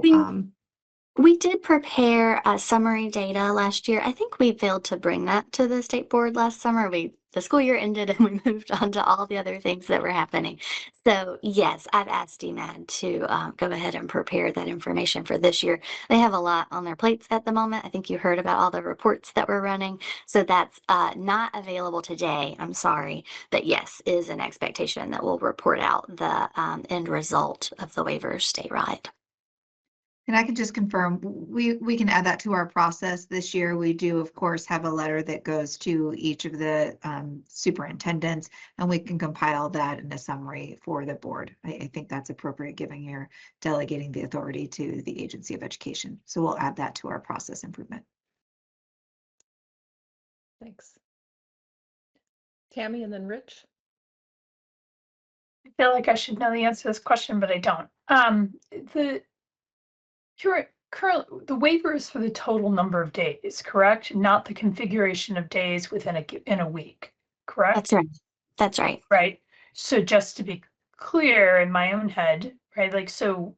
We did prepare summary data last year. I think we failed to bring that to the state board last summer. The school year ended and we moved on to all the other things that were happening. So yes, I've asked DMAD to go ahead and prepare that information for this year. They have a lot on their plates at the moment. I think you heard about all the reports that we're running. So that's not available today. I'm sorry. But yes, is an expectation that we'll report out the end result of the waivers statewide. And I can just confirm, we can add that to our process this year. We do, of course, have a letter that goes to each of the superintendents, and we can compile that in a summary for the board. I think that's appropriate, given you're delegating the authority to the Agency of Education. So we'll add that to our process improvement. Thanks. Tammy and then Rich. I feel like I should know the answer to this question, but I don't. The waiver is for the total number of days, correct? Not the configuration of days within a week, correct? That's right. That's right. Right. So just to be clear in my own head, right? Like, so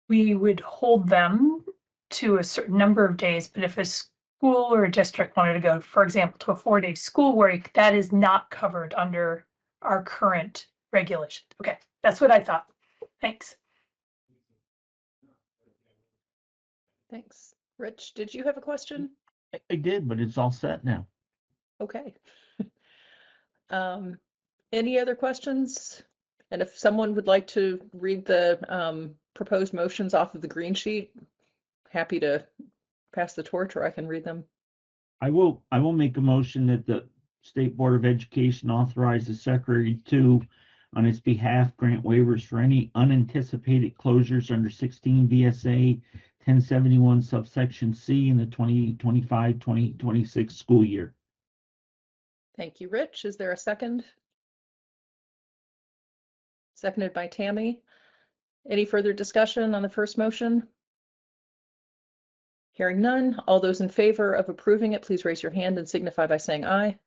we would hold them to a certain number of days, but if a school or a district wanted to go, for example, to a 4-day school week, that is not covered under our current regulations. Okay, that's what I thought. Thanks. Thanks. Rich, did you have a question? I did, but it's all set now. Okay. Any other questions? And if someone would like to read the proposed motions off of the green sheet, happy to pass the torch, or I can read them. I will make a motion that the State Board of Education authorize the secretary to, on its behalf, grant waivers for any unanticipated closures under 16 V.S.A. 1071 subsection C in the 2025-2026 school year. Thank you, Rich. Is there a second? Seconded by Tammy. Any further discussion on the first motion? Hearing none. All those in favor of approving it, please raise your hand and signify by saying aye.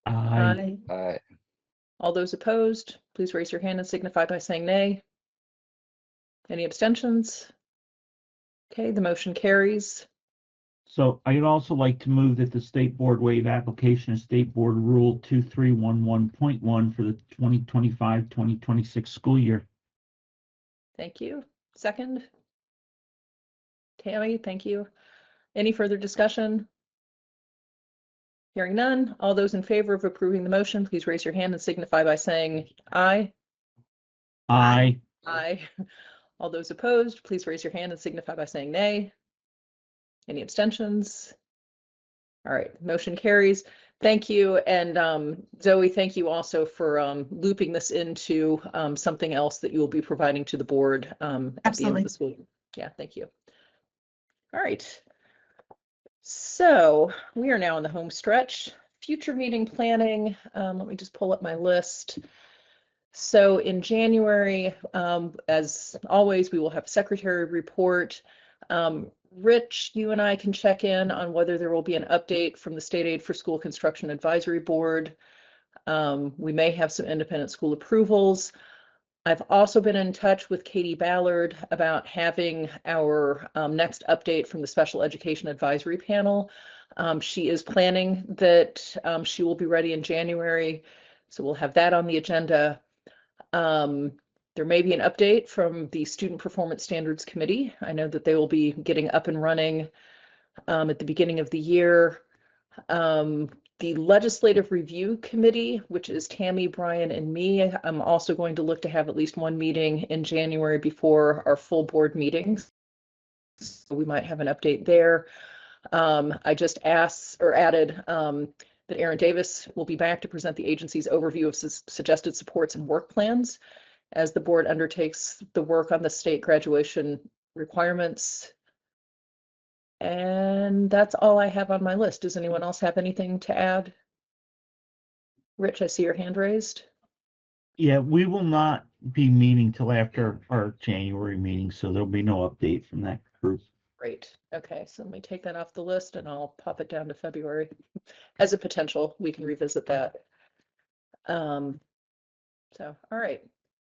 Aye. Aye. All those opposed? please raise your hand and signify by saying nay. Any abstentions? Okay, the motion carries. So I'd also like to move that the state board waive application of State Board Rule 2311.1 for the 2025-2026 school year. Thank you. Second? Tammy, thank you. Any further discussion? Hearing none, all those in favor of approving the motion, please raise your hand and signify by saying aye. Aye. Aye. All those opposed, please raise your hand and signify by saying nay. Any abstentions? All right, motion carries. Thank you. And Zoe, thank you also for looping this into something else that you will be providing to the board at the end Absolutely. of the school year. Yeah, thank you. All right. So we are now in the home stretch. Future meeting planning. Let me just pull up my list. So in January, as always, we will have secretary report. Rich, you and I can check in on whether there will be an update from the State Aid for School Construction Advisory Board. We may have some independent school approvals. I've also been in touch with Katie Ballard about having our next update from the Special Education Advisory Panel. She is planning that she will be ready in January, so we'll have that on the agenda. There may be an update from the Student Performance Standards Committee. I know that they will be getting up and running at the beginning of the year. The Legislative Review Committee, which is Tammy, Brian, and me, I'm also going to look to have at least one meeting in January before our full board meetings. So we might have an update there. I just added that Erin Davis will be back to present the agency's overview of suggested supports and work plans as the board undertakes the work on the state graduation requirements. And that's all I have on my list. Does anyone else have anything to add? Rich, I see your hand raised. Yeah, we will not be meeting till after our January meeting, so there'll be no update from that group. Great. Okay, so let me take that off the list and I'll pop it down to February as a potential. We can revisit that. So, all right.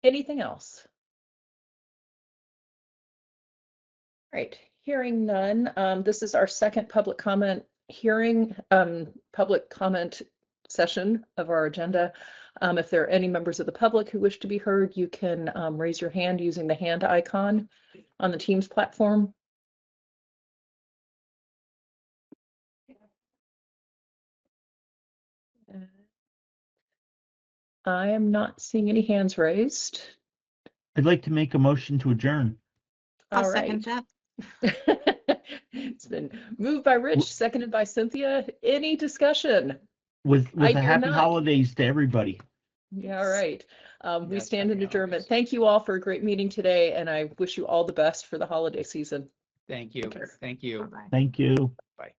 Anything else? All right, hearing none. This is our second public comment hearing, public comment session of our agenda. If there are any members of the public who wish to be heard, you can raise your hand using the hand icon on the Teams platform. I am not seeing any hands raised. I'd like to make a motion to adjourn. I'll All second right. that. It's been moved by Rich, seconded by Cynthia. Any discussion? With I a hear happy none. holidays to everybody. Yeah, all right. We Yes, stand in happy adjournment. holidays. Thank you all for a great meeting today, and I wish you all the best for the holiday season. Thank you. Take care. Thank you. Bye-bye. Thank you. Bye.